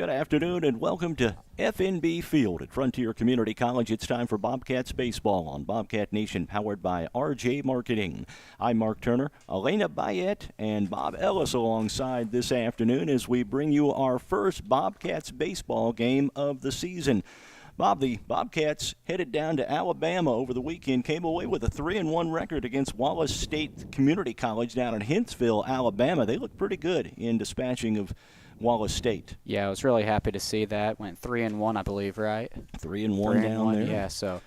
Good afternoon and welcome to FNB Field at Frontier Community College. It's time for Bobcats baseball on Bobcat Nation, powered by RJ Marketing. I'm Mark Turner, Elena Bayette, and Bob Ellis alongside this afternoon as we bring you our first Bobcats baseball game of the season. Bob, the Bobcats headed down to Alabama over the weekend, came away with a 3-1 record against Wallace State Community College down in Hinceville, Alabama. They looked pretty good in dispatching of Wallace State. Yeah, I was really happy to see that. Went 3-1, I believe, right? 3-1 down there. Yeah, so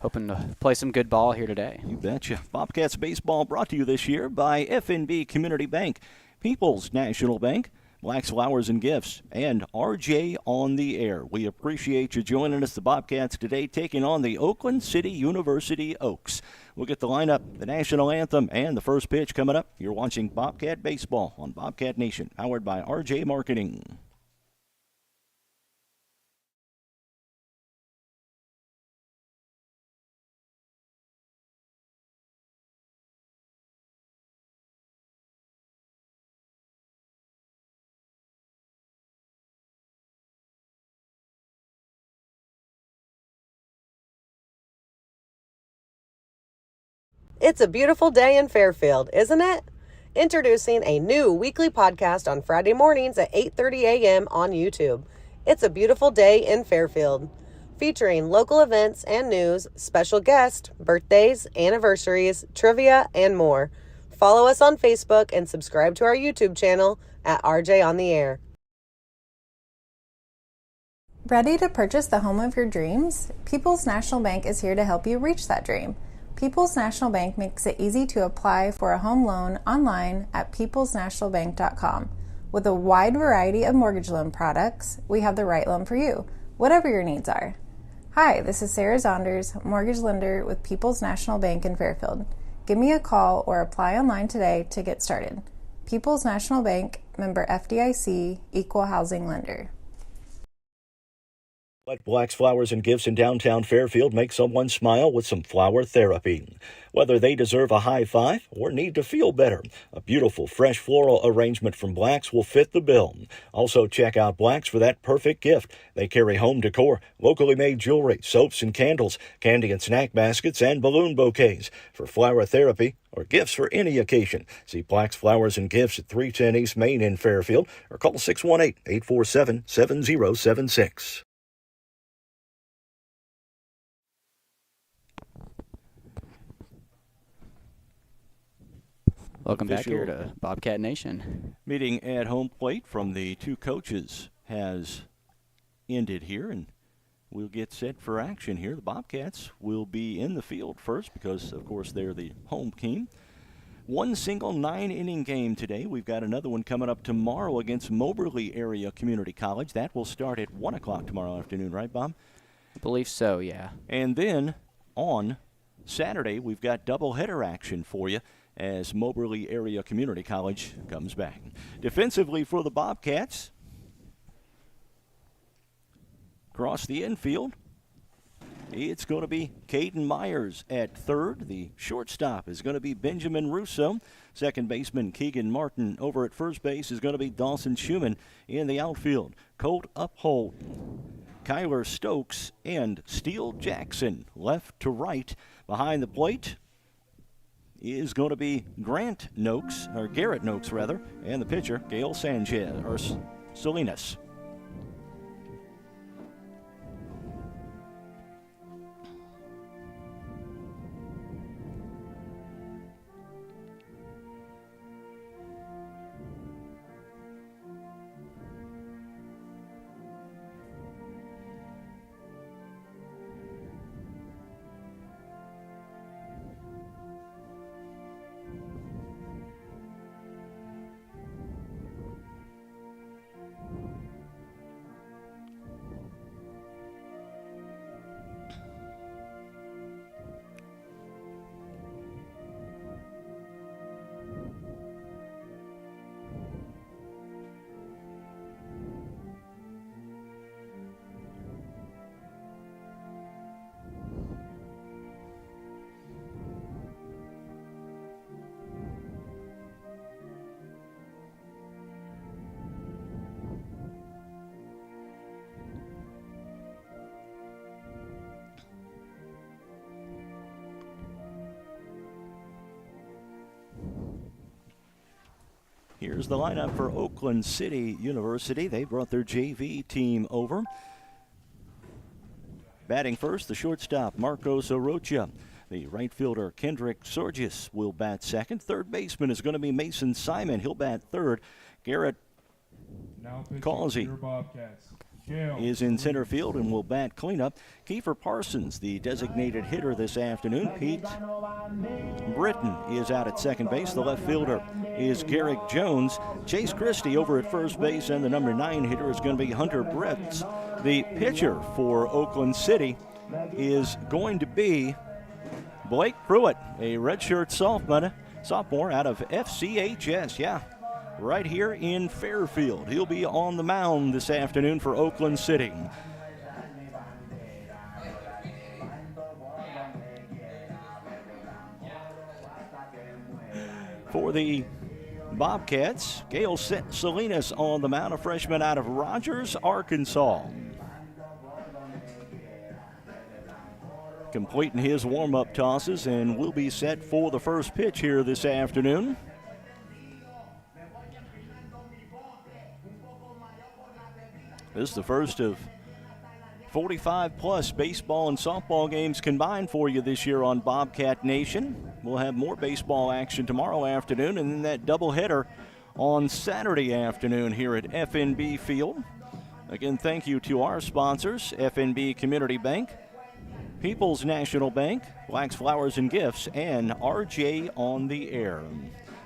hoping to play some good ball here today. You betcha. Bobcats baseball brought to you this year by FNB Community Bank, People's National Bank, Black's Flowers and Gifts, and RJ on the Air. We appreciate you joining us. The Bobcats today taking on the Oakland City University Oaks. We'll get the lineup, the national anthem, and the first pitch coming up. You're watching Bobcat Baseball on Bobcat Nation, powered by RJ Marketing. It's a beautiful day in Fairfield, isn't it? Introducing a new weekly podcast on Friday mornings at 8:30 a.m. on YouTube. It's a beautiful day in Fairfield, featuring local events and news, special guests, birthdays, anniversaries, trivia, and more. Follow us on Facebook and subscribe to our YouTube channel at RJ on the Air. Ready to purchase the home of your dreams? People's National Bank is here to help you reach that dream. People's National Bank makes it easy to apply for a home loan online at peoplesnationalbank.com. With a wide variety of mortgage loan products, we have the right loan for you, whatever your needs are. Hi, this is Sarah Zonders, mortgage lender with People's National Bank in Fairfield. Give me a call or apply online today to get started. People's National Bank, member FDIC, equal housing lender. Let Black's Flowers and Gifts in downtown Fairfield make someone smile with some flower therapy. Whether they deserve a high five or need to feel better, a beautiful fresh floral arrangement from Black's will fit the bill. Also check out Black's for that perfect gift. They carry home decor, locally made jewelry, soaps and candles, candy and snack baskets, and balloon bouquets. For flower therapy or gifts for any occasion, see Black's Flowers and Gifts at 310 East Main in Fairfield or call 618-847-7076. Welcome back here to Bobcat Nation. Meeting at home plate from the two coaches has ended here, and we'll get set for action here. The Bobcats will be in the field first because, of course, they're the home team. One single 9-inning game today. We've got another one coming up tomorrow against Moberly Area Community College. That will start at 1 o'clock tomorrow afternoon, right, Bob? I believe so, yeah. And then on Saturday, we've got doubleheader action for you as Moberly Area Community College comes back. Defensively for the Bobcats, across the infield, it's going to be Caden Myers at third. The shortstop is going to be Benjamin Russo. Second baseman Keegan Martin. Over at first base is going to be Dawson Schumann. In the outfield, Colt Uphold, Kyler Stokes, and Steele Jackson. Left to right. Behind the plate is going to be Garrett Noakes, and the pitcher, Gail Sanchez, or Salinas. Here's the lineup for Oakland City University. They brought their JV team over. Batting first, the shortstop, Marcos Orocha. The right fielder, Kendrick Sorgis, will bat second. Third baseman is going to be Mason Simon. He'll bat third. Garrett Causey is in center field and will bat cleanup. Kiefer Parsons, the designated hitter this afternoon. Pete Britton is out at second base. The left fielder is Garrick Jones. Chase Christie over at first base, and the number 9 hitter is going to be Hunter Bretts. The pitcher for Oakland City is going to be Blake Pruitt, a redshirt sophomore out of FCHS. Yeah, right here in Fairfield. He'll be on the mound this afternoon for Oakland City. For the Bobcats, Gale Salinas on the mound, a freshman out of Rogers, Arkansas. Completing his warm-up tosses and will be set for the first pitch here this afternoon. This is the first of 45-plus baseball and softball games combined for you this year on Bobcat Nation. We'll have more baseball action tomorrow afternoon and then that doubleheader on Saturday afternoon here at FNB Field. Again, thank you to our sponsors, FNB Community Bank, People's National Bank, Wax Flowers and Gifts, and RJ on the Air.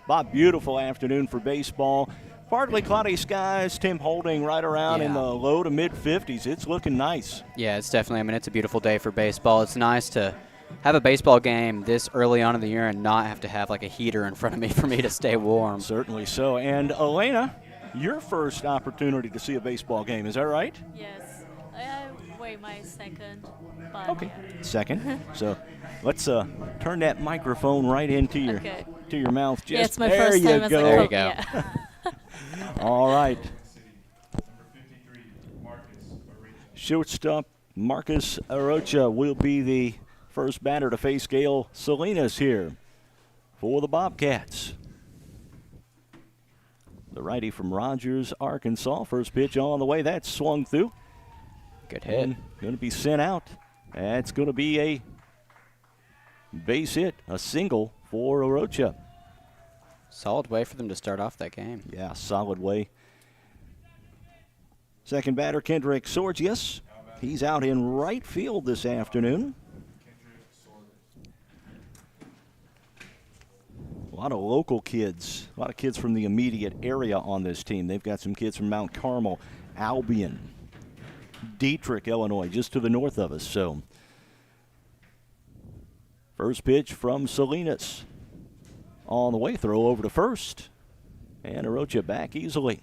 Bob, beautiful afternoon for baseball. Partly cloudy skies, temp holding right around in the low to mid-50s. It's looking nice. Yeah, it's definitely, I mean, it's a beautiful day for baseball. It's nice to have a baseball game this early on in the year and not have to have like a heater in front of me for me to stay warm. Certainly so. And Elena, your first opportunity to see a baseball game, is that right? Yes, I wait my second. But Okay, second. So let's turn that microphone right into your to your mouth. Just yeah, it's my there first you time as a go. There you coach. go. Yeah. All right. Shortstop Marcus Arocha will be the first batter to face Gale Salinas here for the Bobcats. The righty from Rogers, Arkansas. First pitch on the way. That's swung through. Good hit. Going to be sent out. That's going to be a base hit, a single for Arocha. Solid way for them to start off that game. Yeah, solid way. Second batter, Kendrick Sorgius. He's out in right field this afternoon. A lot of local kids, a lot of kids from the immediate area on this team. They've got some kids from Mount Carmel, Albion, Dietrich, Illinois, just to the north of us. So, first pitch from Salinas. On the way, throw over to first. And Arocha back easily.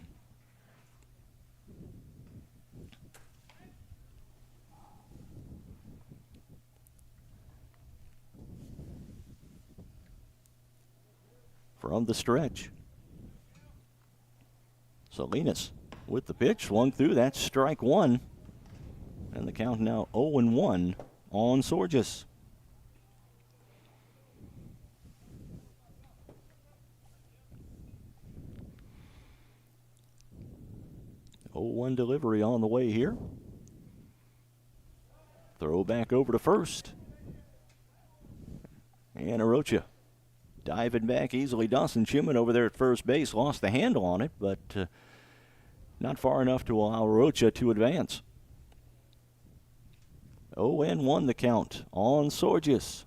From the stretch. Salinas with the pitch, swung through. That's strike one. And the count now 0-1 on Sorgis. One delivery on the way here. Throw back over to first. And Arocha diving back easily. Dawson Schumann over there at first base lost the handle on it, but not far enough to allow Arocha to advance. 0-1 the count on Sorgis.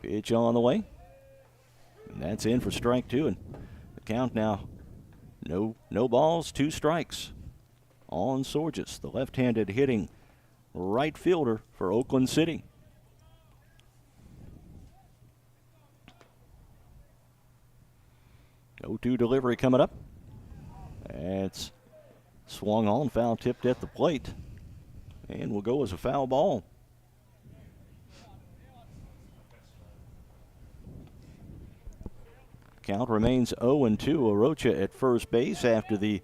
Pitch on the way. And that's in for strike two. And the count now, no balls, 2 strikes on Sorgis, the left-handed hitting right fielder for Oakland City. No 2 delivery coming up. It's swung on, foul tipped at the plate, and will go as a foul ball. Count remains 0-2. Arocha at first base after the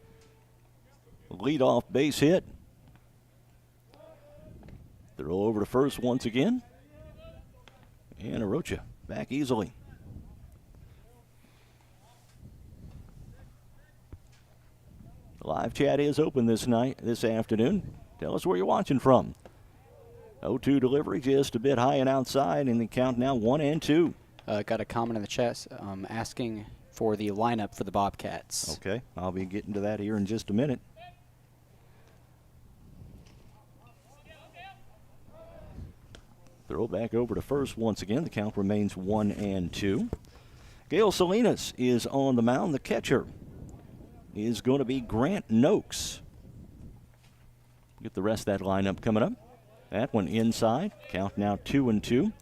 leadoff base hit. Throw over to first once again. And Arocha back easily. Live chat is open this afternoon. Tell us where you're watching from. 0-2 delivery, just a bit high and outside, and the count now 1-2. Got a comment in the chat asking for the lineup for the Bobcats. Okay, I'll be getting to that here in just a minute. Throw back over to first once again. The count remains 1-2. Gail Salinas is on the mound. The catcher is going to be Grant Noakes. Get the rest of that lineup coming up. That one inside. Count now 2-2.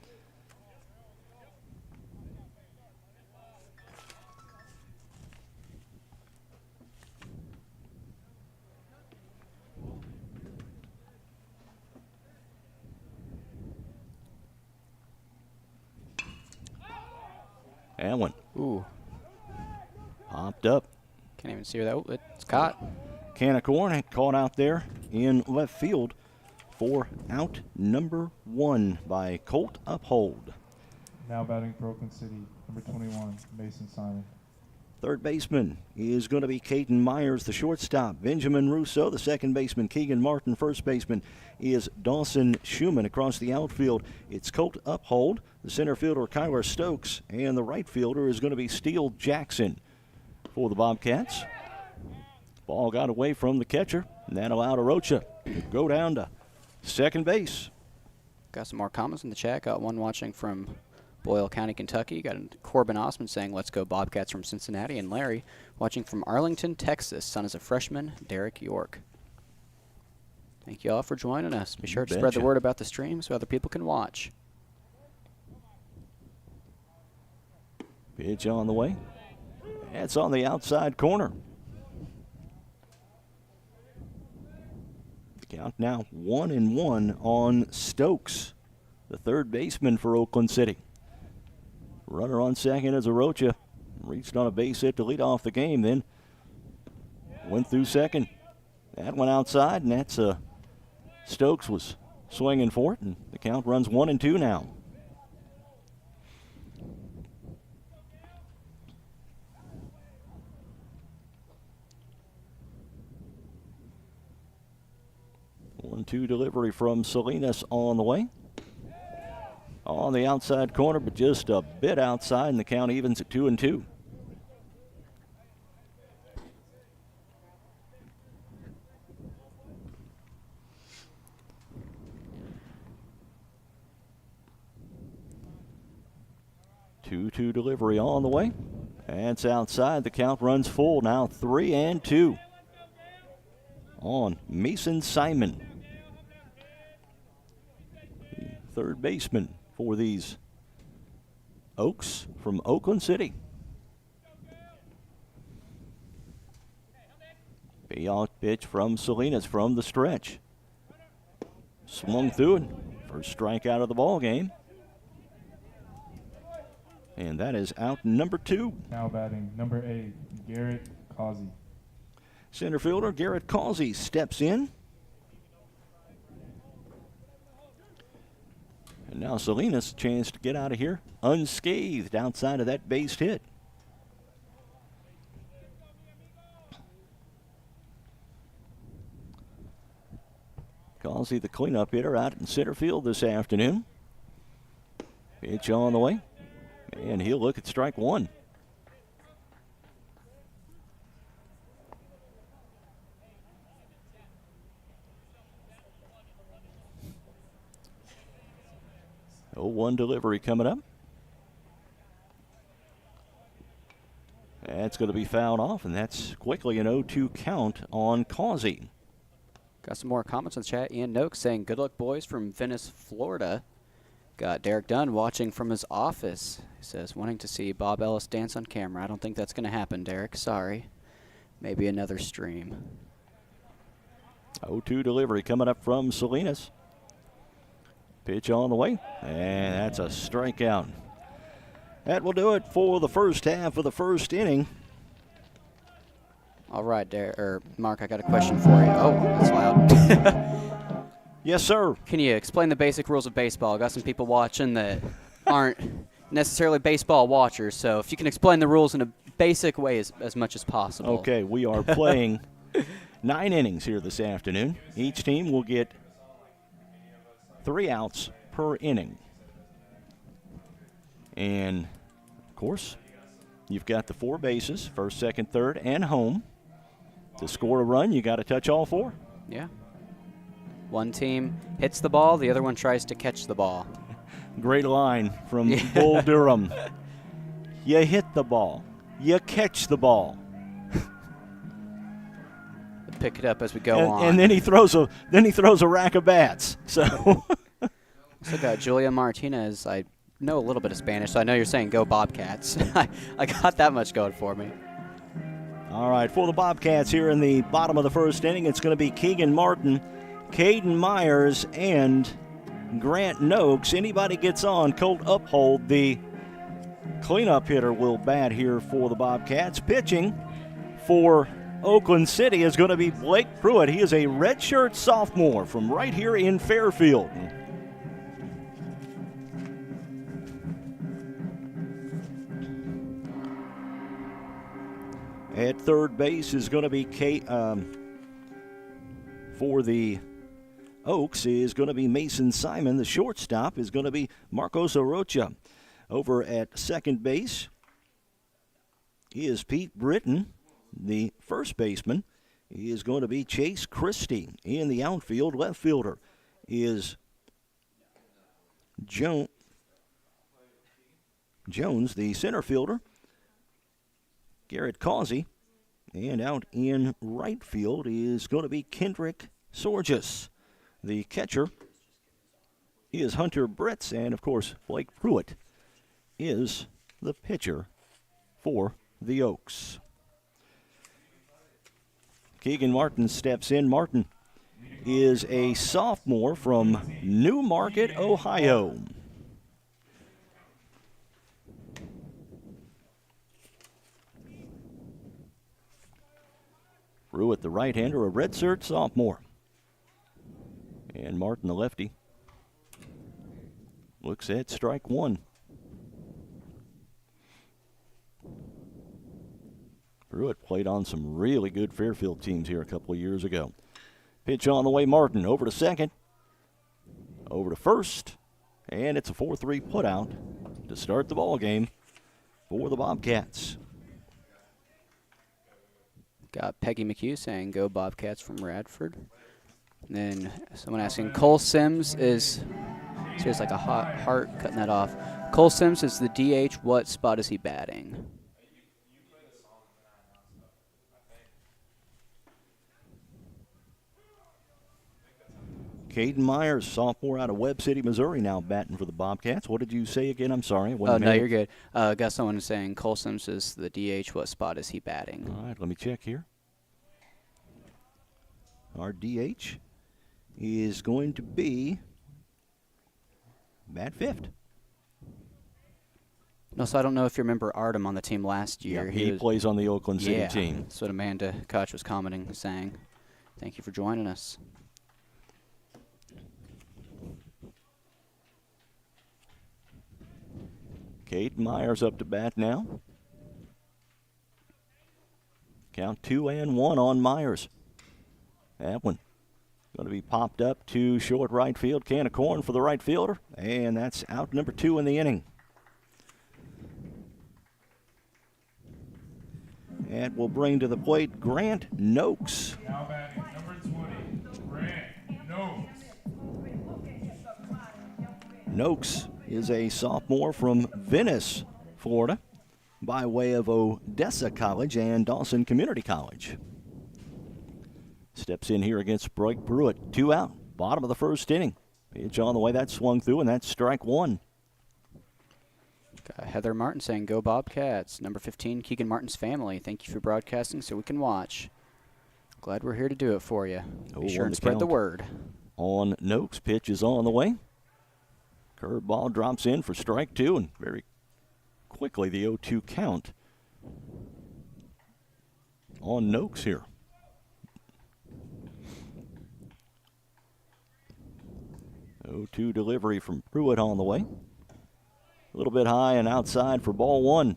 That one. Ooh. Popped up. Can't even see where that. Oh, it's caught. Can of corn caught out there in left field for out number 1 by Colt Uphold. Now batting for Oakland City, number 21, Mason Simon. Third baseman is going to be Caden Myers, the shortstop. Benjamin Russo, the second baseman. Keegan Martin, first baseman, is Dawson Schumann. Across the outfield, it's Colt Uphold. The center fielder, Kyler Stokes. And the right fielder is going to be Steele Jackson for the Bobcats. Ball got away from the catcher, and that allowed Arocha to go down to second base. Got some more comments in the chat. Got one watching from Boyle County, Kentucky. Got Corbin Osman saying, "Let's go Bobcats" from Cincinnati. And Larry watching from Arlington, Texas. Son is a freshman, Derek York. Thank you all for joining us. Be sure to spread the word about the stream so other people can watch. Pitch on the way. That's on the outside corner. The count now 1-1 on Stokes, the third baseman for Oakland City. Runner on second is Arocha. Reached on a base hit to lead off the game, then went through second. That went outside, and that's Stokes was swinging for it, and the count runs 1-2 now. One-two delivery from Salinas on the way. On the outside corner, but just a bit outside, and the count evens at 2-2. Two delivery on the way. That's outside. The count runs full now, 3-2 on Mason Simon, the third baseman for these Oaks from Oakland City. Payout pitch from Salinas from the stretch. Swung through it. First strikeout of the ball game. And that is out number 2. Now batting, number 8, Garrett Causey. Center fielder Garrett Causey steps in. And now Salinas, chance to get out of here unscathed outside of that base hit. Causey, the cleanup hitter, out in center field this afternoon. Pitch on the way, and he'll look at strike 1. One delivery coming up. That's going to be fouled off, and that's quickly an 0-2 count on Causey. Got some more comments in the chat. Ian Noakes saying, "Good luck, boys," from Venice, Florida. Got Derek Dunn watching from his office. He says, "Wanting to see Bob Ellis dance on camera." I don't think that's going to happen, Derek. Sorry. Maybe another stream. 0-2 delivery coming up from Salinas. Pitch on the way, and that's a strikeout. That will do it for the first half of the first inning. All right, Mark, I got a question for you. Oh, that's loud. Yes, sir. Can you explain the basic rules of baseball? I got some people watching that aren't necessarily baseball watchers, so if you can explain the rules in a basic way as much as possible. Okay, we are playing 9 innings here this afternoon. Each team will get 3 outs per inning. And, of course, you've got the 4 bases, first, second, third, and home. To score a run, you got to touch all 4. Yeah. One team hits the ball, the other one tries to catch the ball. Great line from Bull Durham. You hit the ball. You catch the ball. Pick it up as we go on. And then he throws a rack of bats. So So got Julia Martinez. I know a little bit of Spanish, so I know you're saying go Bobcats. I got that much going for me. all right, for the Bobcats here in the bottom of the first inning, it's going to be Keegan Martin, Caden Myers, and Grant Noakes. Anybody gets on, Colt Uphold, the cleanup hitter, will bat here for the Bobcats. Pitching for Oakland City is going to be Blake Pruitt. He is a redshirt sophomore from right here in Fairfield. At third base is going to be for the Oaks is going to be Mason Simon. The shortstop is going to be Marcos Orocha. Over at second base is Pete Britton. The first baseman is going to be Chase Christie. In the outfield, left fielder is Jones. The center fielder, Garrett Causey. And out in right field is going to be Kendrick Sorges. The catcher is Hunter Britz. And, of course, Blake Pruitt is the pitcher for the Oaks. Keegan Martin steps in. Martin is a sophomore from Newmarket, Ohio. Pruitt, the right-hander, a redshirt sophomore. And Martin, the lefty, looks at strike 1. Pruitt played on some really good Fairfield teams here a couple of years ago. Pitch on the way, Martin over to second, over to first, and it's a 4-3 putout to start the ball game for the Bobcats. Got Peggy McHugh saying go Bobcats from Radford. And then someone asking, Cole Sims is, so there's like a hot heart cutting that off. Cole Sims is the DH. What spot is he batting? Caden Myers, sophomore out of Webb City, Missouri, now batting for the Bobcats. What did you say again? I'm sorry. Oh, no, you're good. Got someone saying Cole Sims is the DH. What spot is he batting? All right, let me check here. Our DH is going to be bat 5th. No, so I don't know if you remember Artem on the team last year. Yeah, he plays on the Oakland City yeah, team. That's what Amanda Koch was commenting, saying. Thank you for joining us. Kate Myers up to bat now. Count 2-1 on Myers. That one going to be popped up to short right field. Can of corn for the right fielder. And that's out number 2 in the inning. And we'll bring to the plate Grant Noakes. Now batting number 20, Grant Noakes. Noakes is a sophomore from Venice, Florida, by way of Odessa College and Dawson Community College. Steps in here against Blake Pruitt. 2 out, bottom of the first inning. Pitch on the way, that swung through, and that's strike 1. Got Heather Martin saying go Bobcats. Number 15, Keegan Martin's family. Thank you for broadcasting so we can watch. Glad we're here to do it for you. Be sure and spread the word. On Noakes, pitch is on the way. Curveball drops in for strike 2, and very quickly the 0-2 count on Noakes here. O2 delivery from Pruitt on the way. A little bit high and outside for ball 1.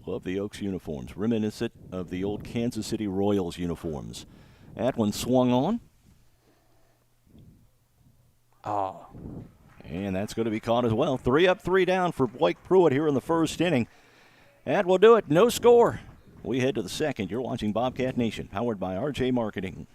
Love the Oaks uniforms, reminiscent of the old Kansas City Royals uniforms. That one swung on. Oh. And that's going to be caught as well. 3 up, 3 down for Blake Pruitt here in the first inning. That will do it. No score. We head to the second. You're watching Bobcat Nation, powered by RJ Marketing.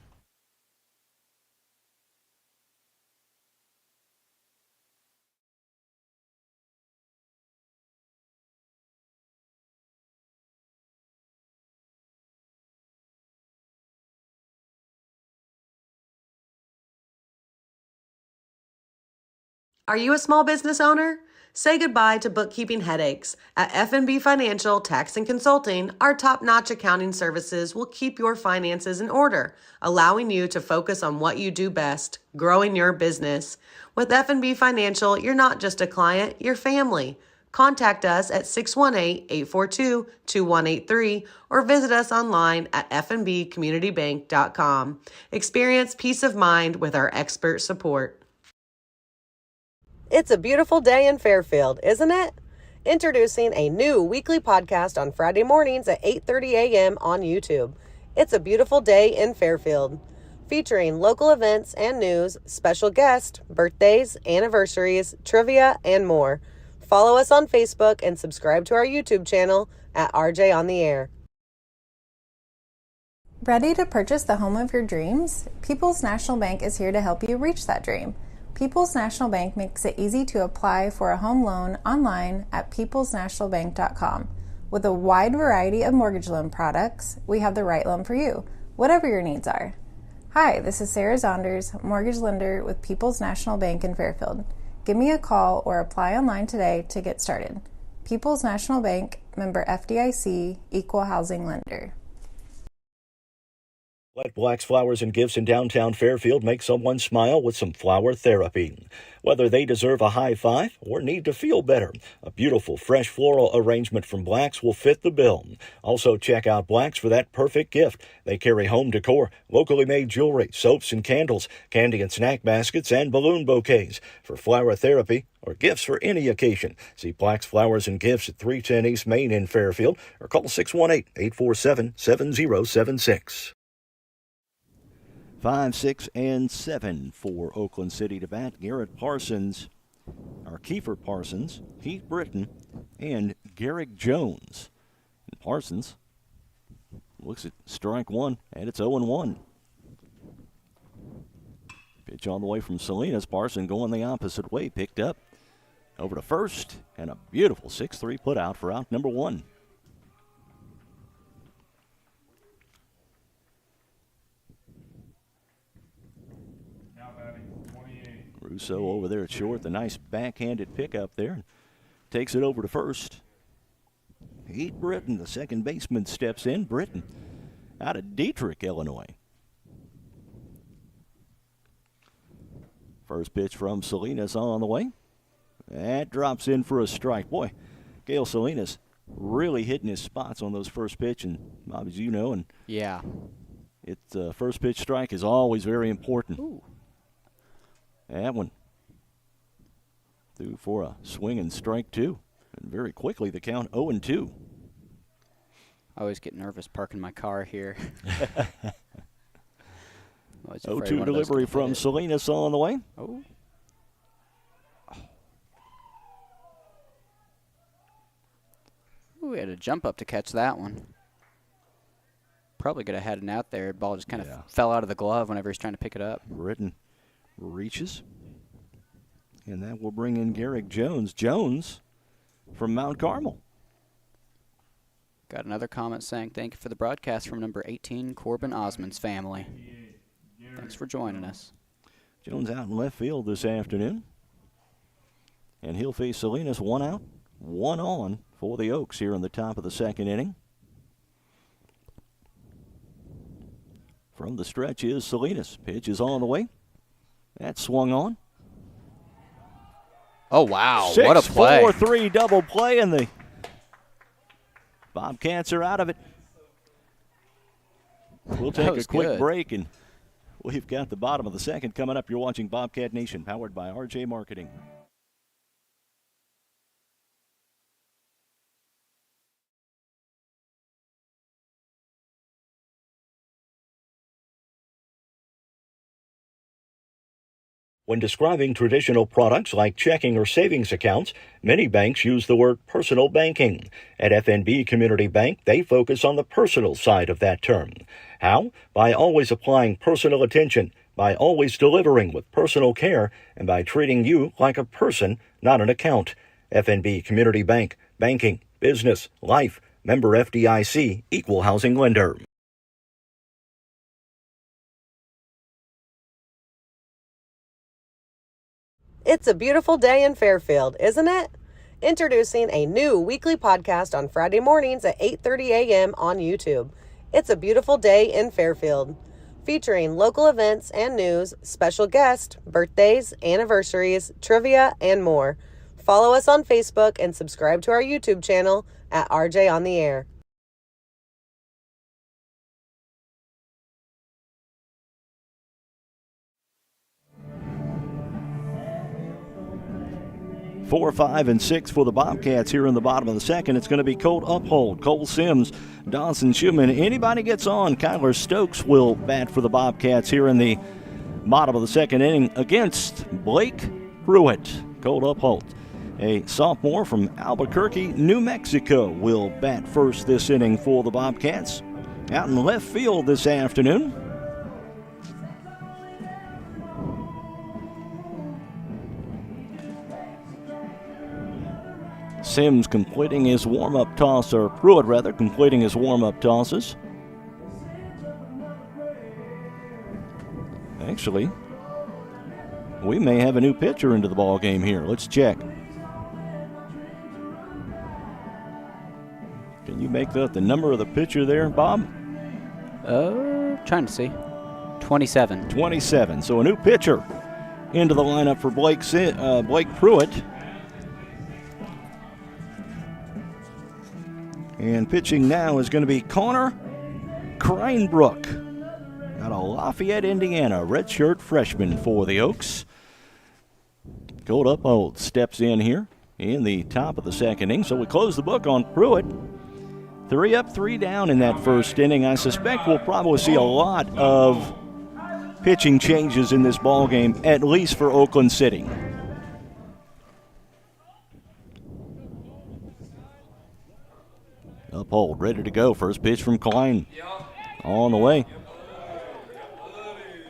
Are you a small business owner? Say goodbye to bookkeeping headaches. At F&B Financial Tax and Consulting, our top-notch accounting services will keep your finances in order, allowing you to focus on what you do best, growing your business. With F&B Financial, you're not just a client, you're family. Contact us at 618-842-2183 or visit us online at fnbcommunitybank.com. Experience peace of mind with our expert support. It's a beautiful day in Fairfield, isn't it? Introducing a new weekly podcast on Friday mornings at 8:30 a.m. on YouTube. It's a beautiful day in Fairfield, featuring local events and news, special guests, birthdays, anniversaries, trivia, and more. Follow us on Facebook and subscribe to our YouTube channel at RJ on the Air. Ready to purchase the home of your dreams? People's National Bank is here to help you reach that dream. People's National Bank makes it easy to apply for a home loan online at peoplesnationalbank.com. With a wide variety of mortgage loan products, we have the right loan for you, whatever your needs are. Hi, this is Sarah Zonders, mortgage lender with People's National Bank in Fairfield. Give me a call or apply online today to get started. People's National Bank, member FDIC, equal housing lender. Let Black's Flowers and Gifts in downtown Fairfield make someone smile with some flower therapy. Whether they deserve a high five or need to feel better, a beautiful fresh floral arrangement from Black's will fit the bill. Also check out Black's for that perfect gift. They carry home decor, locally made jewelry, soaps and candles, candy and snack baskets, and balloon bouquets. For flower therapy or gifts for any occasion, see Black's Flowers and Gifts at 310 East Main in Fairfield or call 618-847-7076. 5, 6, and 7 for Oakland City to bat. Garrett Parsons, or Kiefer Parsons, Heath Britton, and Garrick Jones. And Parsons looks at strike one, and it's 0-1. Pitch on the way from Salinas. Parson going the opposite way, picked up over to first, and a beautiful 6-3 put out for out number one. Russo over there at short. The nice backhanded pickup there. And takes it over to first. Heath Britton, the second baseman, steps in. Britton out of Dietrich, Illinois. First pitch from Salinas on the way. That drops in for a strike. Boy, Gail Salinas really hitting his spots on those first pitch. And Bob, as you know, and yeah, it's first pitch strike is always very important. Ooh. That one threw for a swing and strike two. And very quickly the count 0-2. I always get nervous parking my car here. 0-2 delivery from Salinas on the way. Oh. Ooh, we had to jump up to catch that one. Probably could have had it out there. The ball just kind of fell out of the glove whenever he's trying to pick it up. Britton reaches. And that will bring in Garrick Jones. Jones from Mount Carmel. Got another comment saying thank you for the broadcast from number 18, Corbin Osmond's family. Thanks for joining us. Jones out in left field this afternoon. And he'll face Salinas, 1 out, 1 on for the Oaks here in the top of the second inning. From the stretch is Salinas. Pitch is on the way. That swung on. Oh, wow. What a play. 6-4-3 double play, and the Bobcats are out of it. We'll take a quick break, and we've got the bottom of the second coming up. You're watching Bobcat Nation, powered by RJ Marketing. When describing traditional products like checking or savings accounts, many banks use the word personal banking. At FNB Community Bank, they focus on the personal side of that term. How? By always applying personal attention, by always delivering with personal care, and by treating you like a person, not an account. FNB Community Bank, banking, business, life, member FDIC, equal housing lender. It's a beautiful day in Fairfield, isn't it? Introducing a new weekly podcast on Friday mornings at 8:30 a.m. on YouTube. It's a beautiful day in Fairfield, featuring local events and news, special guests, birthdays, anniversaries, trivia, and more. Follow us on Facebook and subscribe to our YouTube channel at RJ on the Air. Four, 5, and 6 for the Bobcats here in the bottom of the second. It's going to be Colt Uphold, Cole Sims, Dawson Schumann. Anybody gets on, Kyler Stokes will bat for the Bobcats here in the bottom of the second inning against Blake Pruitt. Colt Uphold, a sophomore from Albuquerque, New Mexico, will bat first this inning for the Bobcats. Out in left field this afternoon, Sims completing his warm-up toss, or Pruitt rather, completing his warm-up tosses. Actually, we may have a new pitcher into the ball game here. Let's check. Can you make the number of the pitcher there, Bob? Trying to see. 27. 27. So a new pitcher into the lineup for Blake Pruitt. And pitching now is going to be Connor Crinebrook out of Lafayette, Indiana, redshirt freshman for the Oaks. Colt Uphold steps in here in the top of the second inning. So we close the book on Pruitt. 3 up, 3 down in that first inning. I suspect we'll probably see a lot of pitching changes in this ball game, at least for Oakland City. Uphold, ready to go. First pitch from Klein. On the way.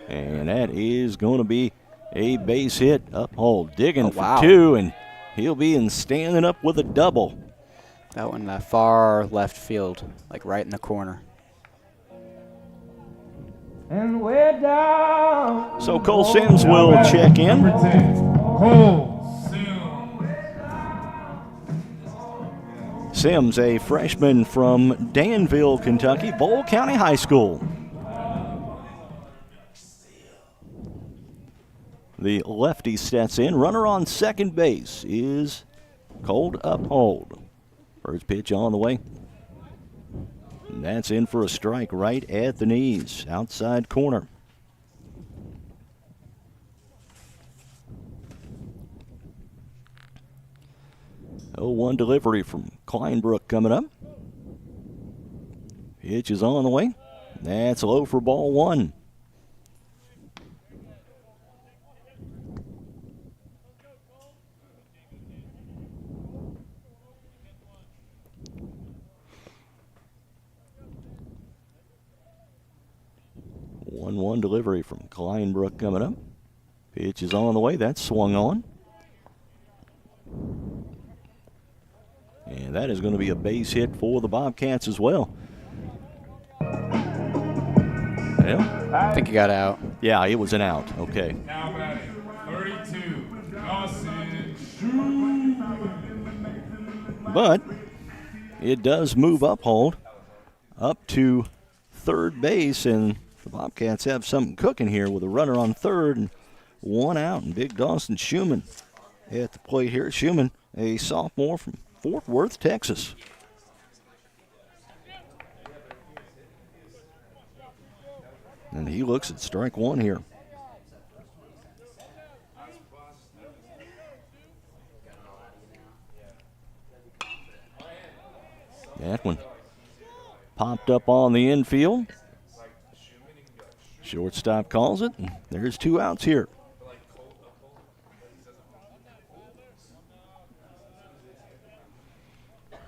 And that is going to be a base hit. Uphold digging for 2, and he'll be standing up with a double. That one far left field, like right in the corner. And we're down. So Cole Sims will check in. Number 10, Cole Sims, a freshman from Danville, Kentucky, Bowl County High School. The lefty steps in. Runner on second base is Colt Uphold. First pitch on the way. And that's in for a strike right at the knees, outside corner. Oh, 1 delivery from Kleinbrook coming up. Pitch is on the way. That's low for ball 1. One delivery from Kleinbrook coming up. Pitch is on the way. That's swung on. And that is going to be a base hit for the Bobcats as well. Well, I think he got out. Yeah, it was an out. Okay. Now batting, 32, Dawson. But it does move Uphold up to third base, and the Bobcats have something cooking here with a runner on third and 1 out, and big Dawson Schumann at the plate here. Schumann, a sophomore from Fort Worth, Texas. And he looks at strike 1 here. That one popped up on the infield. Shortstop calls it, and there's 2 outs here.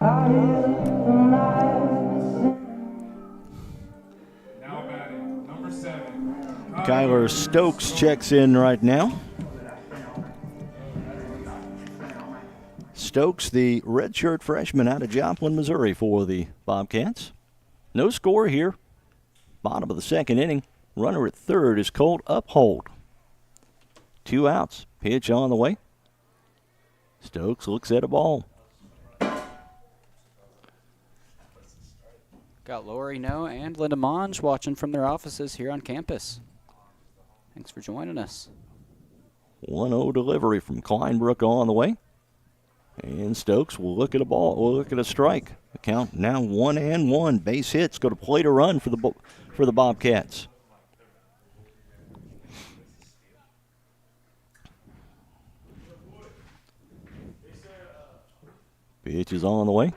Now batting, number 7. Kyler Stokes checks in right now. Stokes, the redshirt freshman out of Joplin, Missouri for the Bobcats. No score here. Bottom of the second inning. Runner at third is Colt Uphold. 2 outs. Pitch on the way. Stokes looks at a ball. Got Lori Noe and Linda Monge watching from their offices here on campus. Thanks for joining us. 1-0 delivery from Kleinbrook on the way. And Stokes will look at a ball. Will look at a strike. The count now 1-1. Base hits. Go to play to run for the Bobcats. Pitch is on the way.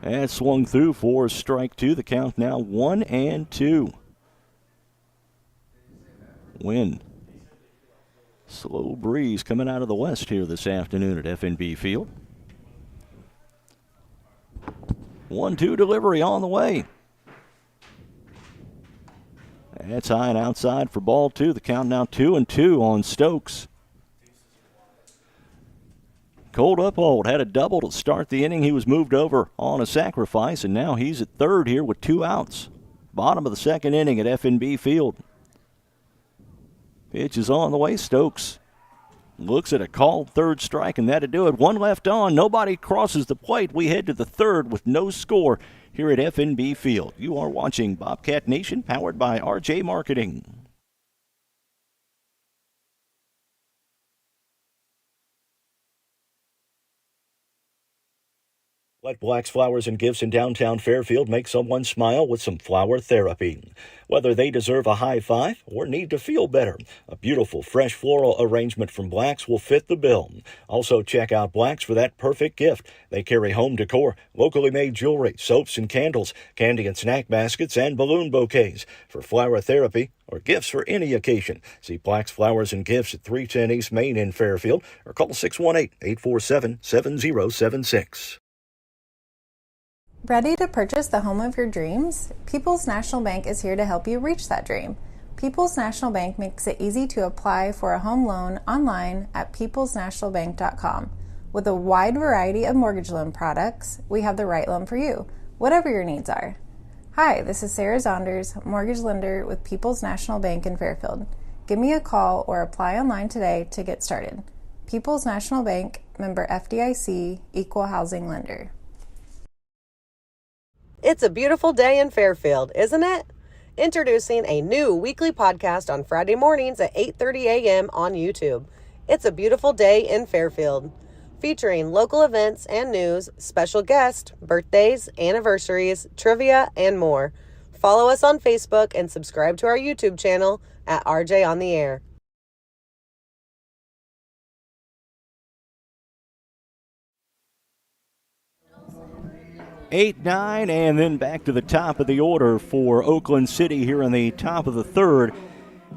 And swung through for strike 2. The count now 1-2. Wind. Slow breeze coming out of the west here this afternoon at FNB Field. 1-2 delivery on the way. That's high and outside for ball 2. The count now 2-2 on Stokes. Colt Uphold had a double to start the inning. He was moved over on a sacrifice, and now he's at third here with 2 outs. Bottom of the second inning at FNB Field. Pitch is on the way. Stokes looks at a called third strike, and that'll do it. 1 left on. Nobody crosses the plate. We head to the third with no score here at FNB Field. You are watching Bobcat Nation, powered by RJ Marketing. Let Black's Flowers and Gifts in downtown Fairfield make someone smile with some flower therapy. Whether they deserve a high five or need to feel better, a beautiful fresh floral arrangement from Black's will fit the bill. Also check out Black's for that perfect gift. They carry home decor, locally made jewelry, soaps and candles, candy and snack baskets, and balloon bouquets. For flower therapy or gifts for any occasion, see Black's Flowers and Gifts at 310 East Main in Fairfield or call 618-847-7076. Ready to purchase the home of your dreams? People's National Bank is here to help you reach that dream. People's National Bank makes it easy to apply for a home loan online at peoplesnationalbank.com. With a wide variety of mortgage loan products, we have the right loan for you, whatever your needs are. Hi, this is Sarah Zonders, mortgage lender with People's National Bank in Fairfield. Give me a call or apply online today to get started. People's National Bank, member FDIC, equal housing lender. It's a beautiful day in Fairfield, isn't it? Introducing a new weekly podcast on Friday mornings at 8:30 a.m. on YouTube. It's a beautiful day in Fairfield, featuring local events and news, special guests, birthdays, anniversaries, trivia, and more. Follow us on Facebook and subscribe to our YouTube channel at RJ on the Air. 8-9, and then back to the top of the order for Oakland City here in the top of the third.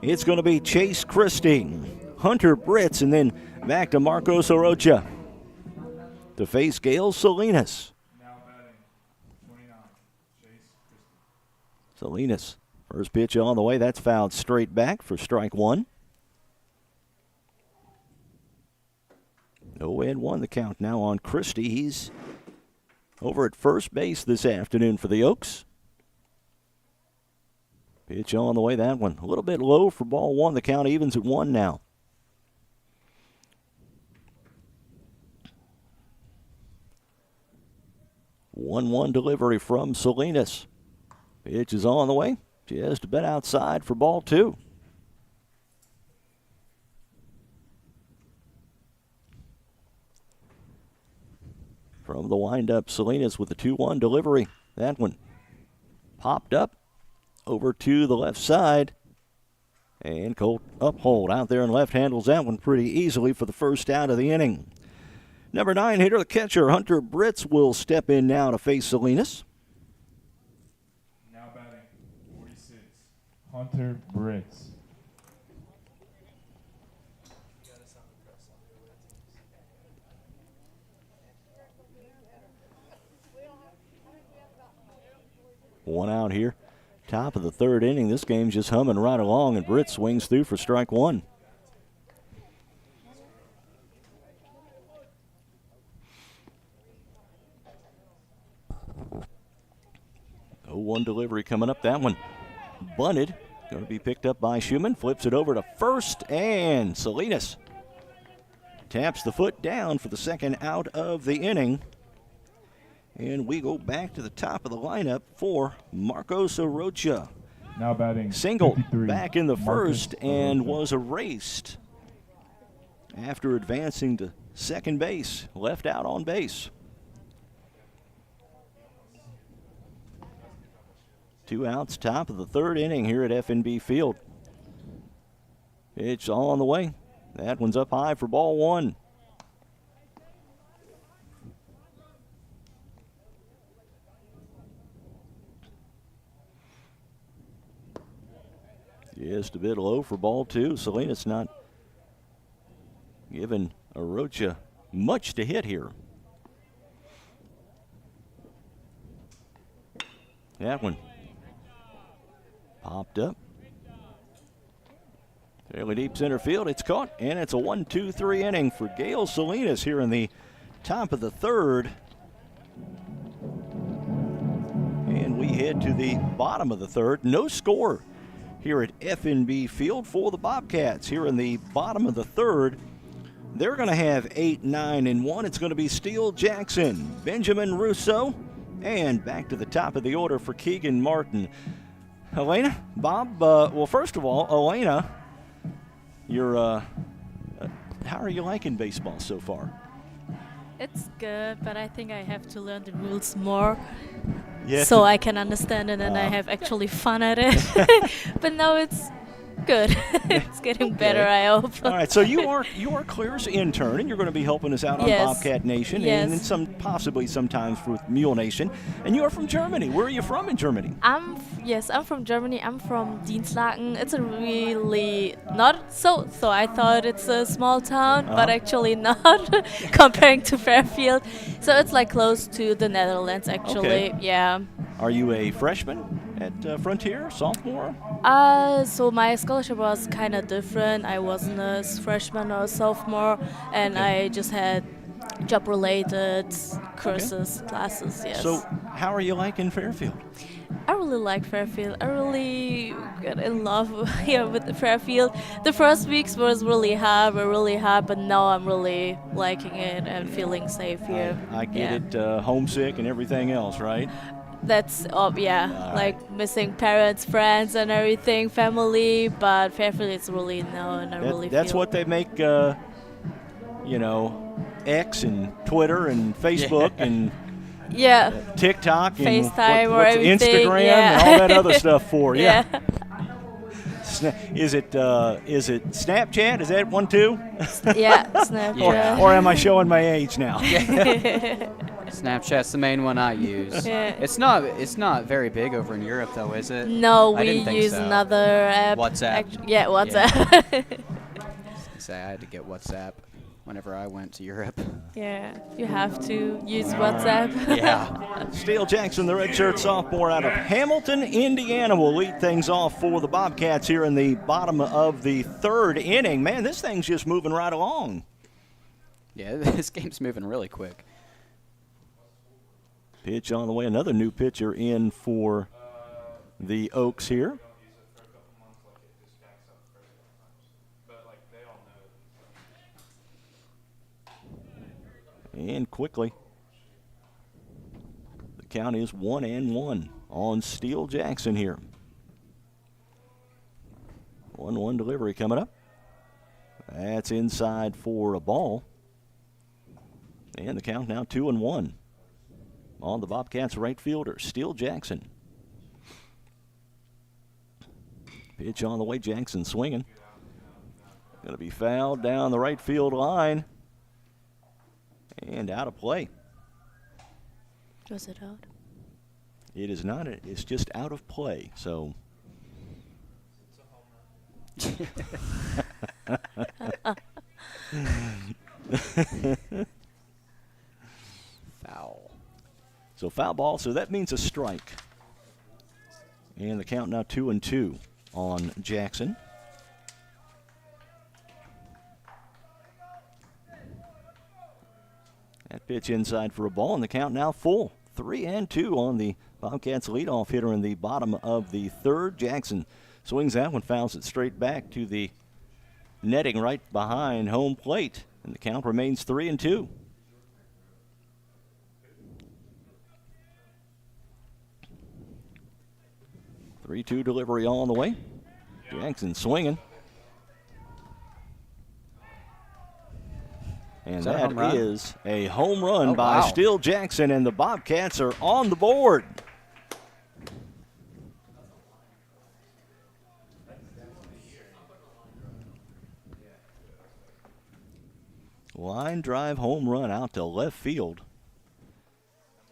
It's going to be Chase Christie, Hunter Britz, and then back to Marcos Orocha to face Gail Salinas. Now batting, 29, Chase Christie. Salinas, first pitch on the way. That's fouled straight back for strike 1. 0-1 the count now on Christie. He's over at first base this afternoon for the Oaks. Pitch on the way, that one. A little bit low for ball 1. The count evens at 1 now. One delivery from Salinas. Pitch is on the way. Just a bit outside for ball 2. From the windup, Salinas with the 2-1 delivery. That one popped up over to the left side. And Colt Uphold out there and left handles that one pretty easily for the first out of the inning. Number 9 hitter, the catcher, Hunter Britz, will step in now to face Salinas. Now batting, 46, Hunter Britz. One out here. Top of the third inning. This game's just humming right along, and Britt swings through for strike one. Oh, one delivery coming up. That one bunted. Going to be picked up by Schumann. Flips it over to first, and Salinas taps the foot down for the second out of the inning. And we go back to the top of the lineup for Marcos Arocha. Now batting. Singled 53, back in the Marcus first and Arocha. was erased after advancing to second base. Left out on base. 2 outs, top of the third inning here at FNB Field. Pitch on the way. That one's up high for ball one. Just a bit low for ball two. Salinas not giving Arocha much to hit here. That one popped up. Fairly deep center field. It's caught, and it's a 1-2-3 inning for Gail Salinas here in the top of the third. And we head to the bottom of the third. No score here at FNB Field for the Bobcats. Here in the bottom of the third, they're going to have 8, 9, and 1. It's going to be Steele Jackson, Benjamin Russo, and back to the top of the order for Keegan Martin. Elena, Bob, well, first of all, Elena, you're, how are you liking baseball so far? It's good, but I think I have to learn the rules more Yes. so I can understand it and I have actually fun at it. But no, it's good. It's getting better, I hope. All right, so you are Claire's intern, and you're going to be helping us out on Yes. Bobcat Nation, Yes. and some possibly sometimes with Mule Nation. And you are from Germany. Where are you from in Germany? I'm from Germany. I'm from Dienstlaken. It's a really not so I thought it's a small town, but actually not comparing to Fairfield. So it's like close to the Netherlands actually. Okay. Yeah. Are you a freshman at Frontier, sophomore? So my scholarship was kind of different. I wasn't a freshman or a sophomore, and I just had job-related courses, classes. Yes. So how are you liking Fairfield? I really like Fairfield. I really got in love here with the Fairfield. The first weeks was really hard, but now I'm really liking it and feeling safe here. I get it, homesick and everything else, right? That's like missing parents, friends, and everything, family. But Fairfield is really known. I really That's feel. what they make, X and Twitter and Facebook and Yeah. TikTok and FaceTime or what's everything, Instagram yeah. and all that other stuff for. Yeah. Yeah. Is it Snapchat? Is that one too? Yeah. Snapchat. Or am I showing my age now? Snapchat's the main one I use. Yeah. It's not very big over in Europe though, is it? No, I we didn't think use so. another app. WhatsApp. Yeah, WhatsApp. Say I had to get WhatsApp whenever I went to Europe. Yeah, you have to use WhatsApp. Yeah. Steele Jackson, the redshirt sophomore out of Hamilton, Indiana, will lead things off for the Bobcats here in the bottom of the third inning. Man, this thing's just moving right along. Yeah, this game's moving really quick. Pitch on the way. Another new pitcher in for the Oaks here. And quickly, the count is 1-1 on Steele Jackson here. 1-1 delivery coming up. That's inside for a ball. And the count now 2-1 on the Bobcats right fielder, Steele Jackson. Pitch on the way, Jackson swinging. Going to be fouled down the right field line. And out of play. Was it out? It is not. It's just out of play. So. Foul. So foul ball. So that means a strike And the count now 2-2 on Jackson. That pitch inside for a ball, and the count now full. 3-2 on the Bobcats leadoff hitter in the bottom of the third. Jackson swings that one, fouls it straight back to the netting right behind home plate, and the count remains 3-2. Three-two delivery on the way. Jackson swinging. And that is a home run by Steele Jackson, and the Bobcats are on the board. Line drive home run out to left field.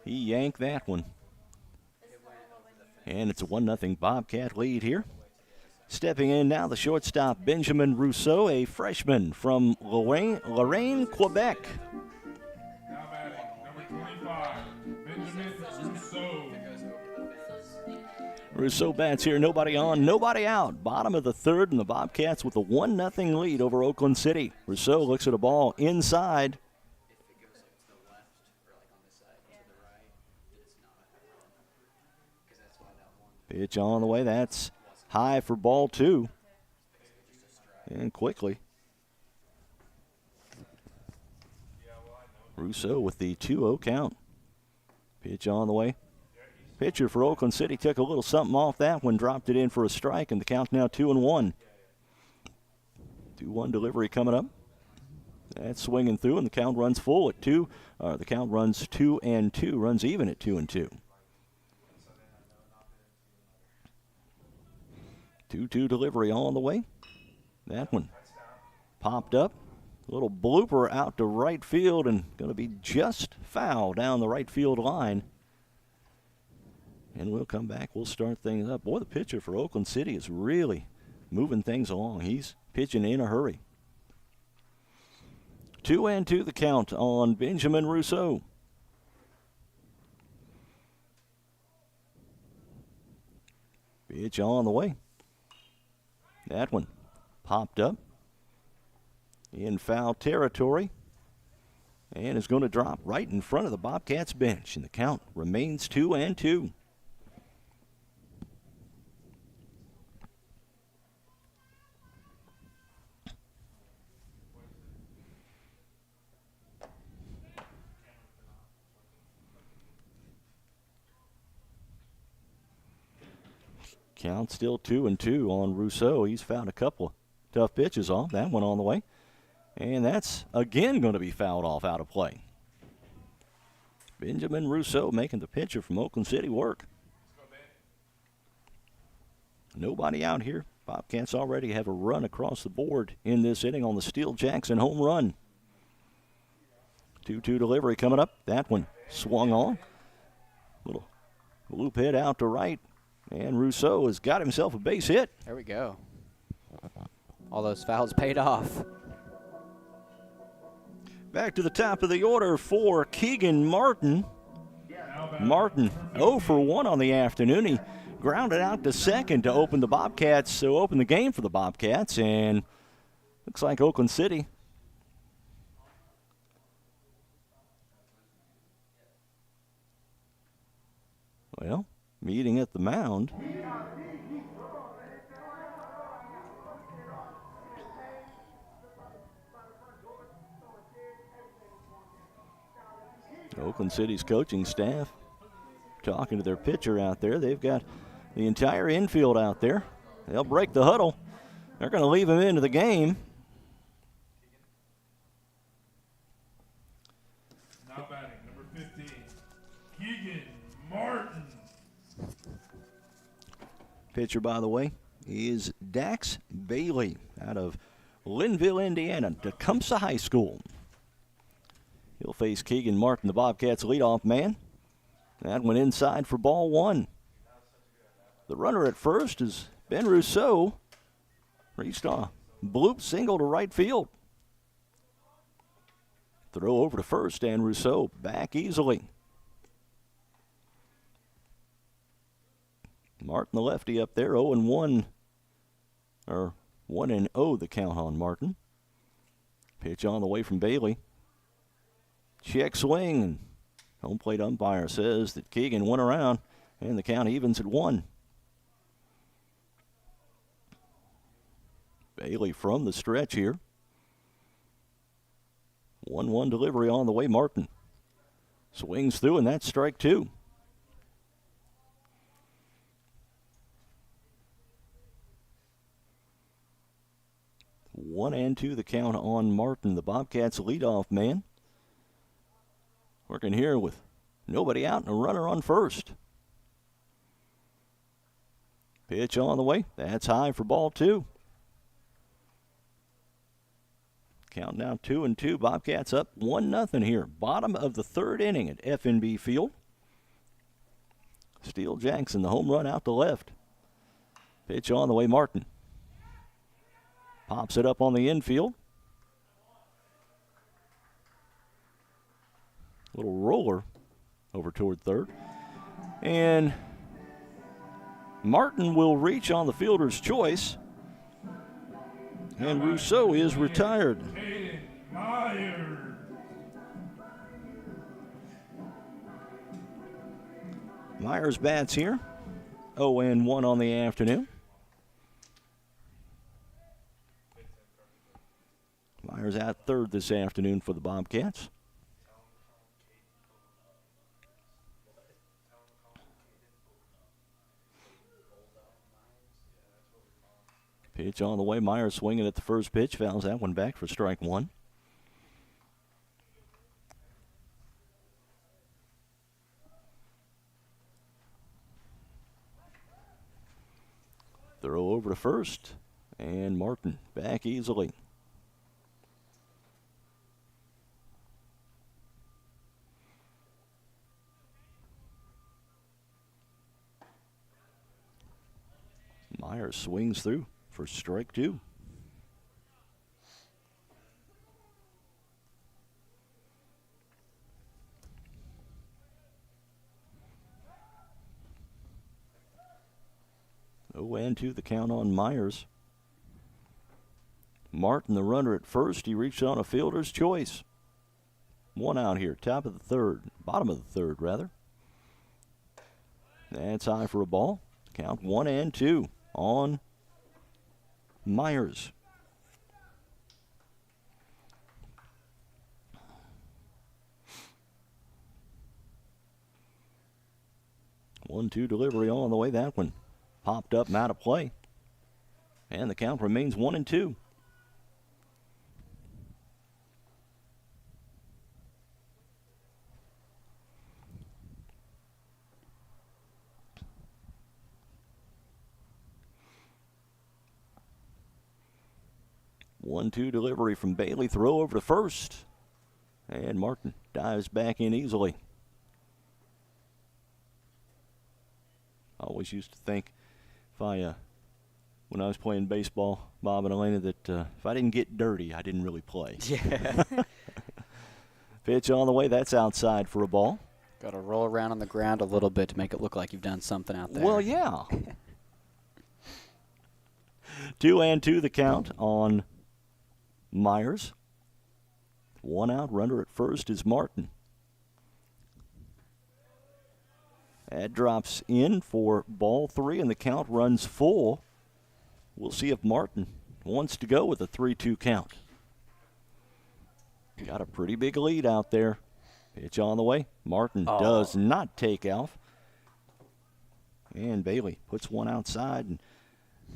He yanked that one. And it's a 1-0 Bobcat lead here. Stepping in now, the shortstop, Benjamin Rousseau, a freshman from Lorraine, Quebec. Now batting, number 25, Benjamin Rousseau. Rousseau bats here, nobody on, nobody out. Bottom of the third, and the Bobcats with a 1-0 lead over Oakland City. Rousseau looks at a ball inside. Pitch on the way, that's high for ball two. And quickly. Rousseau with the 2-0 count. Pitch on the way. Pitcher for Oakland City took a little something off that one, dropped it in for a strike, and the count now 2-1. 2-1 delivery coming up. That's swinging through, and the count runs full at 2. The count runs 2-2, runs even at 2-2. 2-2 delivery on the way. That one popped up. A little blooper out to right field, and going to be just foul down the right field line. And we'll come back. We'll start things up. Boy, the pitcher for Oakland City is really moving things along. He's pitching in a hurry. 2-2 the count on Benjamin Rousseau. Pitch on the way. That one popped up in foul territory and is going to drop right in front of the Bobcats bench, and the count remains 2-2. Count still 2-2 on Rousseau. He's found a couple of tough pitches off. That one on the way. And that's again going to be fouled off out of play. Benjamin Rousseau making the pitcher from Oakland City work. Nobody out here. Bobcats already have a run across the board in this inning on the Steele Jackson home run. 2-2 delivery coming up. That one swung on. Little loop hit out to right. And Rousseau has got himself a base hit. There we go. All those fouls paid off. Back to the top of the order for Keegan Martin. Martin 0 for 1 on the afternoon. He grounded out to second to open the game for the Bobcats. And looks like Oakland City meeting at the mound. Oakland City's coaching staff talking to their pitcher out there. They've got the entire infield out there. They'll break the huddle. They're going to leave him into the game. Now batting, number 15, Keegan Martin. Pitcher, by the way, is Dax Bailey out of Linville, Indiana, Tecumseh High School. He'll face Keegan Martin, the Bobcats' leadoff man. That went inside for ball one. The runner at first is Ben Rousseau. Reached a bloop single to right field. Throw over to first, and Rousseau back easily. Martin, the lefty, up there, 0-1, or 1-0 the count on Martin. Pitch on the way from Bailey. Check swing, and home plate umpire says that Keegan went around, and the count evens at 1. Bailey from the stretch here. 1-1 delivery on the way. Martin swings through, and that's strike 2. One and 2 the count on Martin, the Bobcats leadoff man. Working here with nobody out and a runner on first. Pitch on the way. That's high for ball 2. Count now 2-2. Bobcats up 1-0 here. Bottom of the 3rd inning at FNB Field. Steele Jackson, the home run out to left. Pitch on the way. Martin pops it up on the infield. Little roller over toward third. And Martin will reach on the fielder's choice. And Rousseau is retired. Myers bats here. 0-1 on the afternoon. Myers at third this afternoon for the Bobcats. Pitch on the way. Myers swinging at the first pitch. Fouls that one back for strike 1. Throw over to first. And Martin back easily. Myers swings through for strike 2. Oh, and 2 the count on Myers. Martin, the runner at first, he reached on a fielder's choice. 1 out here, top of the 3rd, bottom of the 3rd rather. That's high for a ball. Count 1-2 on Myers. One-two delivery on the way. That one popped up and out of play. And the count remains 1-2. One-two delivery from Bailey. Throw over to first. And Martin dives back in easily. I always used to think when I was playing baseball, Bob and Elena, that if I didn't get dirty, I didn't really play. Yeah. Pitch on the way. That's outside for a ball. Got to roll around on the ground a little bit to make it look like you've done something out there. Well, yeah. 2-2 the count on Myers. 1 out, runner at first is Martin. That drops in for ball 3, and the count runs full. We'll see if Martin wants to go with a 3-2 count. Got a pretty big lead out there. Pitch on the way. Martin does not take off. And Bailey puts one outside, and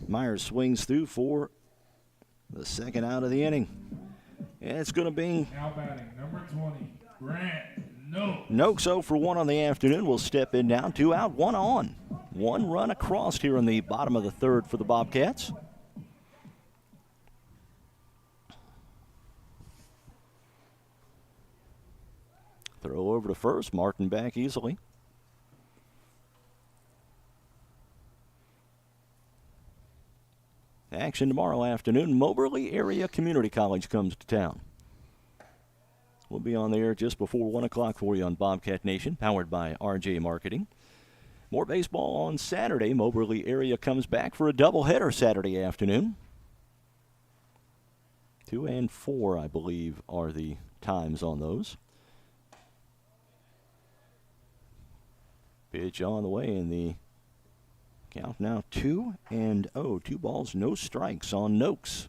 Myers swings through for the 2nd out of the inning. And it's going to be Now batting, number 20, Grant Noakes. Noakes 0 for 1 on the afternoon. Will step in now. 2 out, 1 on. 1 run across here in the bottom of the 3rd for the Bobcats. Throw over to first. Martin back easily. Action tomorrow afternoon. Moberly Area Community College comes to town. We'll be on the air just before 1 o'clock for you on Bobcat Nation, powered by RJ Marketing. More baseball on Saturday. Moberly area comes back for a doubleheader Saturday afternoon. 2 and 4, I believe, are the times on those. Pitch on the way, and the count now 2-0. 2 balls, no strikes on Noakes.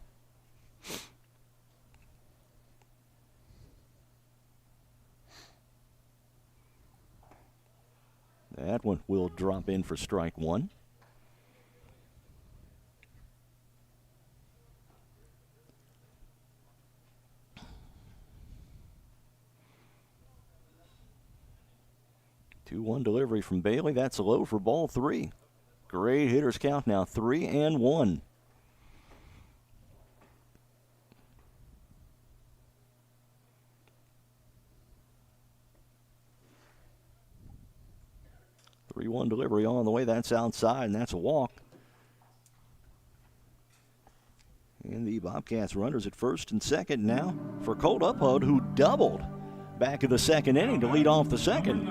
That one will drop in for strike 1. Two-one delivery from Bailey. That's low for ball 3. Great hitters count now 3-1. Three-one delivery on the way. That's outside, and that's a walk. And the Bobcats runners at first and second now for Colt Uphold, who doubled back in the second inning to lead off the second.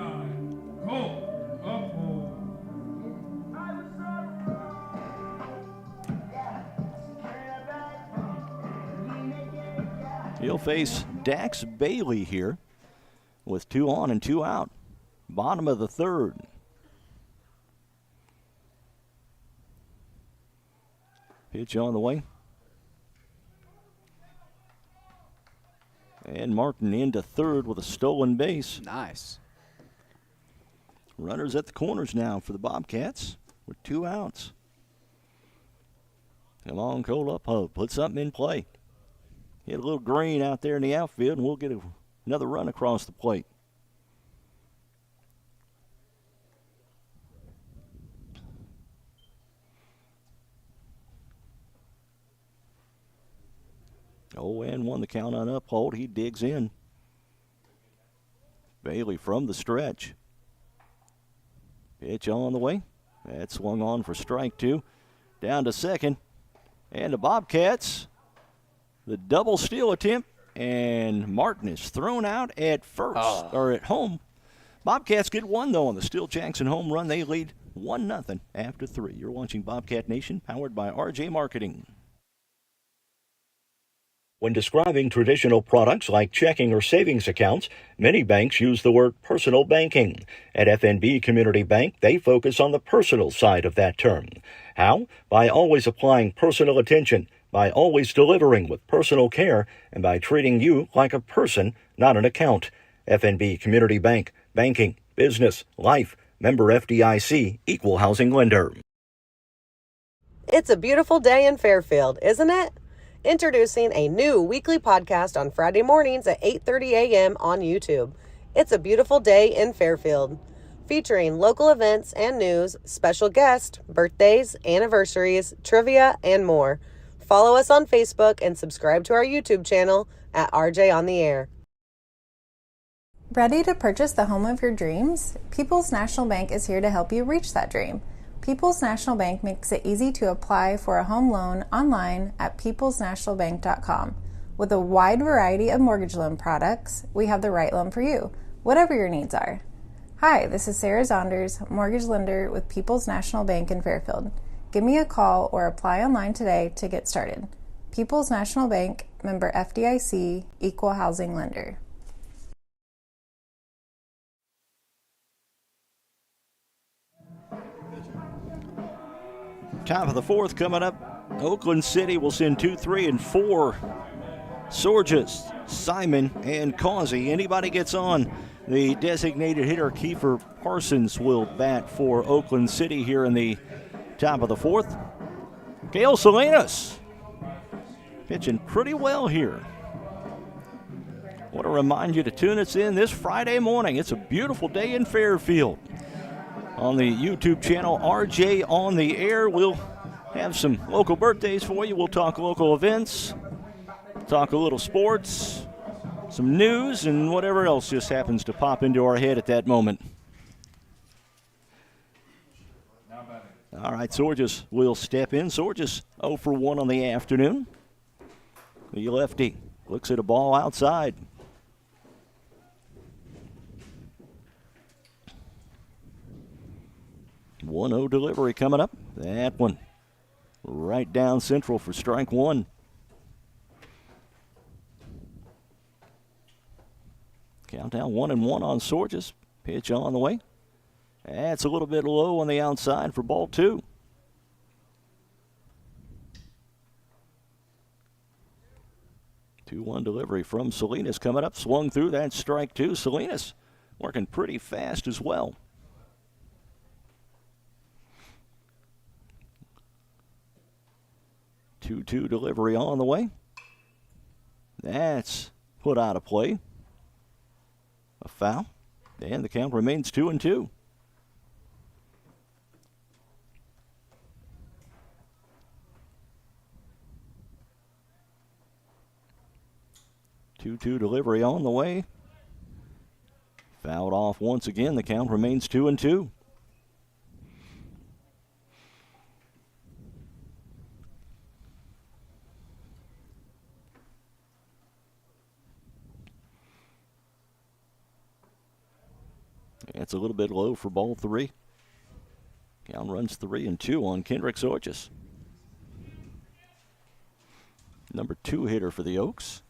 He'll face Dax Bailey here with 2 on and 2 out. Bottom of the third. Pitch on the way. And Martin into third with a stolen base. Nice. Runners at the corners now for the Bobcats with 2 outs. Come on, Cole Uphold. Put something in play. Hit a little green out there in the outfield, and we'll get another run across the plate. Oh, and 1 the count on Uphold. He digs in. Bailey from the stretch. Pitch on the way. That swung on for strike 2. Down to second. And the Bobcats, the double steal attempt, and Martin is thrown out at first, or at home. Bobcats get 1, though, on the Still Jackson home run. They lead 1-0 after 3. You're watching Bobcat Nation, powered by RJ Marketing. When describing traditional products like checking or savings accounts, many banks use the word personal banking. At FNB Community Bank, they focus on the personal side of that term. How? By always applying personal attention, by always delivering with personal care, and by treating you like a person, not an account. FNB Community Bank, banking, business, life, member FDIC, equal housing lender. It's a beautiful day in Fairfield, isn't it? Introducing a new weekly podcast on Friday mornings at 8:30 a.m. on YouTube. It's a beautiful day in Fairfield, featuring local events and news, special guests, birthdays, anniversaries, trivia, and more. Follow us on Facebook and subscribe to our YouTube channel at RJ on the Air. Ready to purchase the home of your dreams? People's National Bank is here to help you reach that dream. People's National Bank makes it easy to apply for a home loan online at peoplesnationalbank.com. With a wide variety of mortgage loan products, we have the right loan for you, whatever your needs are. Hi, this is Sarah Zonders, mortgage lender with People's National Bank in Fairfield. Give me a call or apply online today to get started. People's National Bank, member FDIC, equal housing lender. Top of the 4th coming up. Oakland City will send 2, 3, and 4. Sorges, Simon, and Causey. Anybody gets on, the designated hitter Kiefer Parsons will bat for Oakland City here in the top of the 4th. Gail Salinas pitching pretty well here. I want to remind you to tune us in this Friday morning. It's a beautiful day in Fairfield. On the YouTube channel, RJ on the Air. We'll have some local birthdays for you. We'll talk local events, talk a little sports, some news, and whatever else just happens to pop into our head at that moment. All right, Sorges will step in. Sorges 0 for 1 on the afternoon. The lefty looks at a ball outside. 1-0 delivery coming up. That one right down central for strike one. Countdown 1-1 on Sorges. Pitch on the way. That's a little bit low on the outside for ball two. Two-one delivery from Salinas coming up. Swung through that strike two. Salinas working pretty fast as well. 2-2 delivery on the way. That's put out of play. A foul. And the count remains 2-2. Two-two delivery on the way. Fouled off once again. The count remains 2-2. It's a little bit low for ball three. Count runs 3-2 on Kendrick Sorges. Number 2 hitter for the Oaks.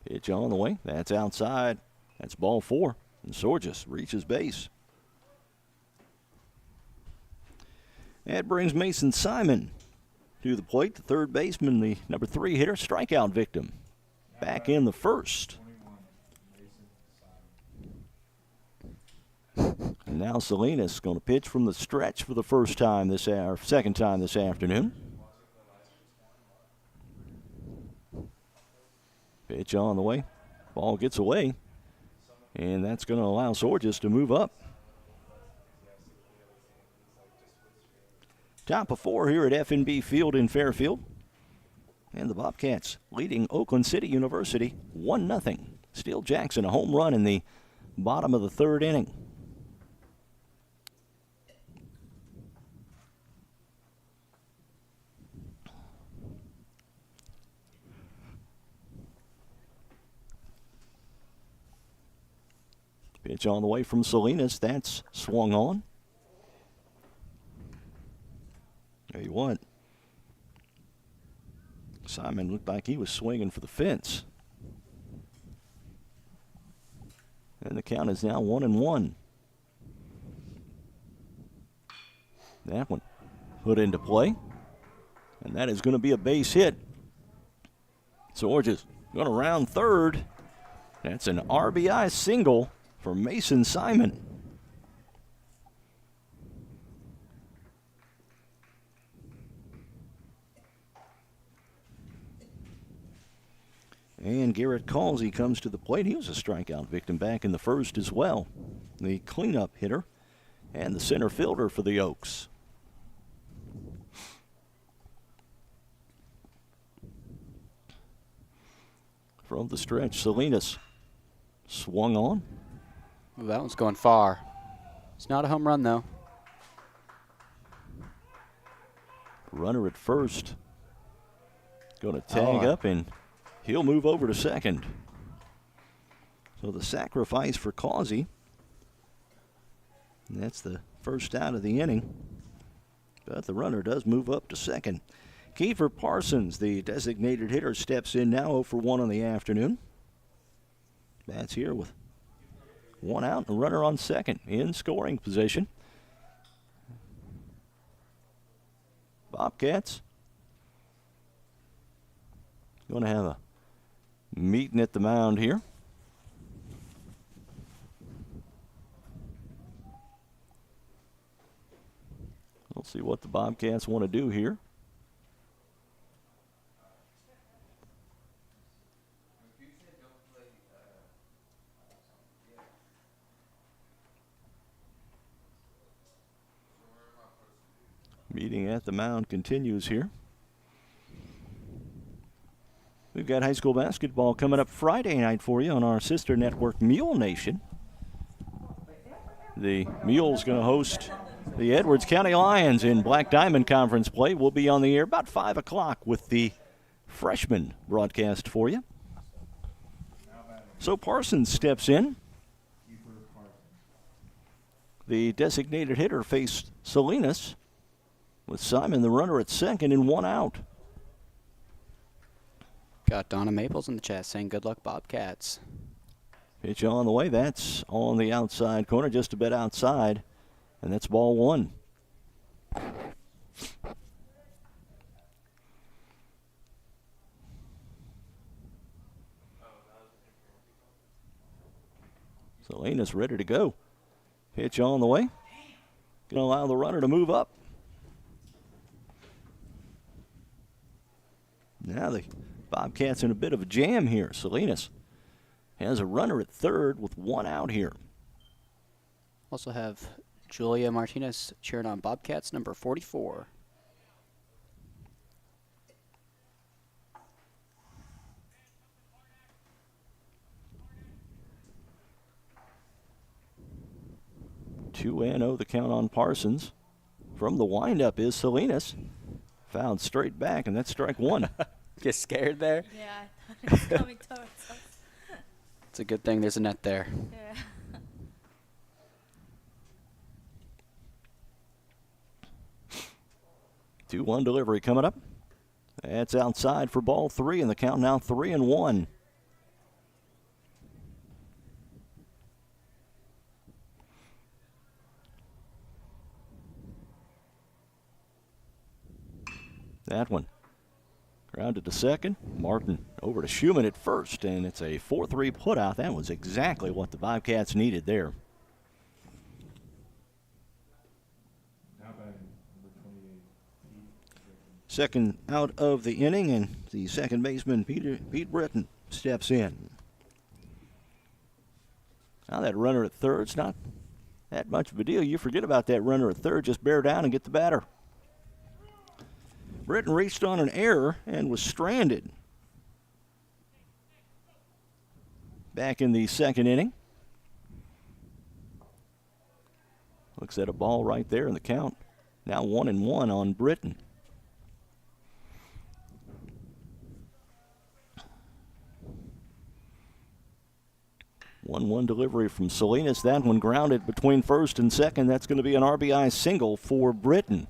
Pitch on the way. That's outside. That's ball 4. And Sorges reaches base. That brings Mason Simon to the plate. The third baseman, the number 3 hitter, strikeout victim. Back in the first. And now Salinas going to pitch from the stretch for the second time this afternoon. Pitch on the way. Ball gets away. And that's going to allow Sorges to move up. Top of 4 here at FNB Field in Fairfield. And the Bobcats leading Oakland City University 1-0. Steele Jackson a home run in the bottom of the third inning. Pitch on the way from Salinas. That's swung on. Tell you what, Simon looked like he was swinging for the fence. And the count is now 1-1. That one put into play. And that is going to be a base hit. Sorges going to round third. That's an RBI single for Mason Simon. And Garrett Causey comes to the plate. He was a strikeout victim back in the first as well. The cleanup hitter and the center fielder for the Oaks. From the stretch, Salinas swung on. Ooh, that one's going far. It's not a home run, though. Runner at first. Going to tag up, and he'll move over to second. So the sacrifice for Causey. And that's the first out of the inning. But the runner does move up to second. Kiefer Parsons, the designated hitter, steps in now 0 for 1 on the afternoon. Bats here with 1 out and a runner on second in scoring position. Bobcats going to have a meeting at the mound here. We'll see what the Bobcats want to do here. Meeting at the mound continues here. We've got high school basketball coming up Friday night for you on our sister network, Mule Nation. The Mule's going to host the Edwards County Lions in Black Diamond Conference play. We'll be on the air about 5 o'clock with the freshman broadcast for you. So Parsons steps in. the designated hitter, faced Salinas, with Simon the runner at second and 1 out. Got Donna Maples in the chat saying good luck, Bobcats. Pitch on the way. That's on the outside corner, just a bit outside, and that's ball 1. Salinas ready to go. Pitch on the way. Going to allow the runner to move up. Now the Bobcats in a bit of a jam here. Salinas has a runner at third with 1 out here. Also have Julia Martinez cheering on Bobcats number 44. Two and 0 the count on Parsons. From the windup is Salinas. Fouled straight back, and that's strike 1. Get scared there? Yeah, I thought it was coming towards us. It's a good thing there's a net there. Yeah. 2-1 delivery coming up. That's outside for ball 3, and the count now 3-1. That one grounded to second. Martin over to Schumann at first, and it's a 4-3 putout. That was exactly what the Bobcats needed there. Now batting, number 28, Second out of the inning, and the second baseman, Pete Britton, steps in. Now that runner at third's not that much of a deal. You forget about that runner at third. Just bear down and get the batter. Britton reached on an error and was stranded. Back in the second inning. Looks at a ball right there in the count. Now 1-1 on Britton. One delivery from Salinas. That one grounded between first and second. That's going to be an RBI single for Britton.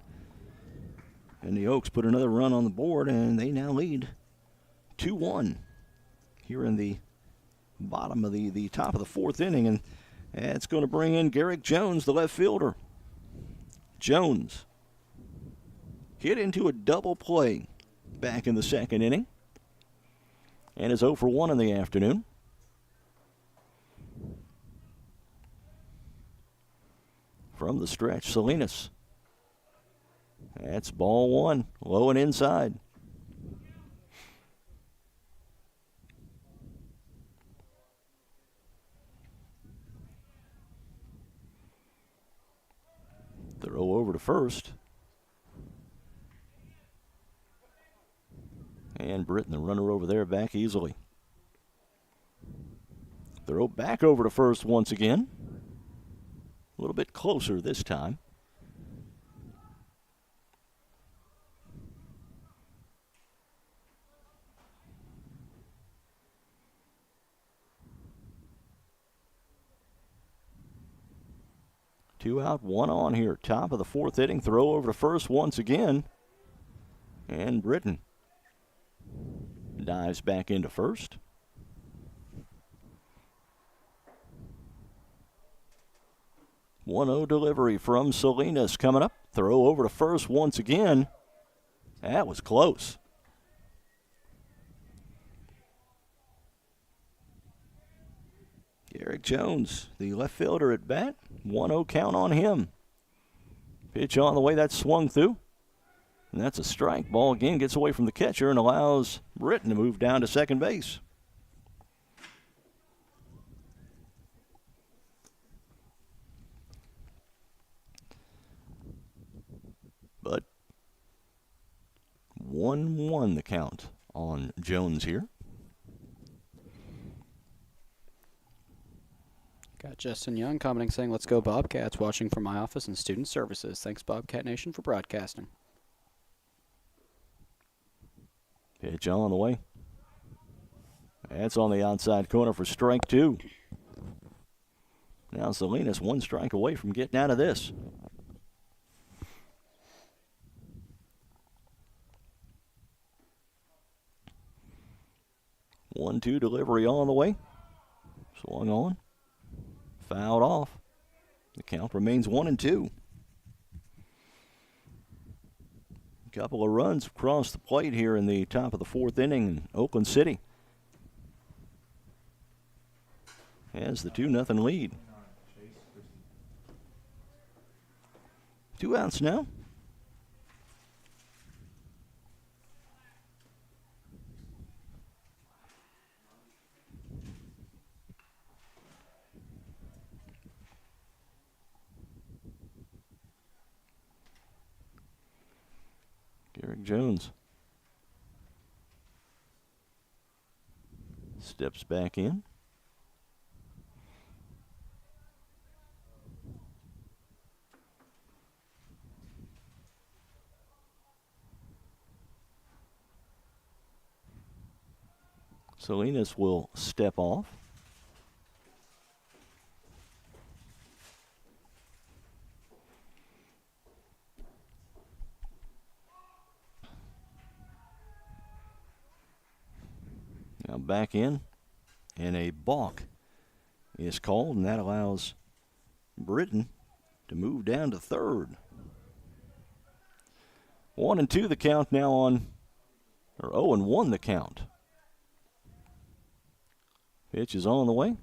And the Oaks put another run on the board, and they now lead 2-1 here in the bottom of the top of the fourth inning. And it's going to bring in Garrick Jones, the left fielder. Jones hit into a double play back in the second inning and is 0 for 1 in the afternoon. From the stretch, Salinas. That's ball 1, low and inside. Throw over to first. And Britton, the runner over there, back easily. Throw back over to first once again. A little bit closer this time. Two out, 1 on here. Top of the fourth inning. Throw over to first once again. And Britton dives back into first. 1-0 delivery from Salinas coming up. Throw over to first once again. That was close. Garrick Jones, the left fielder at bat. 1-0 count on him. Pitch on the way, that's swung through. And that's a strike. Ball again gets away from the catcher and allows Britton to move down to second base. But 1-1 the count on Jones here. Got Justin Young commenting saying, let's go Bobcats, watching from my office and student services. Thanks, Bobcat Nation, for broadcasting. Pitch on the way. That's on the outside corner for strike 2. Now Salinas one strike away from getting out of this. One-two delivery on the way. Swung on. Fouled off. The count remains 1-2. A couple of runs across the plate here in the top of the fourth inning in Oakland City. Has the 2-0 lead. 2 outs now. Garrick Jones steps back in. Salinas will step off. Now back in, and a balk is called, and that allows Britton to move down to third. 1-2 the count now on, or 0-1 the count. Pitch is on the way.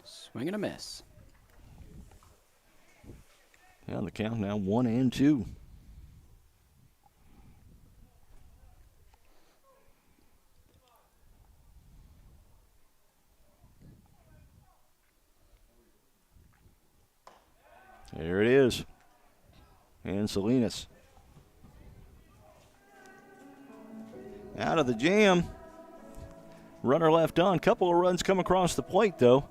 Swing and a miss. Yeah, the count now 1-2. There it is. And Salinas out of the jam. Runner left on. Couple of runs come across the plate, though.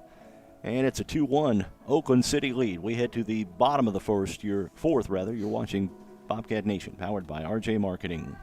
And it's a 2-1 Oakland City lead. We head to the bottom of the fourth. You're watching Bobcat Nation, powered by RJ Marketing.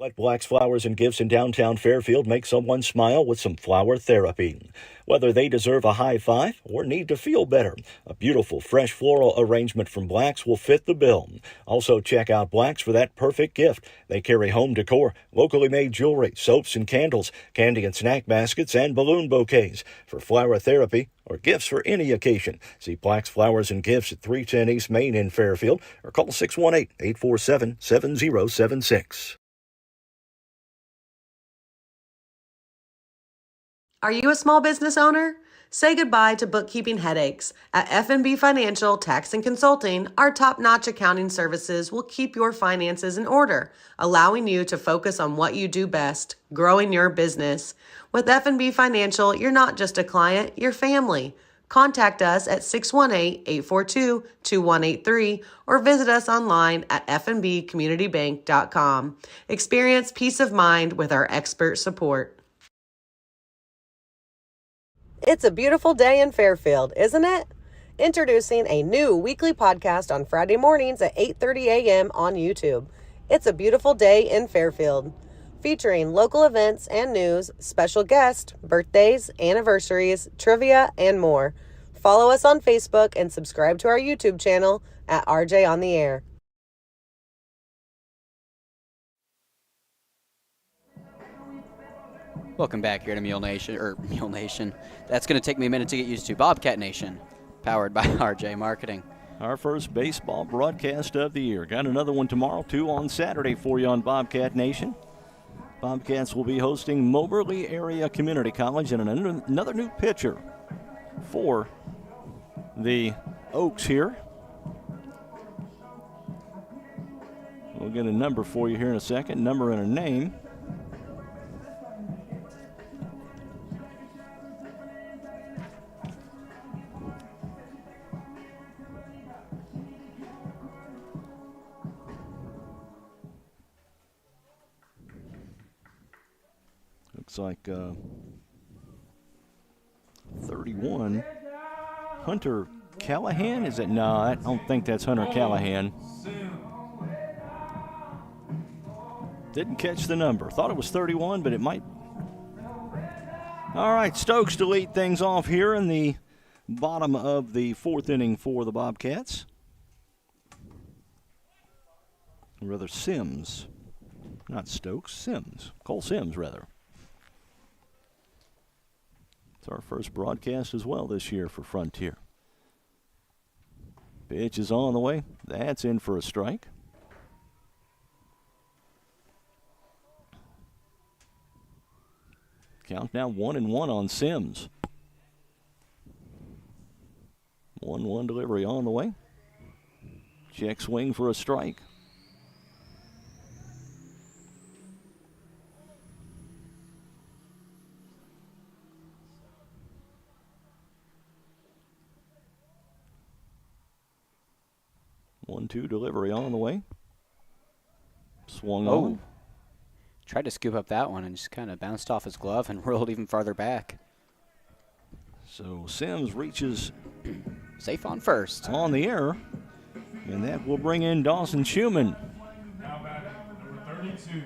Let Black's Flowers and Gifts in downtown Fairfield make someone smile with some flower therapy. Whether they deserve a high five or need to feel better, a beautiful fresh floral arrangement from Black's will fit the bill. Also check out Black's for that perfect gift. They carry home decor, locally made jewelry, soaps and candles, candy and snack baskets, and balloon bouquets. For flower therapy or gifts for any occasion, see Black's Flowers and Gifts at 310 East Main in Fairfield or call 618-847-7076. Are you a small business owner? Say goodbye to bookkeeping headaches. At F&B Financial Tax and Consulting, our top-notch accounting services will keep your finances in order, allowing you to focus on what you do best, growing your business. With F&B Financial, you're not just a client, you're family. Contact us at 618-842-2183 or visit us online at fnbcommunitybank.com. Experience peace of mind with our expert support. It's a beautiful day in Fairfield, isn't it? Introducing a new weekly podcast on Friday mornings at 8:30 a.m. on YouTube. It's a beautiful day in Fairfield, featuring local events and news, special guests, birthdays, anniversaries, trivia, and more. Follow us on Facebook and subscribe to our YouTube channel at RJ on the Air. Welcome back here to Mule Nation. That's going to take me a minute to get used to. Bobcat Nation, powered by RJ Marketing. Our first baseball broadcast of the year. Got another one tomorrow, 2 on Saturday for you on Bobcat Nation. Bobcats will be hosting Moberly Area Community College and another new pitcher for the Oaks here. We'll get a number for you here in a second, number and a name. Looks like 31. Hunter Callahan? Is it? No, I don't think that's Hunter Callahan. Didn't catch the number. Thought it was 31, but it might. All right, Stokes to lead things off here in the bottom of the fourth inning for the Bobcats. Or rather, Sims. Not Stokes, Sims. Cole Sims, rather. It's our first broadcast as well this year for Frontier. Pitch is on the way. That's in for a strike. Count now 1-1 on Sims. 1-1 delivery on the way. Check swing for a strike. One-two delivery on the way. Swung on. Tried to scoop up that one and just kind of bounced off his glove and rolled even farther back. So Sims reaches safe on first. On the air. And that will bring in Dawson Schumann. Now batting, number 32,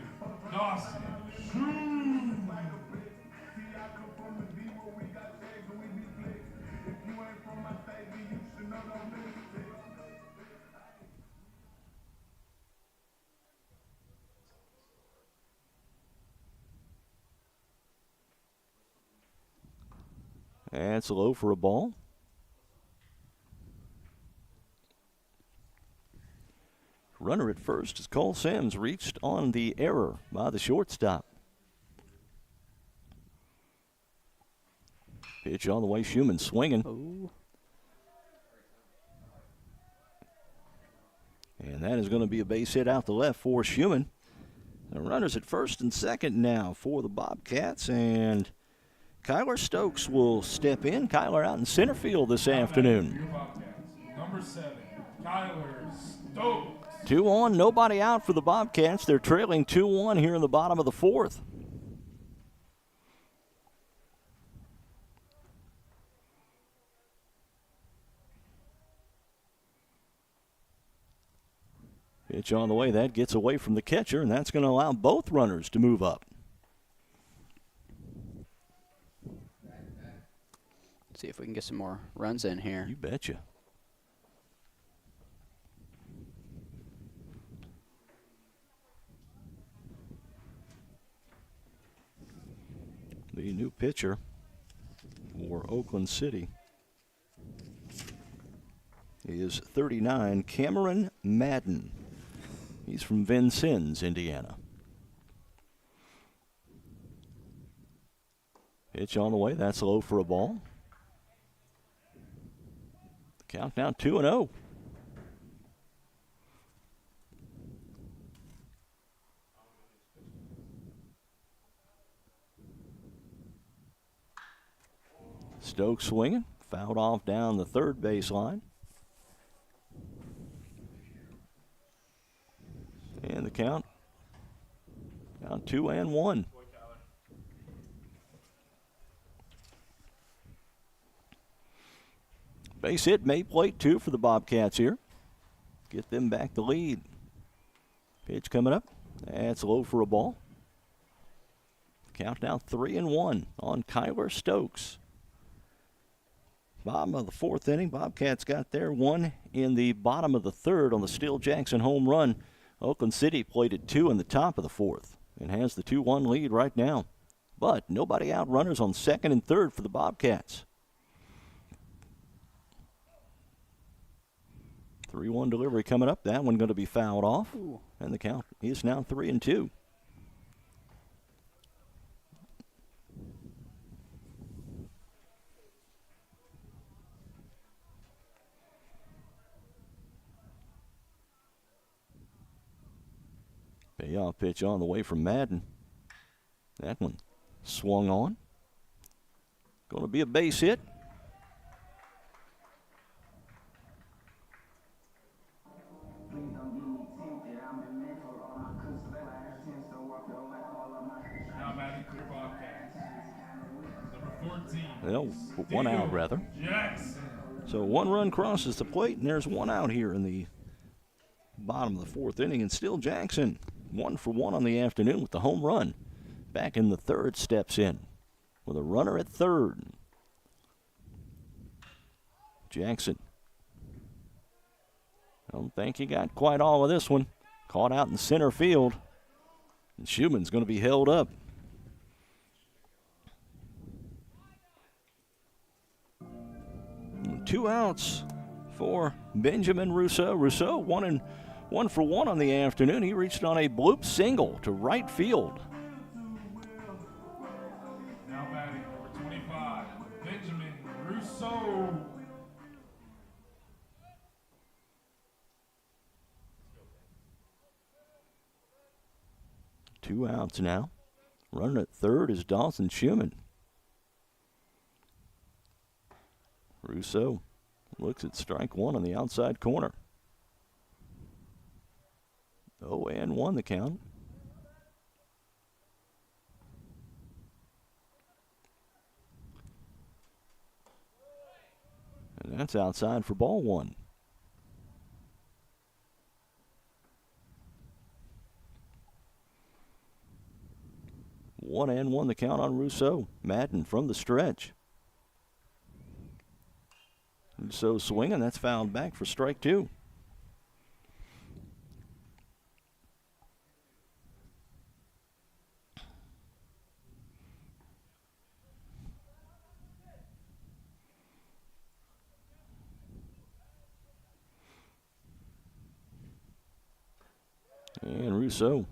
Dawson Schumann. That's low for a ball. Runner at first as Cole Sims reached on the error by the shortstop. Pitch on the way, Schumann swinging. Oh. And that is going to be a base hit out the left for Schumann. The runners at first and second now for the Bobcats, and Kyler Stokes will step in. Kyler out in center field this afternoon. Number 7, Kyler Stokes. 2 on, nobody out for the Bobcats. They're trailing 2-1 here in the bottom of the fourth. Pitch on the way. That gets away from the catcher, and that's going to allow both runners to move up. See if we can get some more runs in here. You betcha. The new pitcher for Oakland City is 39, Cameron Madden. He's from Vincennes, Indiana. Pitch on the way. That's low for a ball. Count now 2-0. Stokes swinging, fouled off down the third baseline. And the count 2-1. Base hit, May plate 2 for the Bobcats here. Get them back the lead. Pitch coming up. That's low for a ball. Count now 3-1 on Kyler Stokes. Bottom of the fourth inning. Bobcats got their one in the bottom of the third on the Still Jackson home run. Oakland City played at 2 in the top of the fourth and has the 2-1 lead right now. But nobody out, runners on second and third for the Bobcats. 3-1 delivery coming up. That one going to be fouled off. Ooh. And the count is now 3-2. Payoff pitch on the way from Madden. That one swung on. Going to be a base hit. Now batting for the Bobcats, Well, one out, rather. So one run crosses the plate, and there's one out here in the bottom of the fourth inning. And still Jackson, 1 for 1 on the afternoon with the home run. Back in the third, steps in with a runner at third. Jackson. I don't think he got quite all of this one. Caught out in center field. And Schumann's going to be held up. And 2 outs for Benjamin Rousseau. Rousseau 1 for 1 on the afternoon. He reached on a bloop single to right field. Now batting number 25, Benjamin Rousseau. Two outs now. Running at third is Dawson Schumann. Rousseau looks at strike one on the outside corner. 0-1 the count. And that's outside for ball one. One and one the count on Rousseau. Madden from the stretch. Rousseau swinging, that's fouled back for strike two. And Rousseau.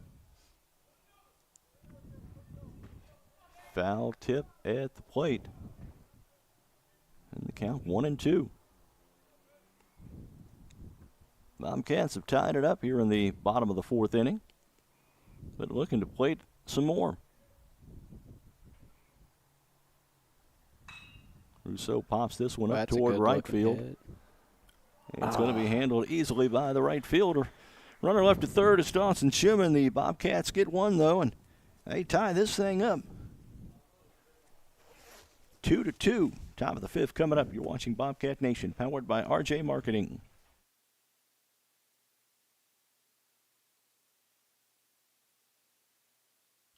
Foul tip at the plate. And the count 1-2. Bobcats have tied it up here in the bottom of the fourth inning, but looking to plate some more. Rousseau pops this one up toward right field. It's going to be handled easily by the right fielder. Runner left to third is Dawson Schumann. The Bobcats get one, though, and they tie this thing up. 2-2. Top of the fifth coming up. You're watching Bobcat Nation, powered by RJ Marketing.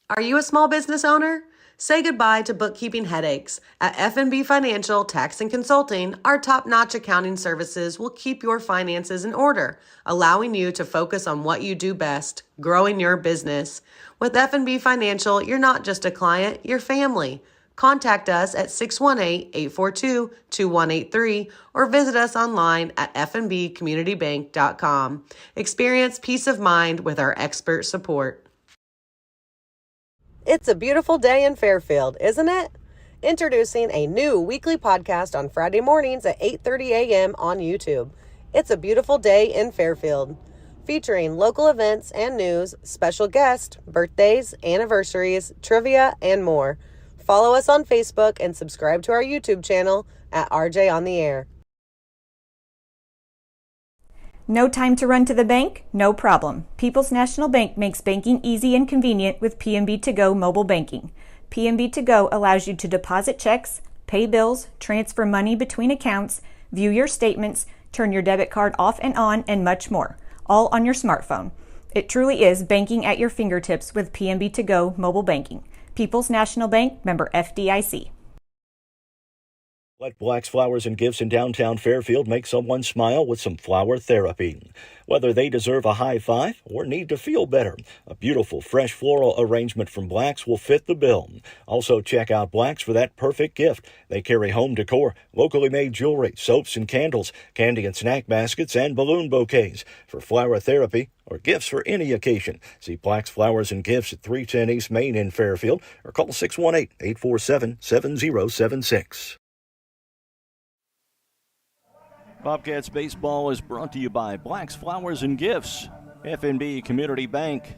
Are you a small business owner? Say goodbye to bookkeeping headaches. At F&B Financial Tax and Consulting, our top-notch accounting services will keep your finances in order, allowing you to focus on what you do best, growing your business. With F&B Financial, you're not just a client, you're family. Contact us at 618-842-2183 or visit us online at fnbcommunitybank.com. Experience peace of mind with our expert support. It's a beautiful day in Fairfield, isn't it? Introducing a new weekly podcast on Friday mornings at 8:30 a.m. on YouTube. It's a beautiful day in Fairfield, featuring local events and news, special guests, birthdays, anniversaries, trivia, and more. Follow us on Facebook and subscribe to our YouTube channel at RJ on the Air. No time to run to the bank? No problem. People's National Bank makes banking easy and convenient with PNB To Go mobile banking. PNB To Go allows you to deposit checks, pay bills, transfer money between accounts, view your statements, turn your debit card off and on, and much more, all on your smartphone. It truly is banking at your fingertips with PNB To Go mobile banking. People's National Bank, member FDIC. Let Black's Flowers and Gifts in downtown Fairfield make someone smile with some flower therapy. Whether they deserve a high five or need to feel better, a beautiful fresh floral arrangement from Black's will fit the bill. Also check out Black's for that perfect gift. They carry home decor, locally made jewelry, soaps and candles, candy and snack baskets, and balloon bouquets. For flower therapy or gifts for any occasion, see Black's Flowers and Gifts at 310 East Main in Fairfield or call 618-847-7076. Bobcats baseball is brought to you by Black's Flowers and Gifts, FNB Community Bank,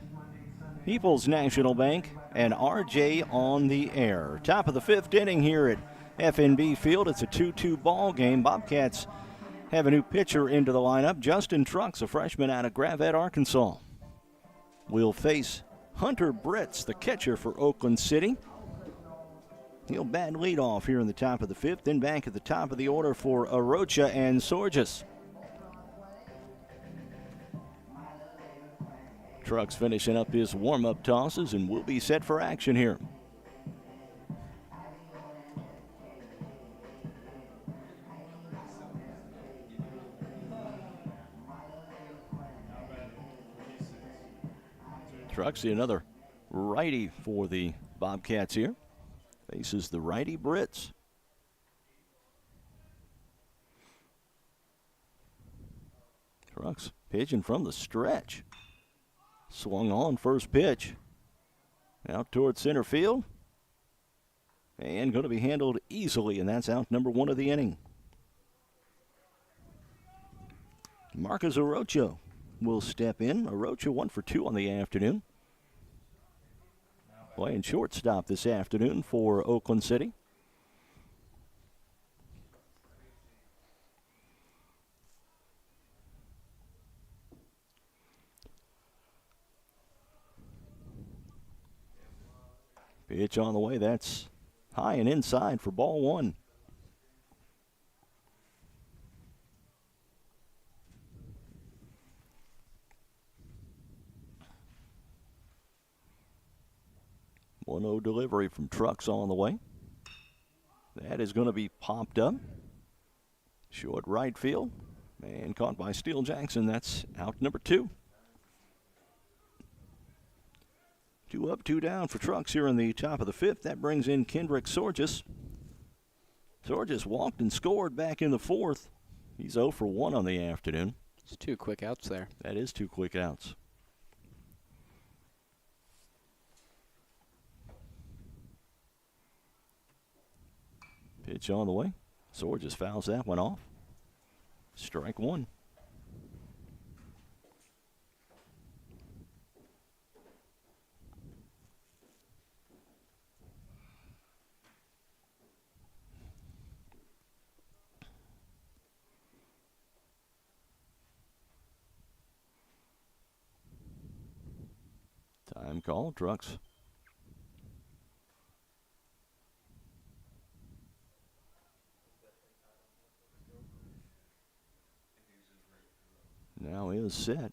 People's National Bank, and RJ on the Air. Top of the fifth inning here at FNB Field. It's a 2-2 ball game. Bobcats have a new pitcher into the lineup. Justin Trucks, a freshman out of Gravette, Arkansas, will face Hunter Britz, the catcher for Oakland City. He'll bat leadoff here in the top of the fifth. Then back at the top of the order for Arocha and Sorges. Trucks finishing up his warm-up tosses and will be set for action here. Trucks, see another righty for the Bobcats here. Faces the righty Brits. Trucks pitching from the stretch. Swung on first pitch. Out towards center field. And going to be handled easily, and that's out number one of the inning. Marcus Arocha will step in. Arocha 1 for 2 on the afternoon. Playing shortstop this afternoon for Oakland City. Pitch on the way. That's high and inside for ball one. One-0 delivery from Trucks on the way. That is going to be popped up. Short right field. And caught by Steele Jackson. That's out number 2. 2 up, 2 down for Trucks here in the top of the fifth. That brings in Kendrick Sorges. Sorges walked and scored back in the fourth. He's 0 for 1 on the afternoon. It's 2 quick outs there. That is 2 quick outs. Pitch on the way. Sorges fouls that one off. Strike 1. Time call, Trucks. Now is set.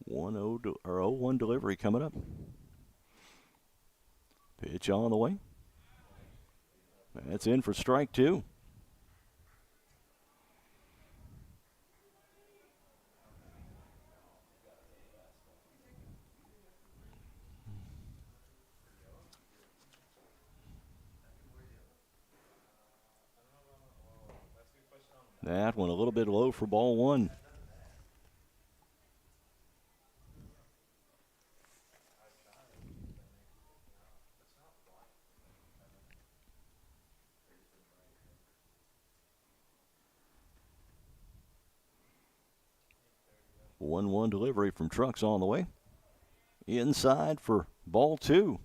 0-1 delivery coming up. Pitch on the way. That's in for strike 2. That one a little bit low for ball 1. One delivery from Trucks on the way. Inside for ball 2.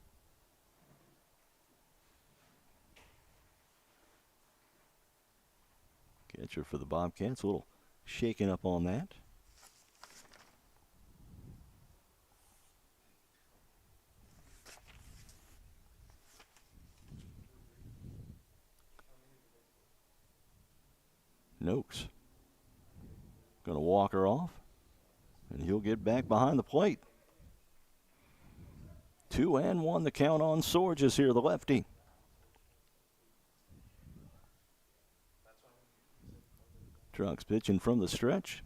Catcher for the Bobcats, a little shaken up on that. Noakes going to walk her off, and he'll get back behind the plate. 2-1 the count on Sorges here, the lefty. Trucks pitching from the stretch.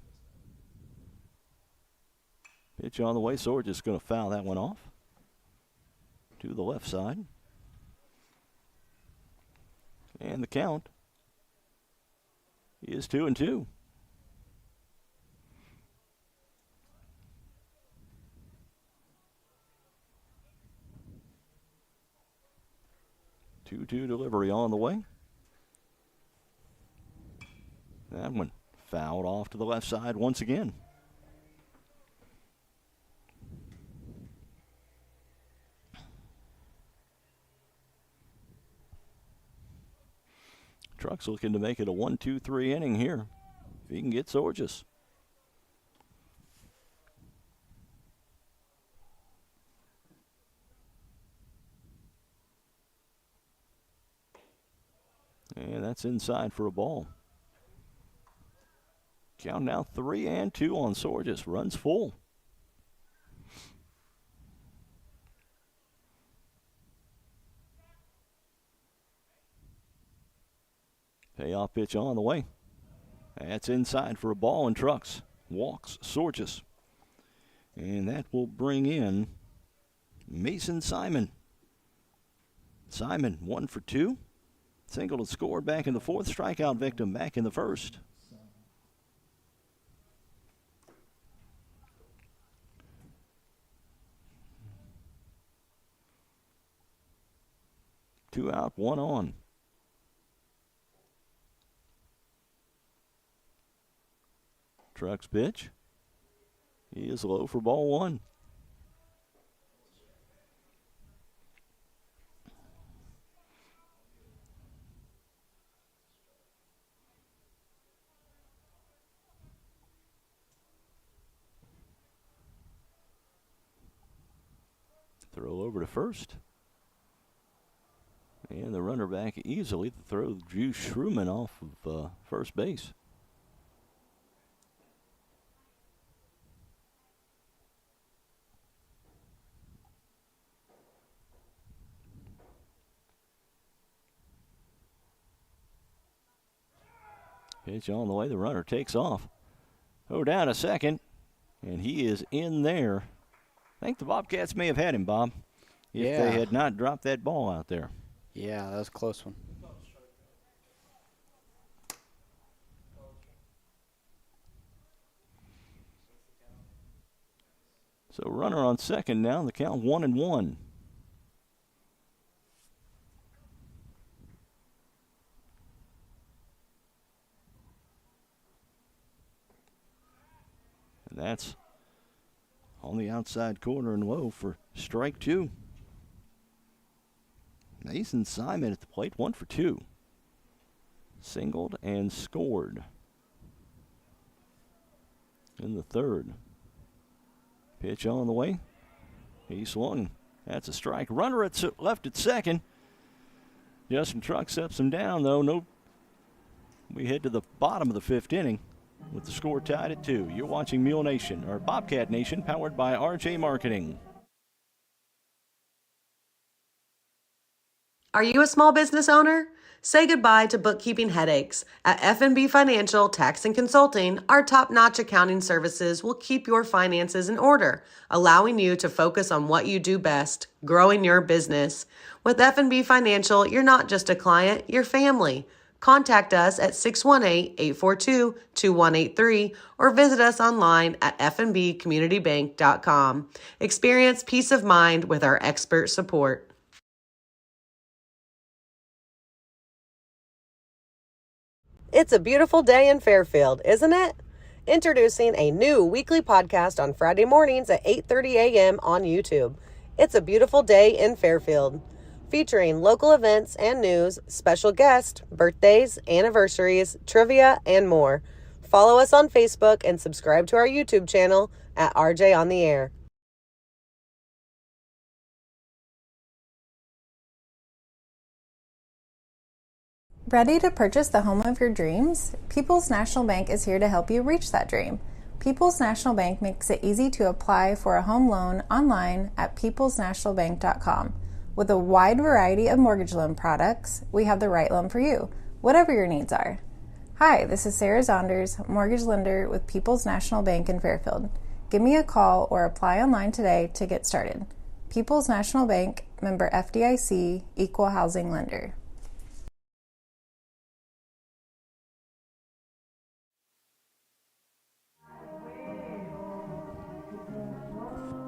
Pitch on the way. Sorges going to foul that one off to the left side. And the count is 2-2. Two delivery on the way. That one fouled off to the left side once again. Trucks looking to make it a 1-2-3 inning here. If he can get Sorges. And that's inside for a ball. Count now 3-2 on Sorges. Runs full. Payoff pitch on the way. That's inside for a ball and trucks. Walks Sorges. And that will bring in Mason Simon. Simon 1 for 2. Single to score back in the fourth. Strikeout victim back in the first. Two out, one on. Trucks pitch. He is low for ball one. Throw over to first. And the runner back easily. The throw drew Shrewman off of first base. Pitch on the way. The runner takes off. Oh, down a second. And he is in there. I think the Bobcats may have had him, Bob, if they had not dropped that ball out there. Yeah, that was a close one. So runner on second now. The count 1-1. And that's on the outside corner and low for strike two. Mason Simon at the plate, 1 for 2. Singled and scored in the third. Pitch on the way. He swung. That's a strike. Runner at left at second. Justin Trucks ups him down, though. No. We head to the bottom of the fifth inning with the score tied at 2. You're watching Mule Nation, or Bobcat Nation, powered by RJ Marketing. Are you a small business owner? Say goodbye to bookkeeping headaches. At F&B Financial Tax and Consulting, our top-notch accounting services will keep your finances in order, allowing you to focus on what you do best, growing your business. With F&B Financial, you're not just a client, you're family. Contact us at 618-842-2183 or visit us online at fnbcommunitybank.com. Experience peace of mind with our expert support. It's a beautiful day in Fairfield, isn't it? Introducing a new weekly podcast on Friday mornings at 8:30 a.m. on YouTube. It's a beautiful day in Fairfield, featuring local events and news, special guests, birthdays, anniversaries, trivia, and more. Follow us on Facebook and subscribe to our YouTube channel at RJ on the Air. Ready to purchase the home of your dreams? People's National Bank is here to help you reach that dream. People's National Bank makes it easy to apply for a home loan online at peoplesnationalbank.com. With a wide variety of mortgage loan products, we have the right loan for you, whatever your needs are. Hi, this is Sarah Zonders, mortgage lender with People's National Bank in Fairfield. Give me a call or apply online today to get started. People's National Bank, member FDIC, equal housing lender.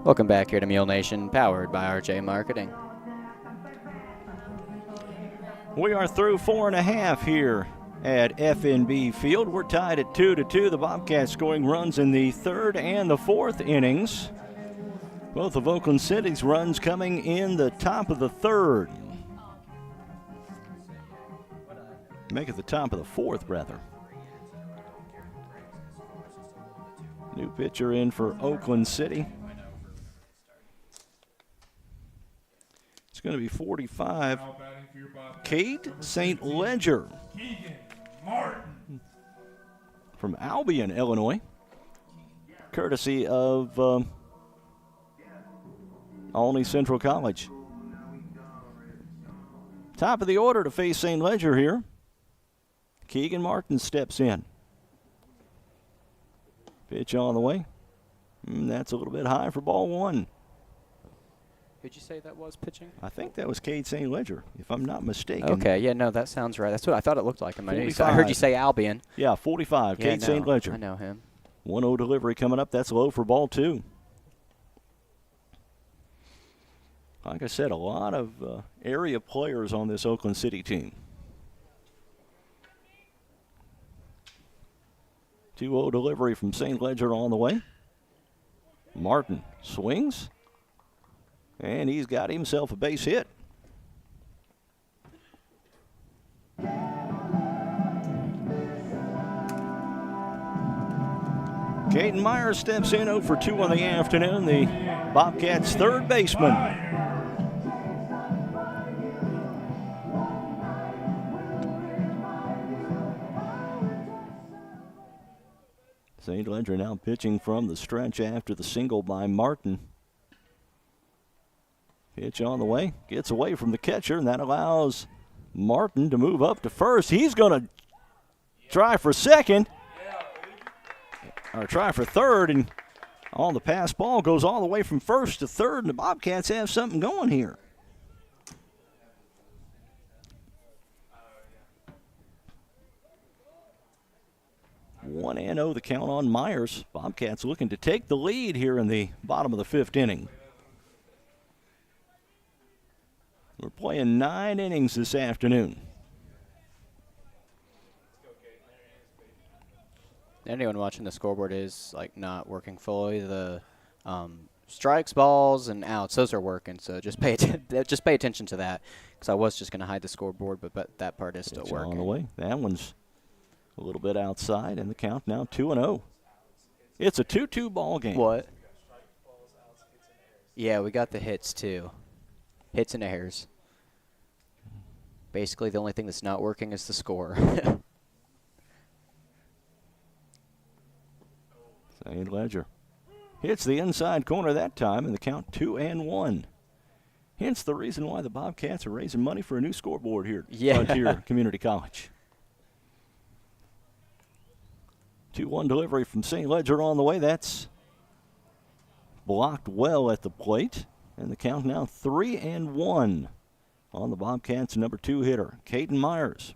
Welcome back here to Mule Nation, powered by RJ Marketing. We are through 4.5 here at FNB Field. We're tied at 2-2. The Bobcats scoring runs in the third and the fourth innings. Both of Oakland City's runs coming in the top of the third. Make it the top of the fourth, rather. New pitcher in for Oakland City. It's going to be 45. Now batting for your Bobcats, Kate number St. 15, Ledger Keegan Martin. from Albion, Illinois. Courtesy of Olney Central College. Top of the order to face St. Ledger here. Keegan Martin steps in. Pitch on the way. That's a little bit high for ball one. Who'd you say that was pitching? I think that was Cade St. Ledger, if I'm not mistaken. Okay, yeah, no, that sounds right. That's what I thought it looked like in my notes. I 45. heard you say Albion. Yeah, 45, Yeah, Cade St. no, Ledger. I know him. 1-0 delivery coming up. That's low for ball two. Like I said, a lot of area players on this Oakland City team. 2-0 delivery from St. Ledger on the way. Martin swings, and he's got himself a base hit. Caden Myers steps in 0 for 2 on the afternoon, the Bobcats' third baseman. St. Ledger now pitching from the stretch after the single by Martin. Pitch on the way, gets away from the catcher, and that allows Martin to move up to first. He's going to try for second, or try for third, and on the pass ball goes all the way from first to third, and the Bobcats have something going here. One and 0 the count on Myers. Bobcats looking to take the lead here in the bottom of the fifth inning. We're playing 9 innings this afternoon. Anyone watching the scoreboard is like not working fully. The strikes, balls, and outs, those are working. So just pay attention to that, because I was just going to hide the scoreboard, but that part is still Pitch working. on the way. That one's a little bit outside, and the count now 2-0. It's a 2-2 ball game. What? Yeah, we got the hits too. Hits and errors. Basically, the only thing that's not working is the score. St. Ledger hits the inside corner that time, and the count 2-1. Hence the reason why the Bobcats are raising money for a new scoreboard here at Frontier Community College. 2-1 delivery from St. Ledger on the way. That's blocked well at the plate. And the count now 3-1 on the Bobcats' number 2 hitter, Caden Myers.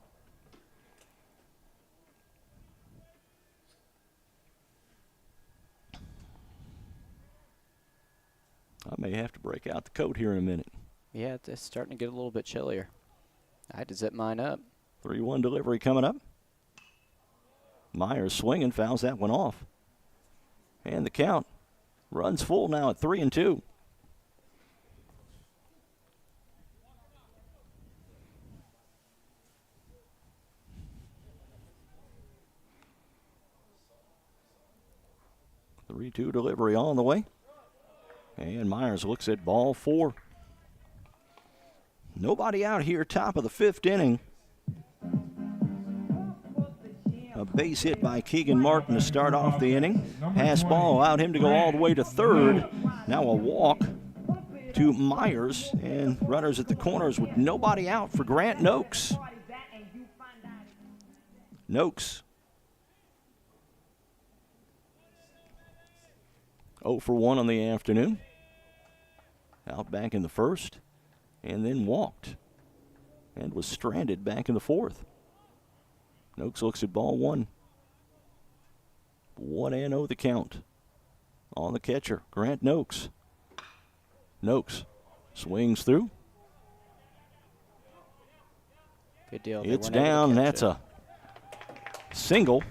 I may have to break out the coat here in a minute. Yeah, it's starting to get a little bit chillier. I had to zip mine up. 3-1 delivery coming up. Myers swinging, fouls that one off. And the count runs full now at 3-2. The 3-2 delivery on the way. And Myers looks at ball 4. Nobody out here, top of the 5th inning. A base hit by Keegan Martin to start off the inning. Pass ball allowed him to go all the way to third. Now a walk to Myers, and runners at the corners with nobody out for Grant Noakes. Noakes 0 for 1 on the afternoon. Out back in the first, and then walked and was stranded back in the 4th. Noakes looks at ball 1. 1-0 the count on the catcher, Grant Noakes. Noakes swings through. Good deal. It's down. That's a single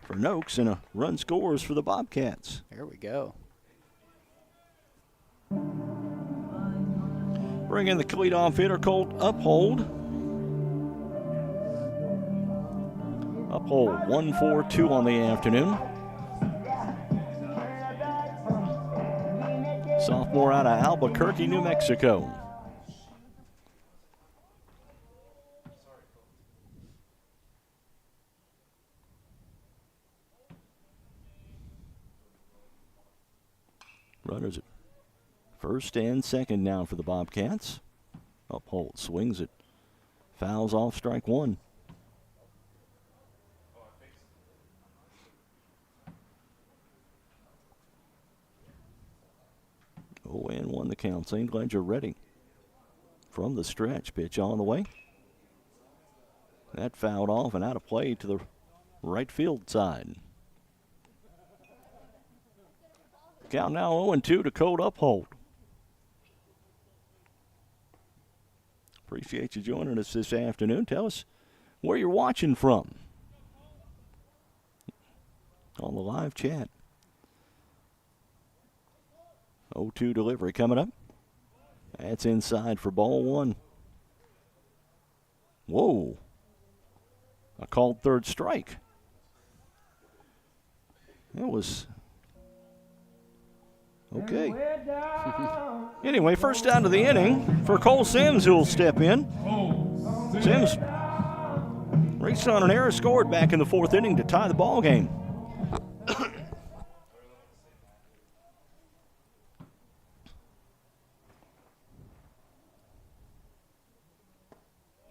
for Noakes, and a run scores for the Bobcats. There we go. Bring in the leadoff hitter, Colt Uphold. Uphold 1-4-2 on the afternoon. Sophomore out of Albuquerque, New Mexico. First and second now for the Bobcats. Uphold swings it. Fouls off, strike one. 0-1 the count. St. Ledger ready. From the stretch, pitch on the way. That fouled off and out of play to the right field side. Count now 0-2 to Code Uphold. Appreciate you joining us this afternoon. Tell us where you're watching from on the live chat. 0-2 delivery coming up. That's inside for ball one. Whoa. A called third strike. That was okay. Anyway, first down to the inning for Cole Sims, who will step in. Sims reached on an error, scored back in the fourth inning to tie the ball game.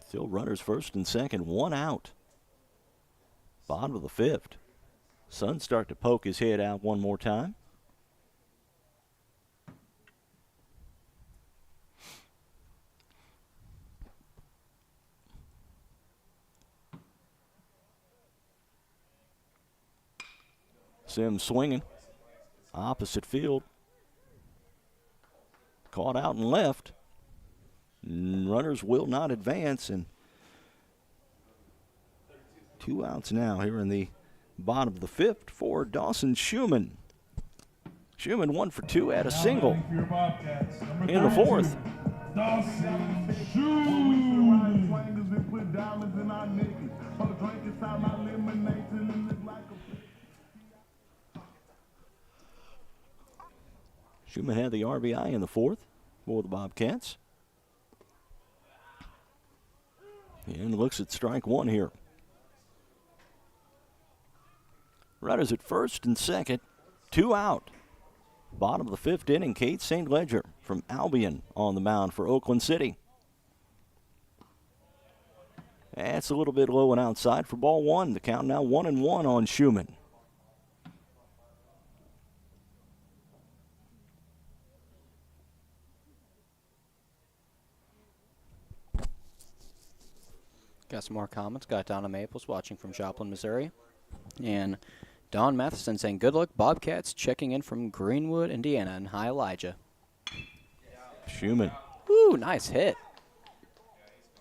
Still runners first and second, one out. Bottom of the fifth. Sun start to poke his head out one more time. Sims swinging. Opposite field. Caught out and left. Runners will not advance, and 2 outs now here in the bottom of the fifth for Dawson Schumann. Schumann 1 for 2, had a single in the fourth. Dawson Schumann. Schumann had the RBI in the fourth for the Bobcats. And looks at strike one here. Runners at first and second, 2 out. Bottom of the fifth inning, Kate St. Ledger from Albion on the mound for Oakland City. That's a little bit low and outside for ball one. The count now 1-1 on Schumann. Got some more comments. Got Donna Maples watching from Joplin, Missouri. And Don Matheson saying, good luck, Bobcats, checking in from Greenwood, Indiana. And hi, Elijah. Schumann. Ooh, nice hit.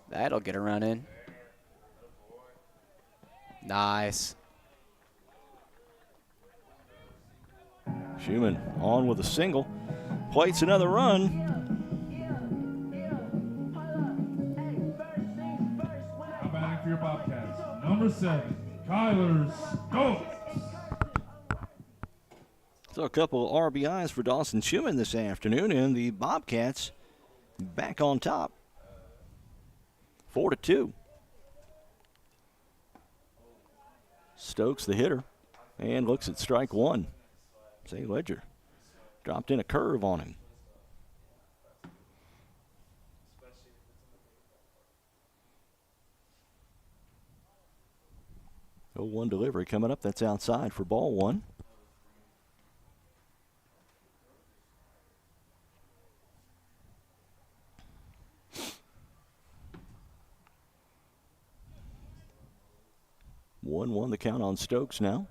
That'll get a run in. Nice. Schumann on with a single. Plates another run. For your Bobcats, number 7, Kyler Stokes. So a couple of RBIs for Dawson Schumann this afternoon, and the Bobcats back on top. 4-2. Stokes the hitter, and looks at strike one. St. Ledger dropped in a curve on him. One delivery coming up. That's outside for ball one. One the count on Stokes now.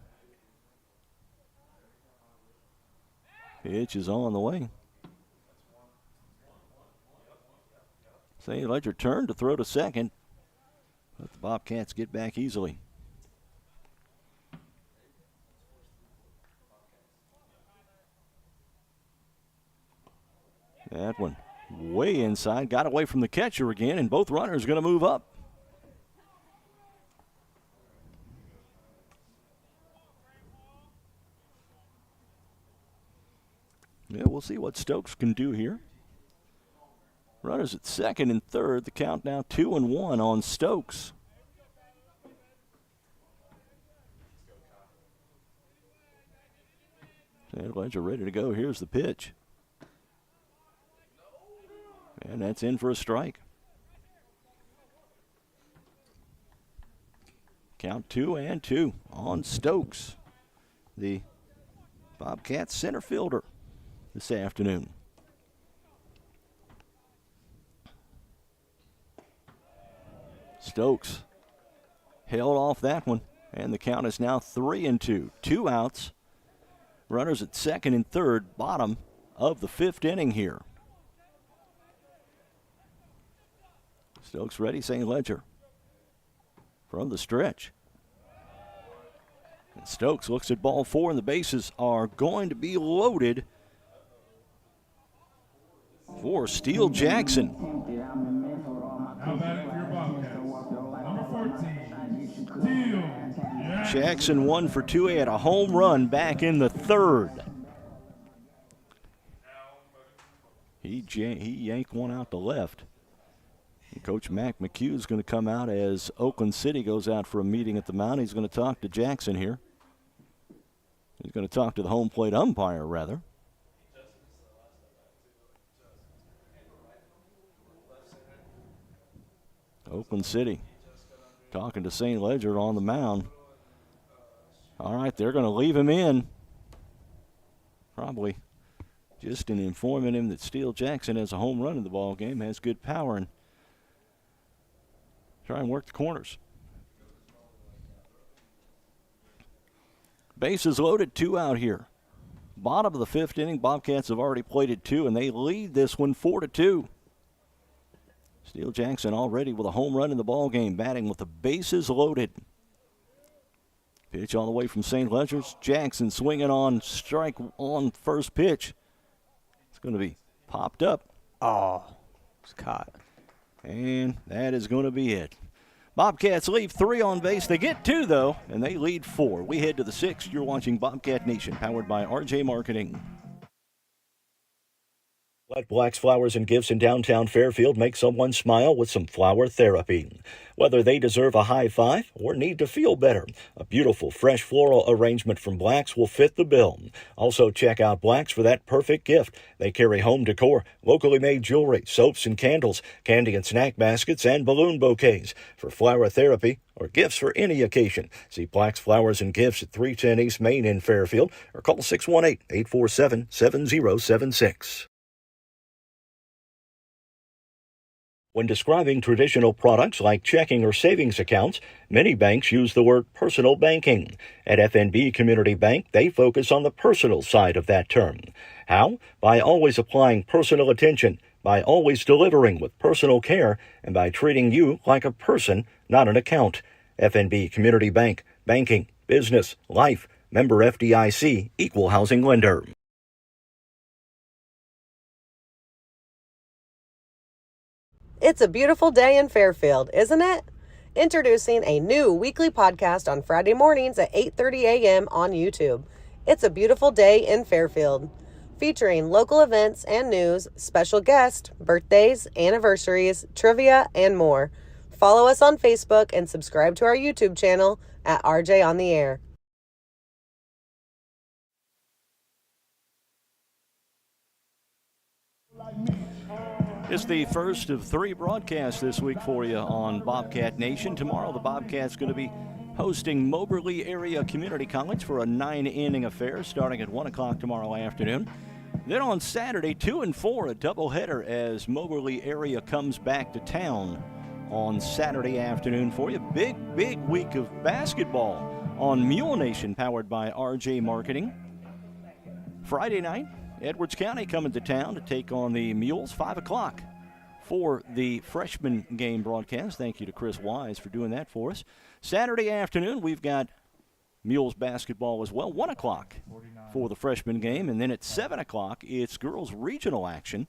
Pitch is on the way. St. Ledger turned to throw to second, but the Bobcats get back easily. That one way inside, got away from the catcher again, and both runners going to move up. Yeah, we'll see what Stokes can do here. Runners at second and third. The count now 2-1 on Stokes. St. Ledger ready to go. Here's the pitch. And that's in for a strike. Count 2-2 on Stokes, the Bobcats center fielder this afternoon. Stokes held off that one, and the count is now 3-2. 2 outs. Runners at second and third, bottom of the 5th inning here. Stokes ready, St. Ledger from the stretch. And Stokes looks at ball 4, and the bases are going to be loaded for Steele Jackson. Now batting for your Bobcats, number 14, Steele Jackson 1 for 2. He had a home run back in the 3rd. He yanked one out to left. And Coach Mac McHugh is going to come out as Oakland City goes out for a meeting at the mound. He's going to talk to Jackson here. He's going to talk to the home plate umpire, rather. Oakland City talking to St. Ledger on the mound. All right, they're going to leave him in. Probably just in informing him that Steele Jackson has a home run in the ball game, has good power, and try and work the corners. Bases loaded, 2 out here. Bottom of the 5th inning, Bobcats have already plated 2, and they lead this one 4-2. Steele Jackson already with a home run in the ball game, batting with the bases loaded. Pitch all the way from St. Ledger's. Jackson swinging on strike on first pitch. It's going to be popped up. Oh, it's caught. And that is going to be it. Bobcats leave 3 on base. They get 2, though, and they lead 4. We head to the 6th. You're watching Bobcat Nation, powered by RJ Marketing. Let Black's Flowers and Gifts in downtown Fairfield make someone smile with some flower therapy. Whether they deserve a high five or need to feel better, a beautiful fresh floral arrangement from Black's will fit the bill. Also check out Black's for that perfect gift. They carry home decor, locally made jewelry, soaps and candles, candy and snack baskets, and balloon bouquets. For flower therapy or gifts for any occasion, see Black's Flowers and Gifts at 310 East Main in Fairfield or call 618-847-7076. When describing traditional products like checking or savings accounts, many banks use the word personal banking. At FNB Community Bank, they focus on the personal side of that term. How? By always applying personal attention, by always delivering with personal care, and by treating you like a person, not an account. FNB Community Bank, banking, business, life, member FDIC, equal housing lender. It's a beautiful day in Fairfield, isn't it? Introducing a new weekly podcast on Friday mornings at 8:30 a.m. on YouTube. It's a beautiful day in Fairfield, featuring local events and news, special guests, birthdays, anniversaries, trivia, and more. Follow us on Facebook and subscribe to our YouTube channel at RJ on the Air. It's the first of 3 broadcasts this week for you on Bobcat Nation. Tomorrow, the Bobcats going to be hosting Moberly Area Community College for a 9-inning affair starting at 1 o'clock tomorrow afternoon. Then on Saturday, 2 and 4, a doubleheader as Moberly Area comes back to town on Saturday afternoon for you. Big week of basketball on Mule Nation, powered by RJ Marketing. Friday night, Edwards County coming to town to take on the Mules, 5 o'clock for the freshman game broadcast. Thank you to Chris Wise for doing that for us. Saturday afternoon, we've got Mules basketball as well, 1 o'clock for the freshman game. And then at 7 o'clock, it's girls regional action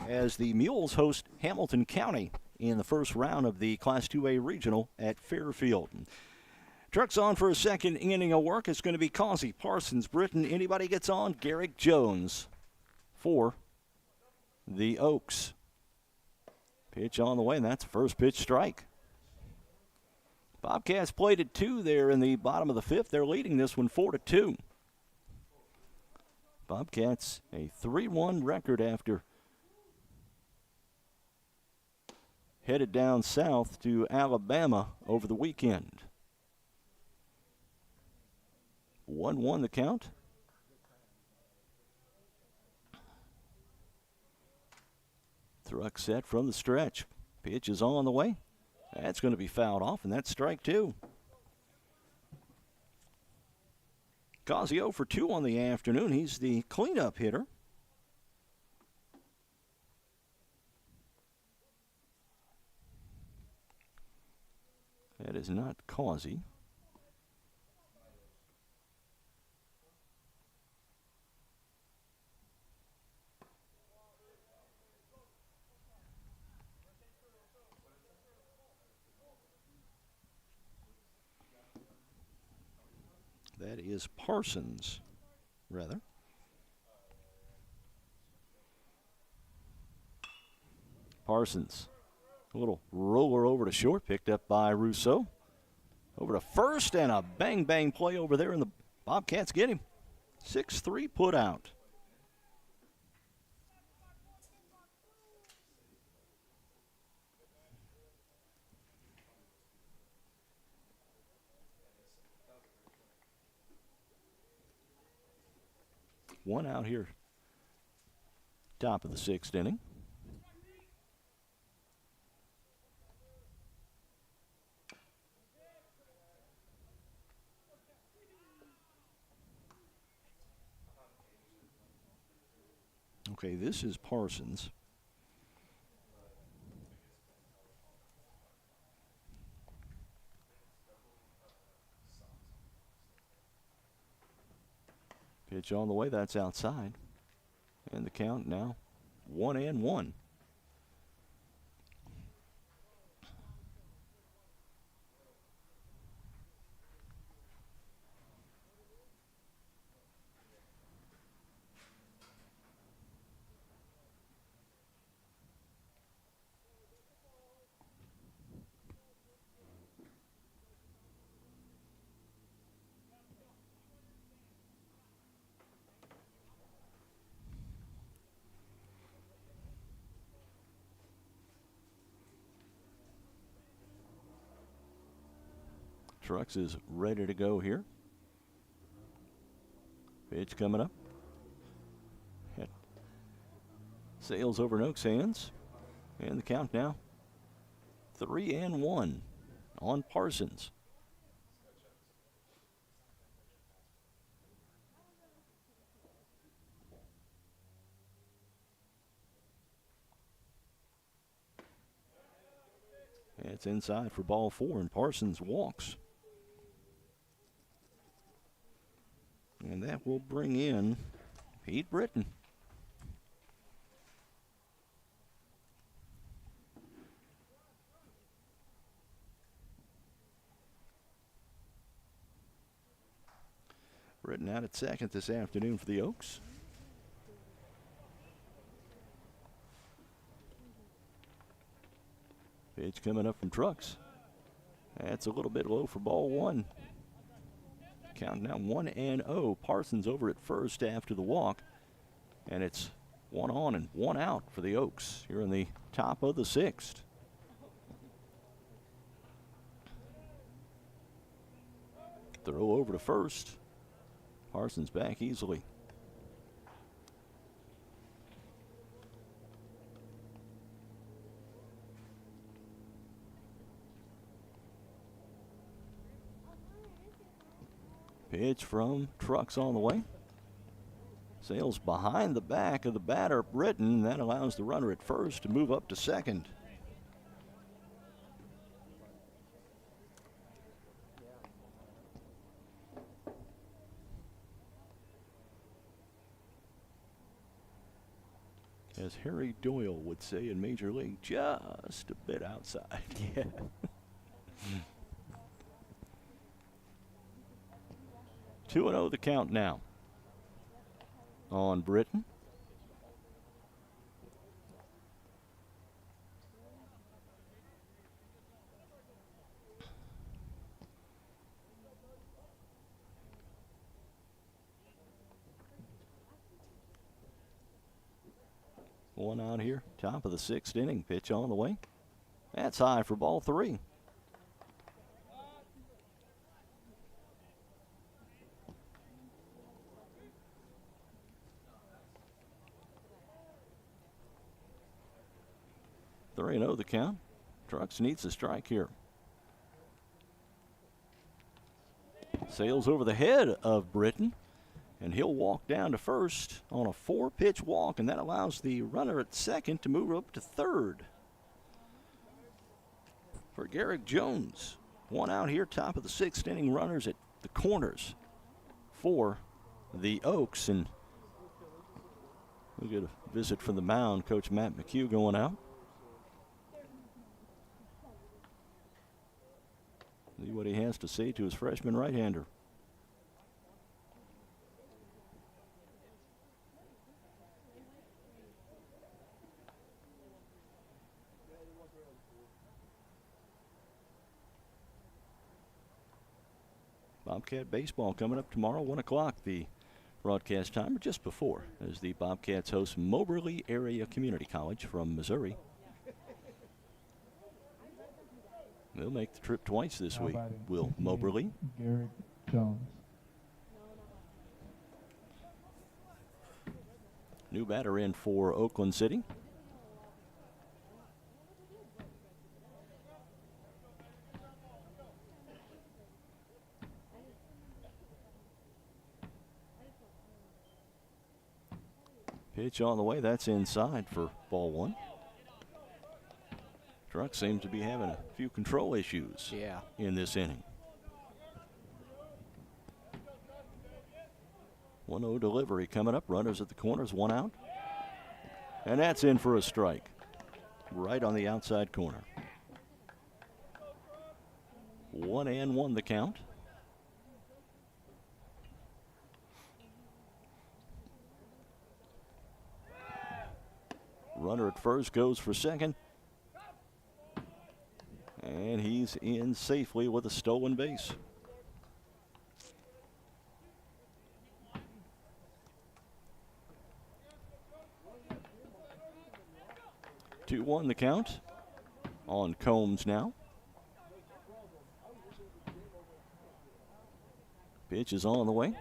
as the Mules host Hamilton County in the first round of the Class 2A regional at Fairfield. Trucks on for a second inning of work. It's going to be Causey, Parsons, Britton. Anybody gets on? Garrick Jones for the Oaks. Pitch on the way, and that's first pitch strike. Bobcats played at 2 there in the bottom of the 5th. They're leading this one 4-2. Bobcats a 3-1 record after headed down south to Alabama over the weekend. 1-1 the count. Truck set from the stretch. Pitch is on the way. That's going to be fouled off, and that's strike two. Causio for 2 on the afternoon. He's the cleanup hitter. That is not Causey. That is Parsons, rather. Parsons, a little roller over to short, picked up by Rousseau. Over to first, and a bang-bang play over there, and the Bobcats get him. 6-3 put out. One out here, top of the 6th inning. Okay, this is Parsons. Pitch on the way, that's outside. And the count now 1-1. Trucks is ready to go here. Pitch coming up. Sails over Noak's hands. And the count now 3-1 on Parsons. It's inside for ball 4, and Parsons walks. And that will bring in Pete Britton. Britton out at second this afternoon for the Oaks. Pitch coming up from Trucks. That's a little bit low for ball 1. Count now 1-0. Parsons over at first after the walk. And it's 1 on and 1 out for the Oaks here in the top of the 6th. Throw over to first. Parsons back easily. Pitch from Trucks on the way. Sails behind the back of the batter, Britton. That allows the runner at first to move up to second. As Harry Doyle would say in Major League, just a bit outside. Yeah. 2-0 the count now on Britton. One out here, top of the 6th inning. Pitch on the way. That's high for ball 3. Three and 0 the count. Trucks needs a strike here. Sails over the head of Britton, and he'll walk down to first on a 4-pitch walk, and that allows the runner at second to move up to third. For Garrick Jones, one out here, top of the 6th inning. Runners at the corners for the Oaks, and we'll get a visit from the mound. Coach Matt McHugh going out. See what he has to say to his freshman right-hander. Bobcat baseball coming up tomorrow, 1 o'clock. The broadcast time, or just before, as the Bobcats host Moberly Area Community College from Missouri. They'll make the trip twice this week. Will Moberly. Garrick Jones. New batter in for Oakland City. Pitch on the way. That's inside for ball 1. Truck seems to be having a few control issues in this inning. 1-0 delivery coming up. Runners at the corners, 1 out. And that's in for a strike. Right on the outside corner. 1-1 the count. Runner at first goes for second. And he's in safely with a stolen base. Two 2-1 the count on Combs now. Pitch is on the way.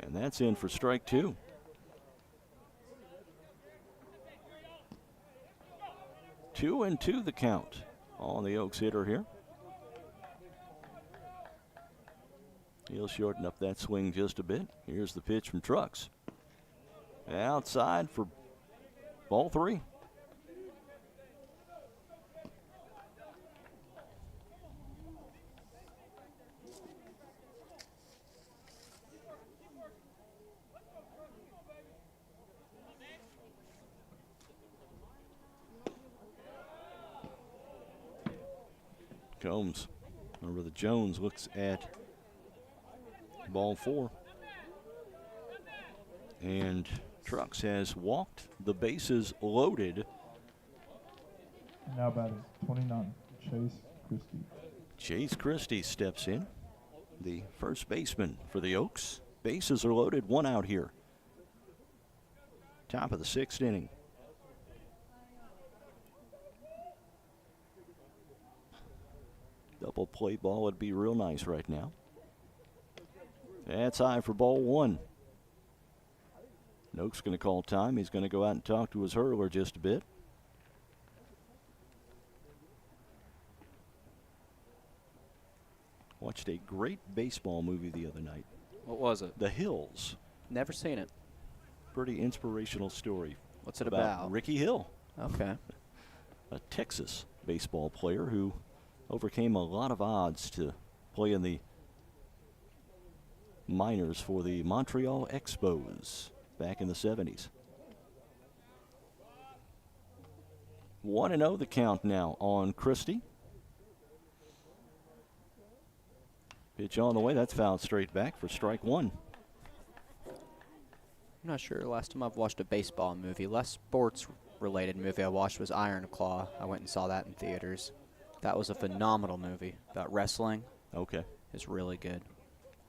And that's in for strike 2. 2-2 the count on the Oaks hitter here. He'll shorten up that swing just a bit. Here's the pitch from Trucks. Outside for ball 3. Combs, over the Jones, looks at ball 4. And Trucks has walked the bases loaded. Now batting 29, Chase Christie. Chase Christie steps in, the first baseman for the Oaks. Bases are loaded, 1 out here. Top of the 6th inning. Double play ball would be real nice right now. That's high for ball 1. Noak's going to call time. He's going to go out and talk to his hurler just a bit. Watched a great baseball movie the other night. What was it? The Hills. Never seen it. Pretty inspirational story. What's it about? Ricky Hill. Okay. A Texas baseball player who overcame a lot of odds to play in the minors for the Montreal Expos back in the 70s. 1-0 the count now on Christie. Pitch on the way. That's fouled straight back for strike 1. I'm not sure. Last time I've watched a baseball movie, less sports-related movie I watched was Iron Claw. I went and saw that in theaters. That was a phenomenal movie about wrestling. Okay. It's really good.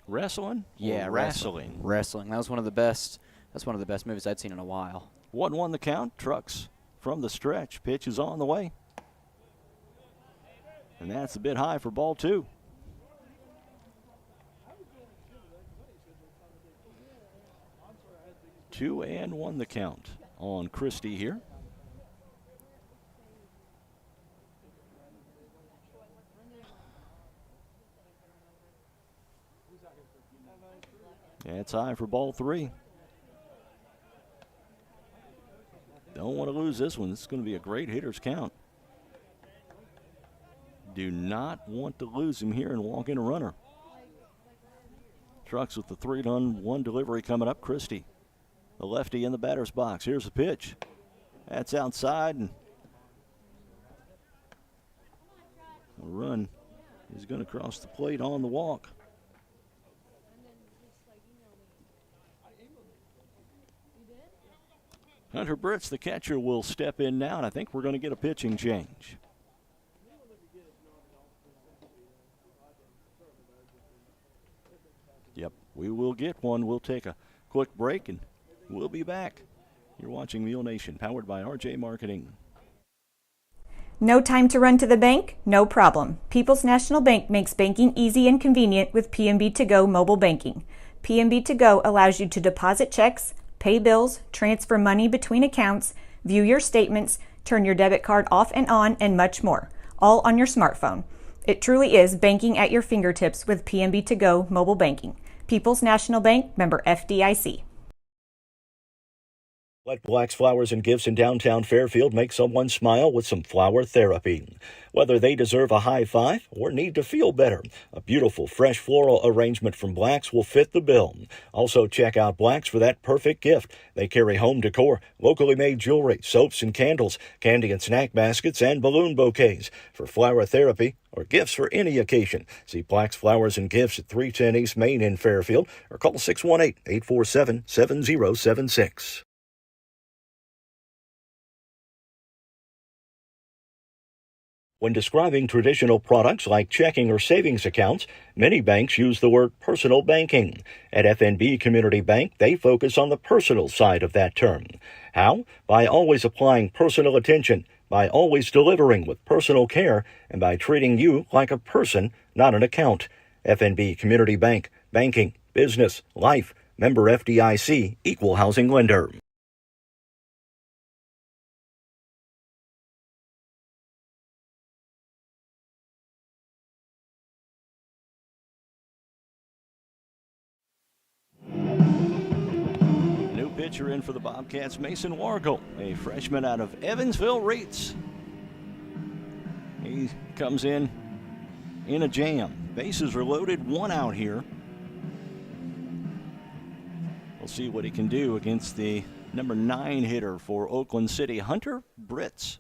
Wrestling? Yeah, wrestling. Wrestling. That was one of the best. That's one of the best movies I'd seen in a while. 1-1 the count. Trucks from the stretch. Pitch is on the way. And that's a bit high for ball 2. 2-1 the count on Christie here. That's high for ball 3. Don't want to lose this one. This is going to be a great hitter's count. Do not want to lose him here and walk in a runner. Trucks with the 3-1 delivery coming up. Christie, the lefty in the batter's box. Here's the pitch. That's outside, and a run is going to cross the plate on the walk. Hunter Britz, the catcher, will step in now, and I think we're going to get a pitching change. Yep, we will get one. We'll take a quick break, and we'll be back. You're watching Mule Nation, powered by RJ Marketing. No time to run to the bank? No problem. People's National Bank makes banking easy and convenient with PNB To Go mobile banking. PNB To Go allows you to deposit checks, pay bills, transfer money between accounts, view your statements, turn your debit card off and on, and much more, all on your smartphone. It truly is banking at your fingertips with PNB To Go mobile banking. People's National Bank, member FDIC. Let Black's Flowers and Gifts in downtown Fairfield make someone smile with some flower therapy. Whether they deserve a high five or need to feel better, a beautiful fresh floral arrangement from Black's will fit the bill. Also check out Black's for that perfect gift. They carry home decor, locally made jewelry, soaps and candles, candy and snack baskets, and balloon bouquets. For flower therapy or gifts for any occasion, see Black's Flowers and Gifts at 310 East Main in Fairfield or call 618-847-7076. When describing traditional products like checking or savings accounts, many banks use the word personal banking. At FNB Community Bank, they focus on the personal side of that term. How? By always applying personal attention, by always delivering with personal care, and by treating you like a person, not an account. FNB Community Bank, banking, business, life, member FDIC, equal housing lender. Pitcher in for the Bobcats, Mason Wargle, a freshman out of Evansville Reeds. He comes in a jam. Bases are loaded, 1 out here. We'll see what he can do against the number 9 hitter for Oakland City, Hunter Britz.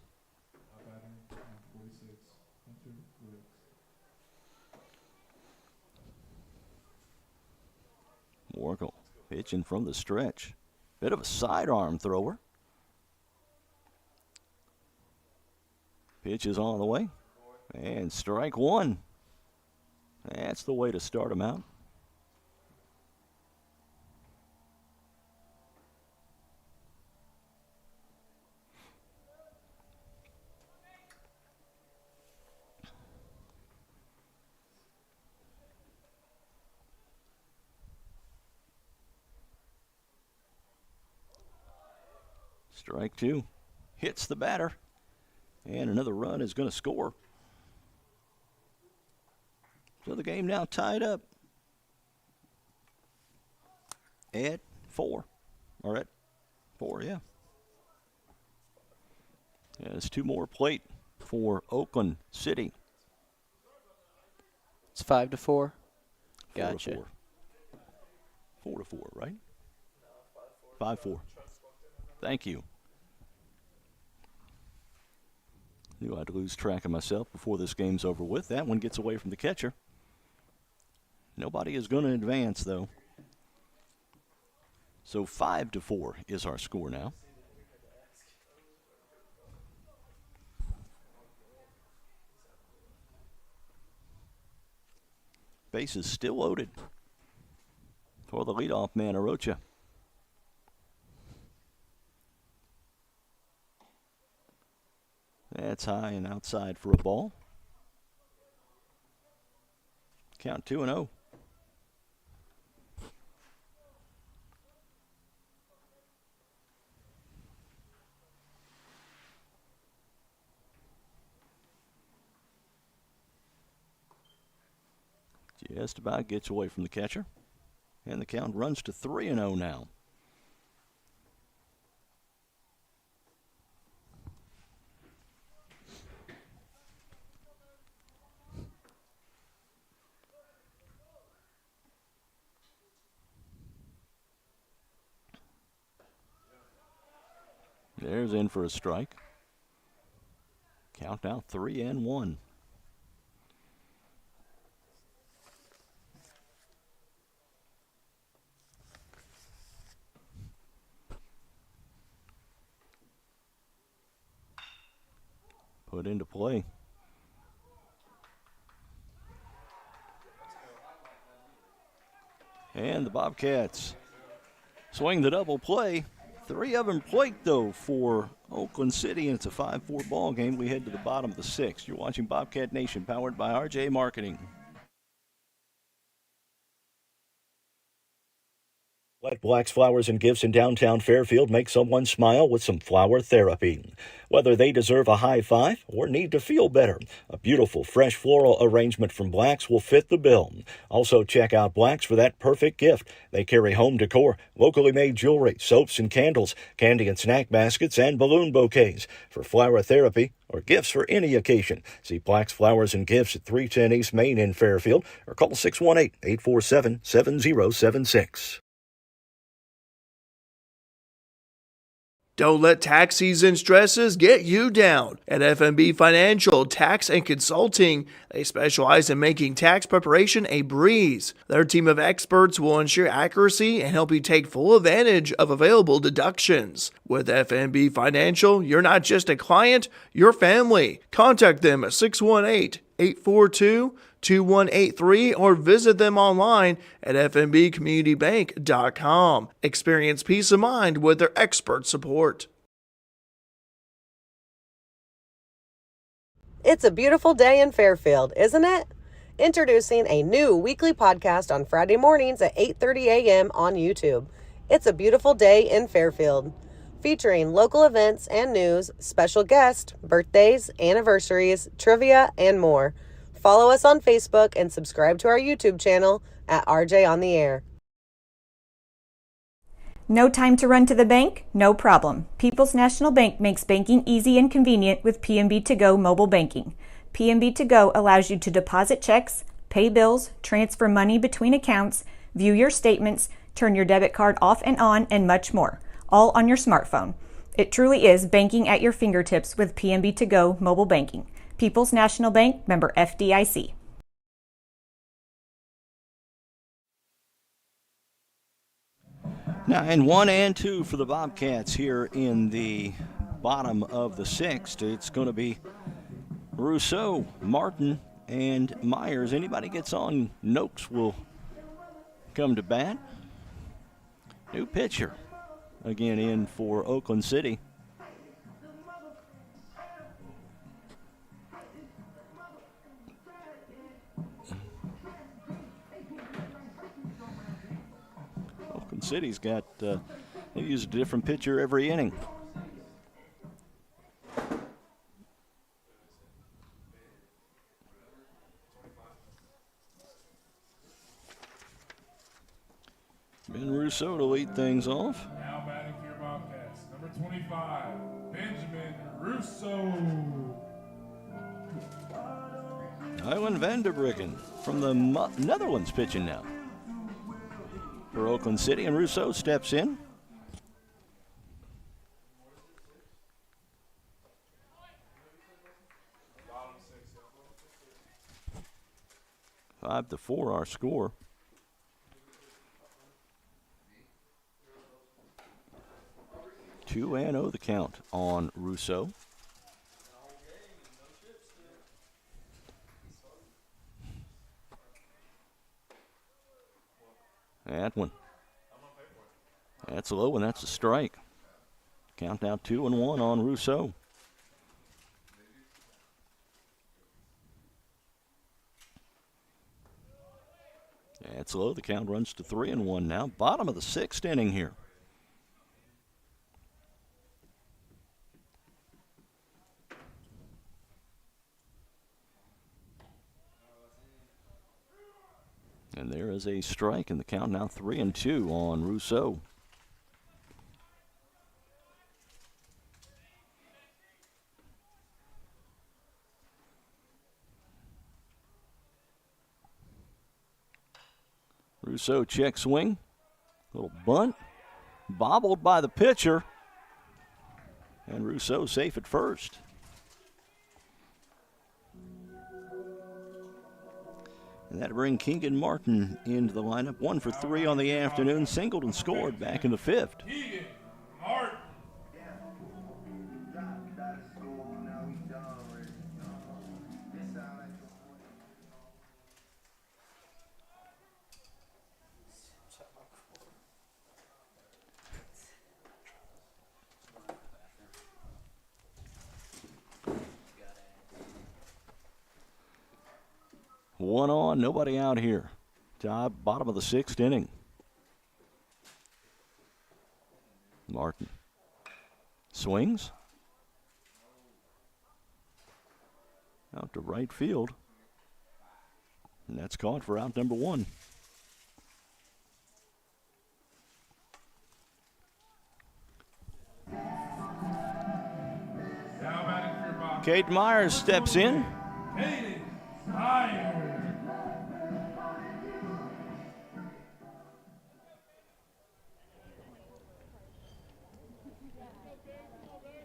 Wargle pitching from the stretch. Bit of a sidearm thrower. Pitch is on the way. And strike 1. That's the way to start him out. Strike 2. Hits the batter. And another run is going to score. So the game now tied up at 4. Or at 4, yeah. There's 2 more plate for Oakland City. It's 5-4. Gotcha. 4-4, right? 5-4. Thank you. Knew I'd lose track of myself before this game's over with. That one gets away from the catcher. Nobody is going to advance, though. So 5-4 is our score now. Base is still loaded for the leadoff man, Arocha. That's high and outside for a ball. Count 2-0. Just about gets away from the catcher. And the count runs to 3-0 now. There's in for a strike. Count now 3-1. Put into play. And the Bobcats swing the double play. 3 of them plate, though, for Oakland City, and it's a 5-4 ball game. We head to the bottom of the 6th. You're watching Bobcat Nation, powered by RJ Marketing. Let Black's Flowers and Gifts in downtown Fairfield make someone smile with some flower therapy. Whether they deserve a high five or need to feel better, a beautiful fresh floral arrangement from Black's will fit the bill. Also check out Black's for that perfect gift. They carry home decor, locally made jewelry, soaps and candles, candy and snack baskets, and balloon bouquets. For flower therapy or gifts for any occasion, see Black's Flowers and Gifts at 310 East Main in Fairfield or call 618-847-7076. Don't let tax season stresses get you down. At FNB Financial Tax and Consulting, they specialize in making tax preparation a breeze. Their team of experts will ensure accuracy and help you take full advantage of available deductions. With FNB Financial, you're not just a client, you're family. Contact them at 618-842-2183 or visit them online at fnbcommunitybank.com. Experience peace of mind with their expert support. It's a beautiful day in Fairfield, isn't it? Introducing a new weekly podcast on Friday mornings at 8:30 a.m. on YouTube. It's a beautiful day in Fairfield, featuring local events and news, special guests, birthdays, anniversaries, trivia, and more. Follow us on Facebook and subscribe to our YouTube channel at RJ on the Air. No time to run to the bank? No problem. People's National Bank makes banking easy and convenient with PNB To Go mobile banking. PNB To Go allows you to deposit checks, pay bills, transfer money between accounts, view your statements, turn your debit card off and on, and much more, all on your smartphone. It truly is banking at your fingertips with PNB To Go mobile banking. People's National Bank, member FDIC. Now, and 1-2 for the Bobcats here in the bottom of the 6th. It's going to be Rousseau, Martin, and Myers. Anybody gets on, Noakes will come to bat. New pitcher again in for Oakland City. Oakland City's got, they use a different pitcher every inning. Ben Rousseau to lead things off. Now batting for your Bobcats, number 25, Benjamin Russo. Iwan Vanderbruggen from the Netherlands pitching now for Oakland City, and Rousseau steps in. Five to 4 our score. Two and oh the count on Rousseau. That one. That's low, and that's a strike. Count now 2-1 on Rousseau. That's low. The count runs to 3-1 now. Bottom of the 6th inning here. And there is a strike, and the count now 3-2 on Rousseau. Rousseau check swing. Little bunt. Bobbled by the pitcher. And Rousseau safe at first. And that'll bring Keegan Martin into the lineup. 1 for 3 on the afternoon. Singled and scored back in the 5th. Keegan Martin. One on, nobody out here. Bottom of the 6th inning. Martin swings. Out to right field. And that's caught for out number 1. Kate Myers steps in. Katie Myers.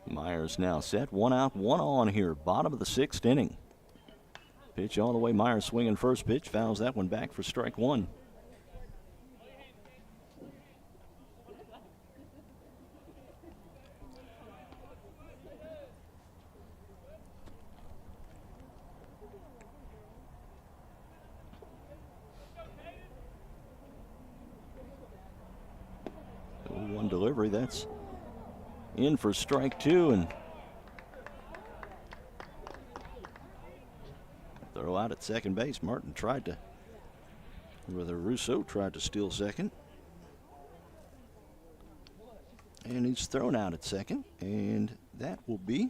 Myers now set. 1 out, 1 on here. Bottom of the 6th inning. Pitch all the way. Myers swinging first pitch. Fouls that one back for strike 1. One delivery. That's in for strike 2, and throw out at second base. Rousseau tried to steal second. And he's thrown out at second, and that will be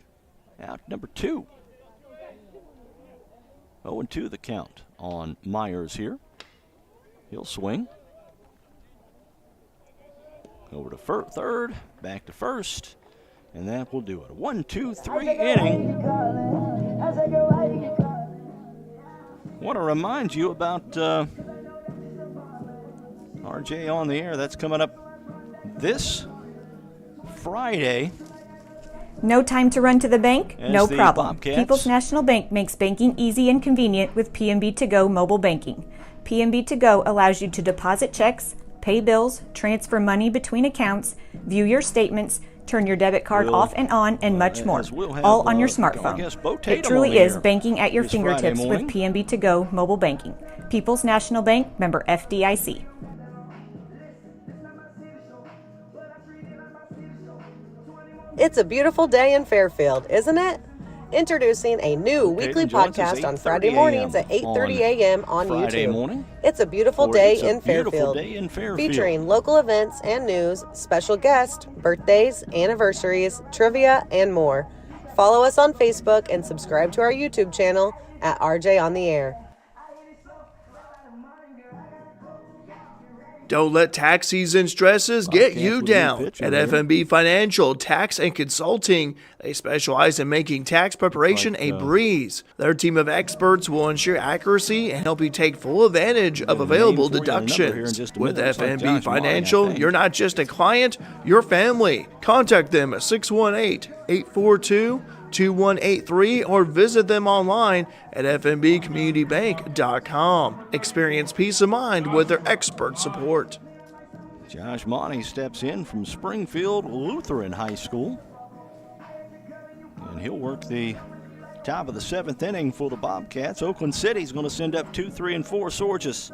out number 2. 0-2 the count on Myers here. He'll swing. Over to third, back to first, and that will do it. A 1-2-3 inning. Want to remind you about RJ on the Air. That's coming up this Friday. No time to run to the bank? As No the problem. Bobcats. People's National Bank makes banking easy and convenient with PNB To Go mobile banking. PNB To Go allows you to deposit checks, pay bills, transfer money between accounts, view your statements, turn your debit card off and on, and much more, all on your smartphone. It truly is banking at your fingertips with PNB To Go mobile banking. People's National Bank, member FDIC. It's a beautiful day in Fairfield, isn't it? Introducing a new weekly podcast on Friday mornings at 8:30 a.m. on YouTube. It's a beautiful day in Fairfield, featuring local events and news, special guests, birthdays, anniversaries, trivia, and more. Follow us on Facebook and subscribe to our YouTube channel at RJ on the Air. Don't let tax season stresses get you down. At FMB Financial Tax and Consulting, they specialize in making tax preparation a breeze. Their team of experts will ensure accuracy and help you take full advantage of available deductions. With FMB Financial, you're not just a client, you're family. Contact them at 618-842-2183 or visit them online at fmbcommunitybank.com. Experience peace of mind with their expert support. Josh Monty steps in from Springfield Lutheran High School. And he'll work the top of the 7th inning for the Bobcats. Oakland City's going to send up 2, 3, and 4 Sorges.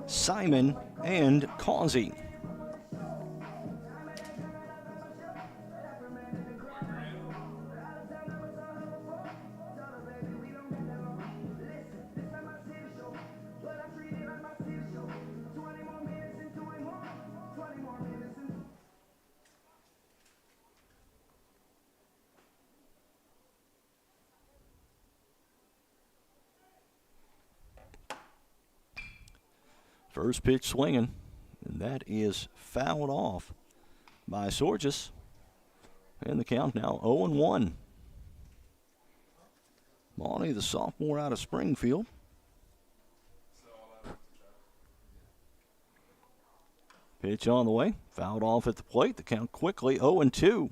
Simon and Causey. First pitch swinging, and that is fouled off by Sorges. And the count now 0-1. Monty, the sophomore out of Springfield. Pitch on the way, fouled off at the plate. The count quickly 0-2.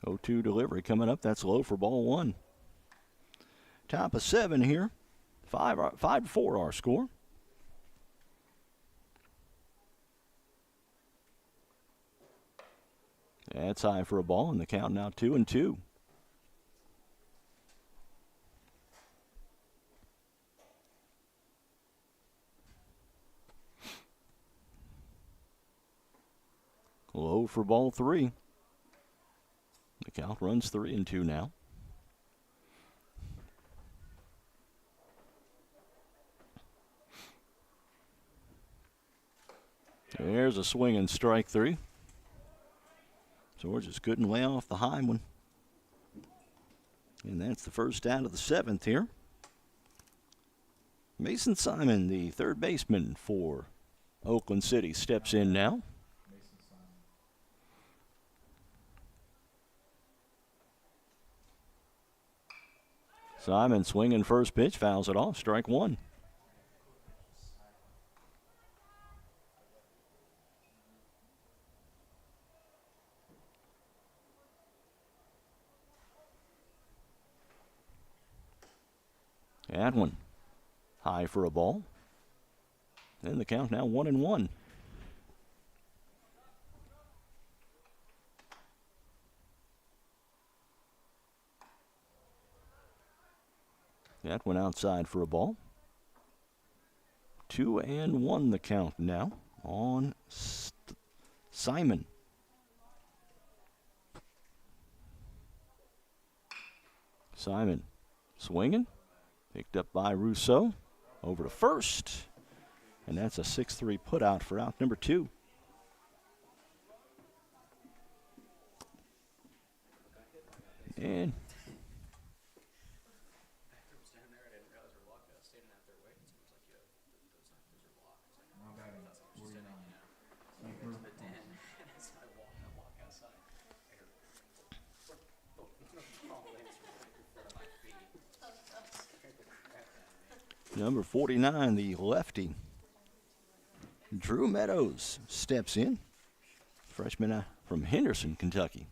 Oh-2 delivery coming up. That's low for ball one. Top of 7 here. 5-4 our score. That's high for a ball, and the count now 2-2. Low for ball 3. The count runs 3-2 now. There's a swing and strike 3. George just couldn't lay off the high one. And that's the first out of the 7th here. Mason Simon, the third baseman for Oakland City, steps in now. Simon swinging first pitch, fouls it off, strike 1. That one high for a ball. And the count now 1-1. That went outside for a ball. 2-1 the count now on Simon. Simon swinging. Picked up by Rousseau. Over to first. And that's a 6-3 put out for out number 2. And number 49, the lefty, Drew Meadows, steps in. Freshman from Henderson, Kentucky.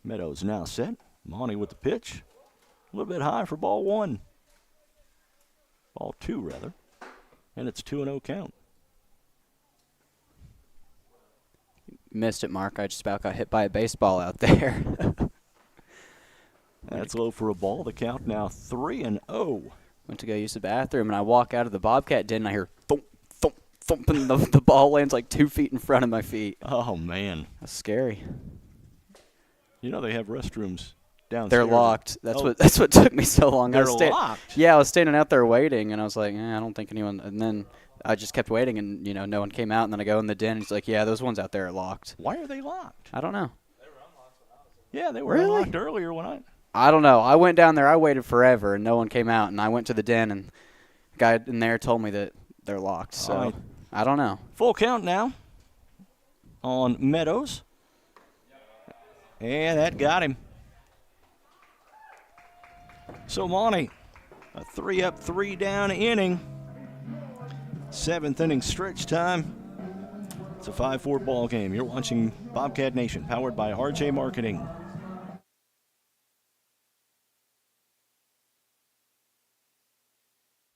Meadows now set. Monty with the pitch. A little bit high for ball 1. Ball 2, rather. And it's 2-0 count. Missed it, Mark. I just about got hit by a baseball out there. That's low for a ball. The count now 3-0. Went to go use the bathroom, and I walk out of the Bobcat den, and I hear thump, thump, thump, and the ball lands like 2 feet in front of my feet. Oh, man. That's scary. You know they have restrooms downstairs. They're locked. That's what took me so long. They're locked? Yeah, I was standing out there waiting, and I was like, I don't think anyone. And then I just kept waiting, and, no one came out. And then I go in the den, and he's like, yeah, those ones out there are locked. Why are they locked? I don't know. Yeah, they were Really? unlocked earlier when I don't know. I went down there. I waited forever, and no one came out. And I went to the den, and the guy in there told me that they're locked. So All right. I don't know. Full count now on Meadows. And that got him. So Monty, a 3-up, 3-down inning. 7th inning stretch time. It's a 5-4 ball game. You're watching Bobcat Nation, powered by RJ Marketing.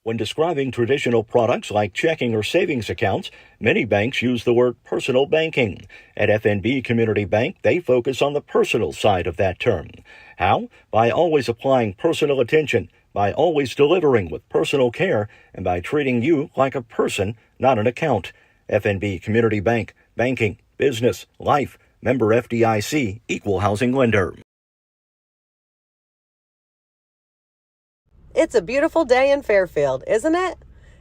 When describing traditional products like checking or savings accounts, many banks use the word personal banking. At FNB Community Bank, they focus on the personal side of that term. How? By always applying personal attention, by always delivering with personal care, and by treating you like a person, not an account. FNB Community Bank, banking, business, life, member FDIC, equal housing lender. It's a beautiful day in Fairfield, isn't it?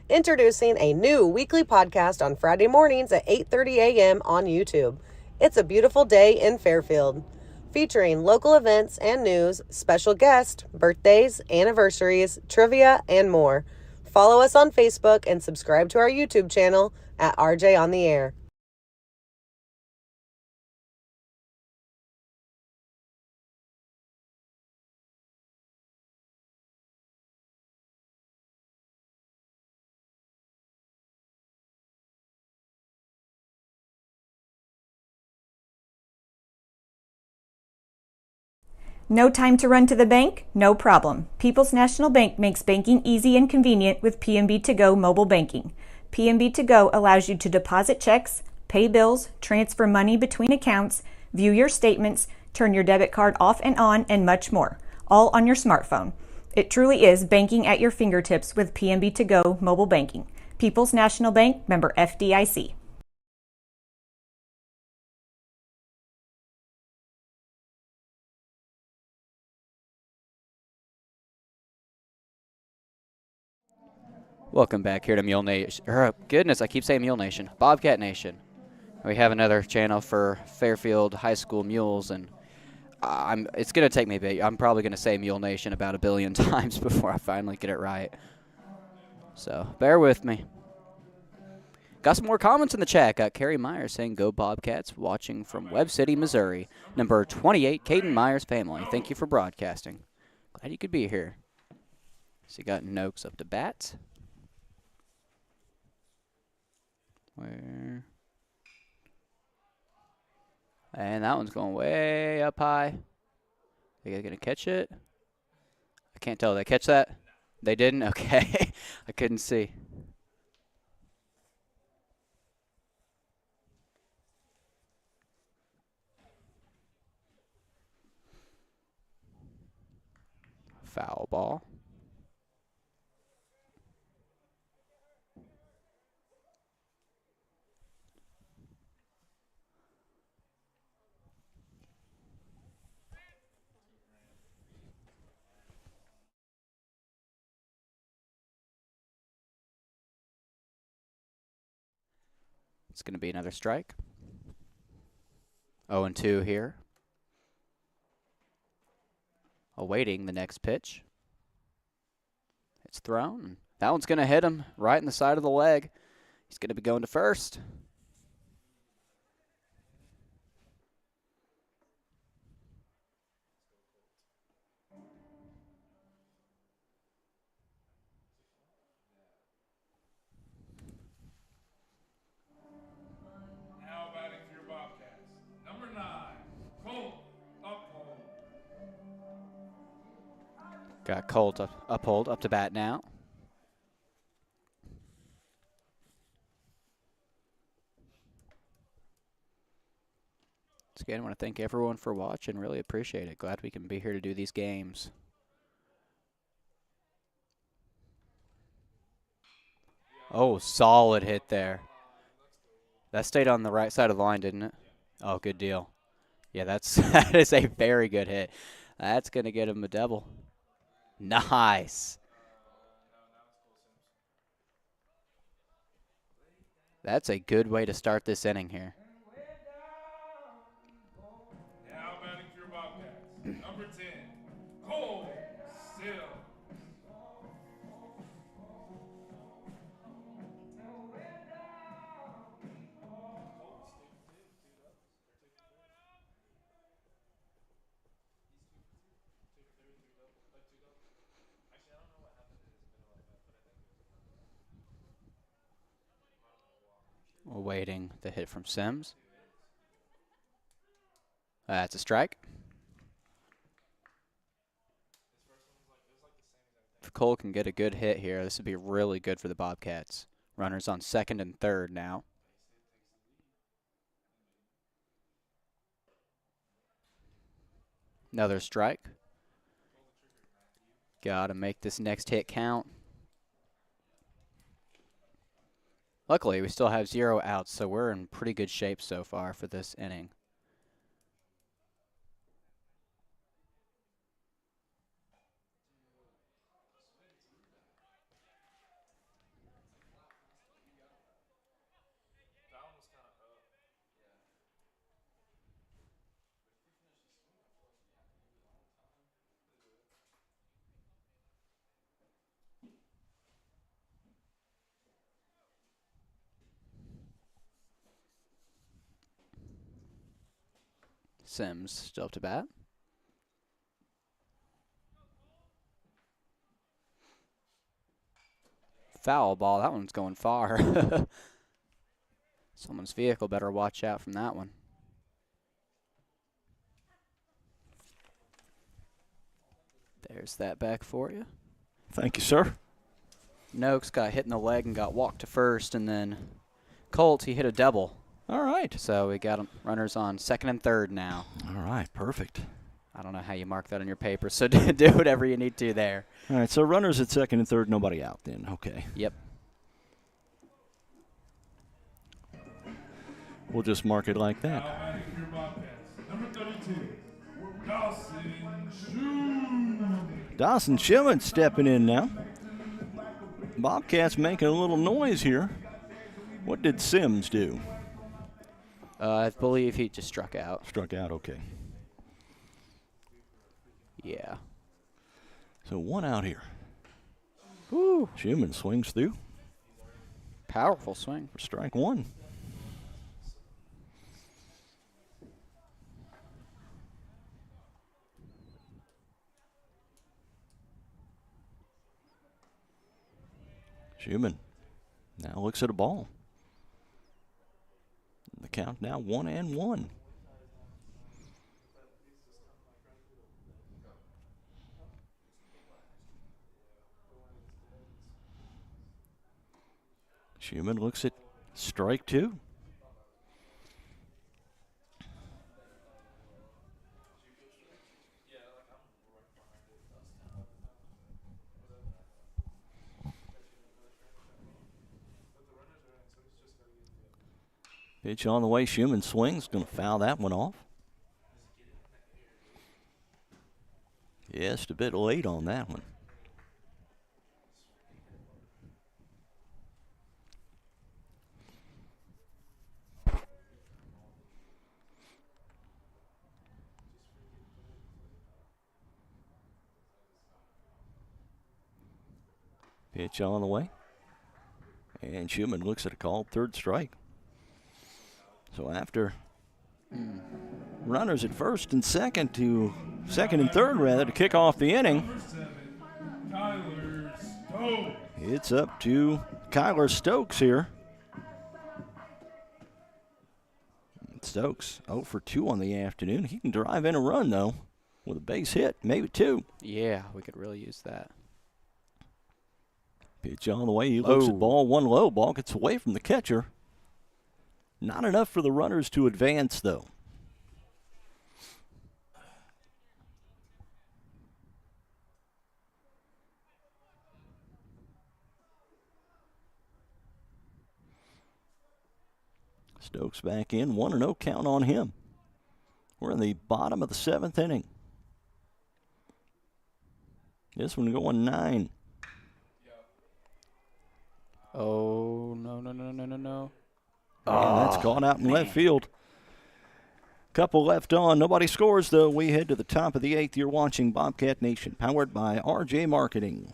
Introducing a new weekly podcast on Friday mornings at 8:30 a.m. on YouTube. It's a beautiful day in Fairfield. Featuring local events and news, special guests, birthdays, anniversaries, trivia, and more. Follow us on Facebook and subscribe to our YouTube channel at RJ on the Air. No time to run to the bank? No problem. People's National Bank makes banking easy and convenient with PNB To Go mobile banking. PNB To Go allows you to deposit checks, pay bills, transfer money between accounts, view your statements, turn your debit card off and on, and much more, all on your smartphone. It truly is banking at your fingertips with PNB To Go mobile banking. People's National Bank, member FDIC. Welcome back here to Mule Nation. Goodness, I keep saying Mule Nation. Bobcat Nation. We have another channel for Fairfield High School Mules, and it's going to take me a bit. I'm probably going to say Mule Nation about 1 billion times before I finally get it right. So bear with me. Got some more comments in the chat. Got Carrie Myers saying, "Go Bobcats," watching from Webb City, Missouri. Number 28, Caden Myers family. Thank you for broadcasting. Glad you could be here. So you got Noakes up to bat. Where? And that one's going way up high. Are you going to catch it? I can't tell. Did they catch that? They didn't? Okay. I couldn't see. Foul ball. It's going to be another strike. 0-2 here. Awaiting the next pitch. It's thrown. That one's going to hit him right in the side of the leg. He's going to be going to first. Now batting for your Bobcats. Number 9, Colt Uphold. Got Colt Uphold up to bat now. Again, I want to thank everyone for watching. Really appreciate it. Glad we can be here to do these games. Oh, solid hit there. That stayed on the right side of the line, didn't it? Oh, good deal. Yeah, that is a very good hit. That's going to get him a double. Nice. That's a good way to start this inning here. Now batting for your Bobcats. Number 10, Cole Sill. Awaiting the hit from Sims. That's a strike. If Cole can get a good hit here, this would be really good for the Bobcats. Runners on second and third now. Another strike. Got to make this next hit count. Luckily, we still have 0 outs, so we're in pretty good shape so far for this inning. Sims still up to bat. Foul ball. That one's going far. Someone's vehicle better watch out from that one. There's that back for you. Thank you, sir. Noakes got hit in the leg and got walked to first, and then Colt, he hit a double. All right. So we got runners on second and third now. All right, perfect. I don't know how you mark that on your paper, so do whatever you need to there. All right, so runners at second and third, nobody out then. Okay. Yep. We'll just mark it like that. Now batting for your Bobcats, number 32, Dawson Schumann. Dawson Schumann stepping in now. Bobcats making a little noise here. What did Sims do? I believe he just struck out. Struck out, okay. Yeah. So one out here. Woo. Schumann swings through Powerful swing. for strike one. Schumann now looks at a ball. The count now 1-1. Schumann looks at strike two. Pitch on the way. Schumann swings. Going to foul that one off. Just a bit late on that one. Pitch on the way. And Schumann looks at a called third strike. So after runners at first and second and third rather to kick off the inning, Kyler Stokes. it's up to Kyler Stokes here. Stokes 0 for 2 on the afternoon. He can drive in a run though with a base hit, maybe two. Yeah, we could really use that. Pitch on the way. He looks at ball one low. Ball gets away from the catcher. Not enough for the runners to advance, though. Stokes back in. 1-0 count on him. We're in the bottom of the 7th inning. This one going 9. Oh, no. And that's caught out in left field. Couple left on. Nobody scores, though. We head to the top of the 8th. You're watching Bobcat Nation, powered by RJ Marketing.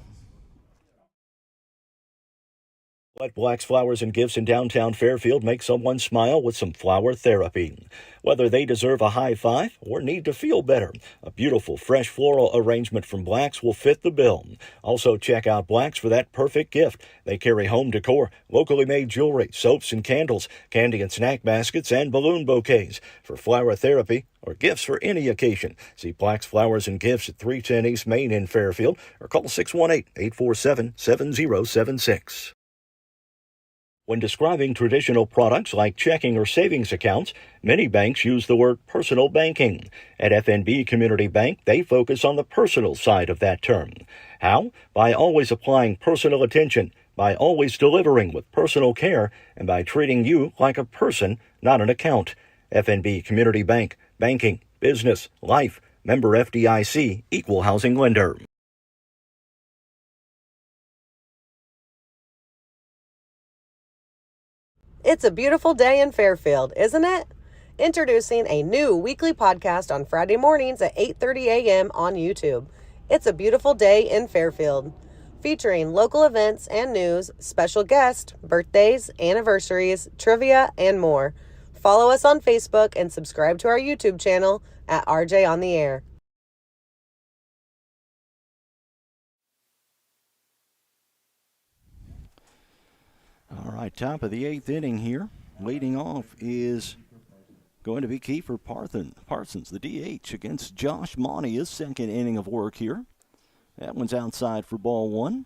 Let Black's Flowers and Gifts in downtown Fairfield make someone smile with some flower therapy. Whether they deserve a high five or need to feel better, a beautiful fresh floral arrangement from Black's will fit the bill. Also check out Black's for that perfect gift. They carry home decor, locally made jewelry, soaps and candles, candy and snack baskets, and balloon bouquets. For flower therapy or gifts for any occasion, see Black's Flowers and Gifts at 310 East Main in Fairfield or call 618-847-7076. When describing traditional products like checking or savings accounts, many banks use the word personal banking. At FNB Community Bank, they focus on the personal side of that term. How? By always applying personal attention, by always delivering with personal care, and by treating you like a person, not an account. FNB Community Bank, banking, business, life, member FDIC, equal housing lender. It's a beautiful day in Fairfield, isn't it? Introducing a new weekly podcast on Friday mornings at 8:30 a.m. on YouTube. It's a beautiful day in Fairfield, featuring local events and news, special guests, birthdays, anniversaries, trivia, and more. Follow us on Facebook and subscribe to our YouTube channel at RJ on the Air. All right, top of the 8th inning here. Leading off is going to be Kiefer Parsons, the DH, against Josh Monty, his second inning of work here. That one's outside for ball one.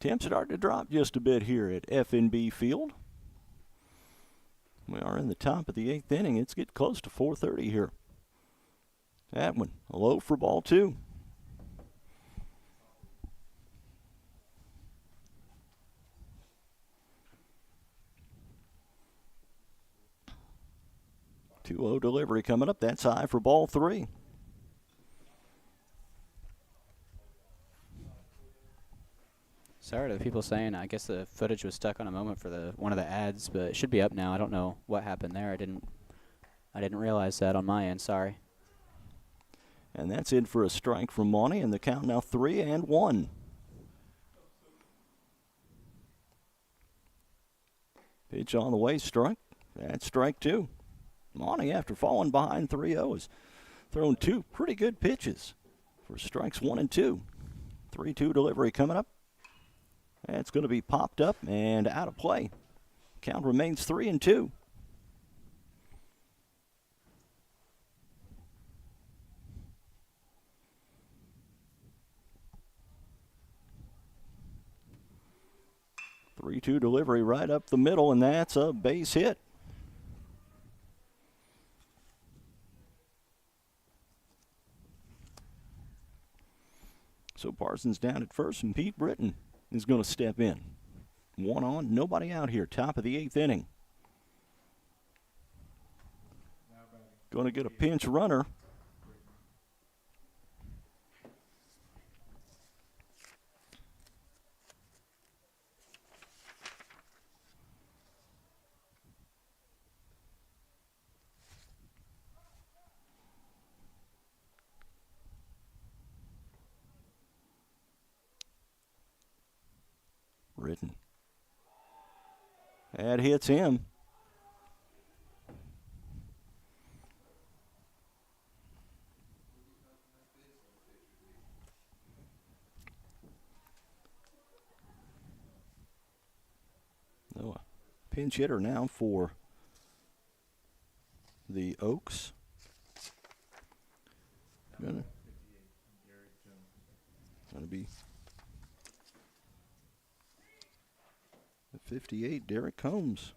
Temps starting to drop just a bit here at FNB Field. We are in the top of the 8th inning. It's getting close to 4:30 here. That one, low for ball two. Two-0 delivery coming up. That's high for ball three. Sorry to the people saying, I guess the footage was stuck on a moment for one of the ads, but it should be up now. I don't know what happened there. I didn't realize that on my end. Sorry. And that's in for a strike from Monty, and the count now 3-1. Pitch on the way, struck. That's strike two. Monty, after falling behind 3-0, has thrown two pretty good pitches for strikes 1 and 2. 3-2 delivery coming up. That's going to be popped up and out of play. Count remains 3-2. Three-two delivery right up the middle, and that's a base hit. So Parsons down at first, and Pete Britton is going to step in. One on, nobody out here. Top of the 8th inning. Going to get a pinch runner. Britton. That hits him. Oh, a pinch hitter now for the Oaks. Gonna be 58, Derek Combs.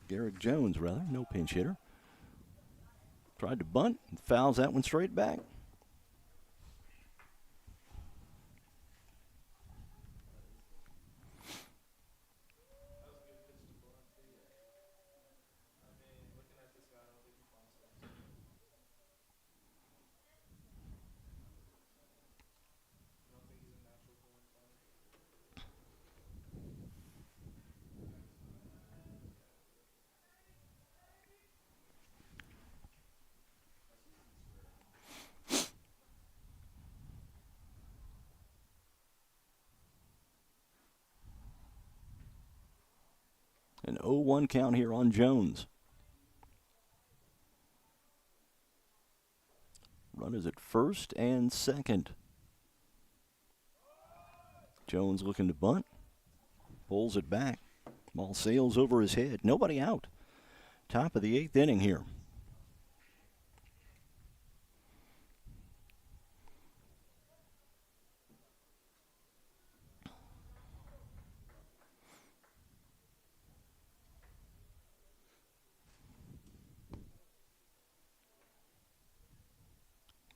Garrick Jones, rather, no pinch hitter. Tried to bunt, and fouls that one straight back. An 0-1 count here on Jones. Runners at first and second. Jones looking to bunt. Pulls it back. Ball sails over his head. Nobody out. Top of the 8th inning here.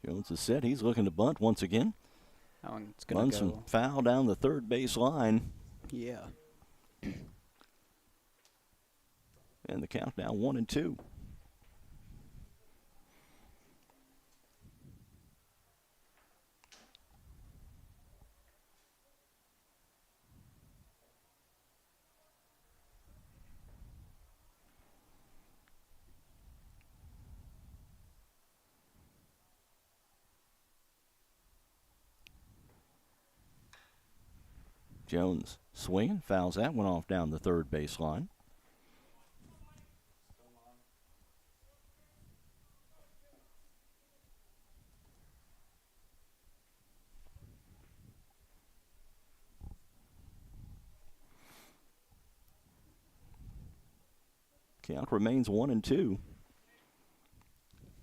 Jones is set. He's looking to bunt once again. That one's going to go. Bunts and foul down the third base line. Yeah. And the count now 1-2. Jones swinging, fouls that one off down the third baseline. Count remains 1-2.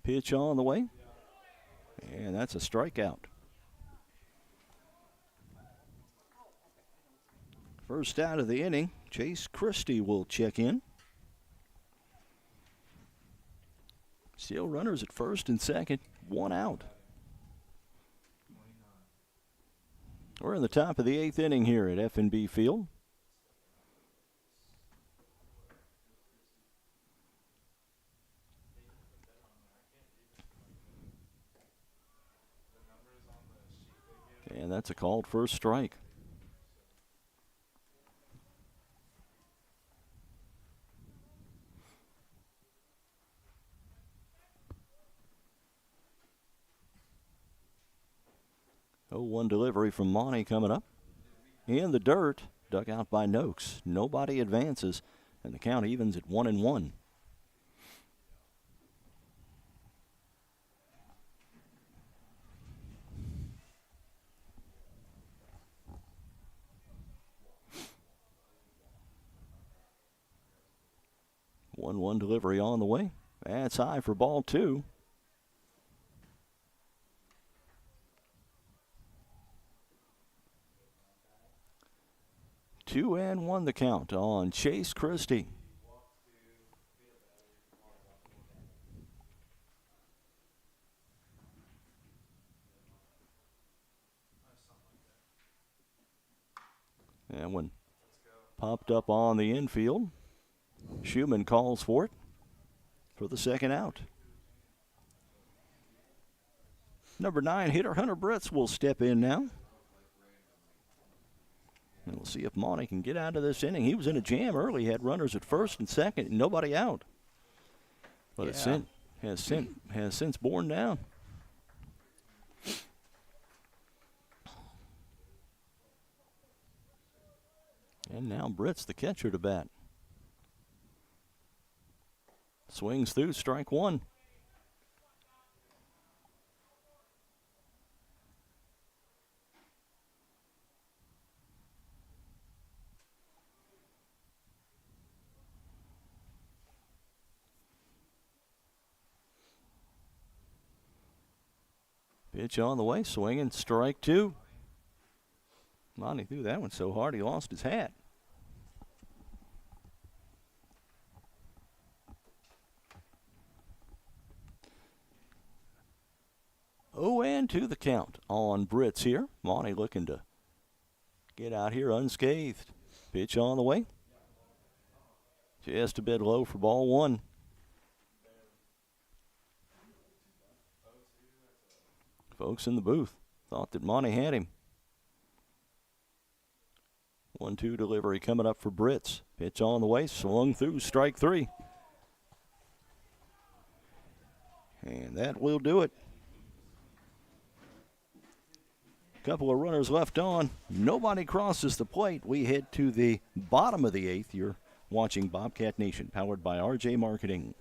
Pitch on the way, and that's a strikeout. First out of the inning, Chase Christie will check in. Still runners at first and second, one out. We're in the top of the eighth inning here at F&B Field. And that's a called first strike. Oh, one delivery from Monty coming up. In the dirt, dug out by Noakes. Nobody advances, and the count evens at 1-1. One delivery on the way. That's high for ball two. Two and one the count on Chase Christie. That one popped up on the infield. Schumann calls for it for the second out. Number 9 hitter Hunter Britz will step in now. And we'll see if Monty can get out of this inning. He was in a jam early, had runners at first and second, and nobody out. But it has since borne down. And now Britz, the catcher, to bat. Swings through, strike one. Pitch on the way, swinging, strike two. Monty threw that one so hard he lost his hat. 0-2 the count on Britz here. Monty looking to get out here unscathed. Pitch on the way. Just a bit low for ball one. Folks in the booth thought that Monty had him. 1-2 delivery coming up for Britz. Pitch on the way, swung through, strike three. And that will do it. Couple of runners left on. Nobody crosses the plate. We head to the bottom of the eighth. You're watching Bobcat Nation, powered by RJ Marketing.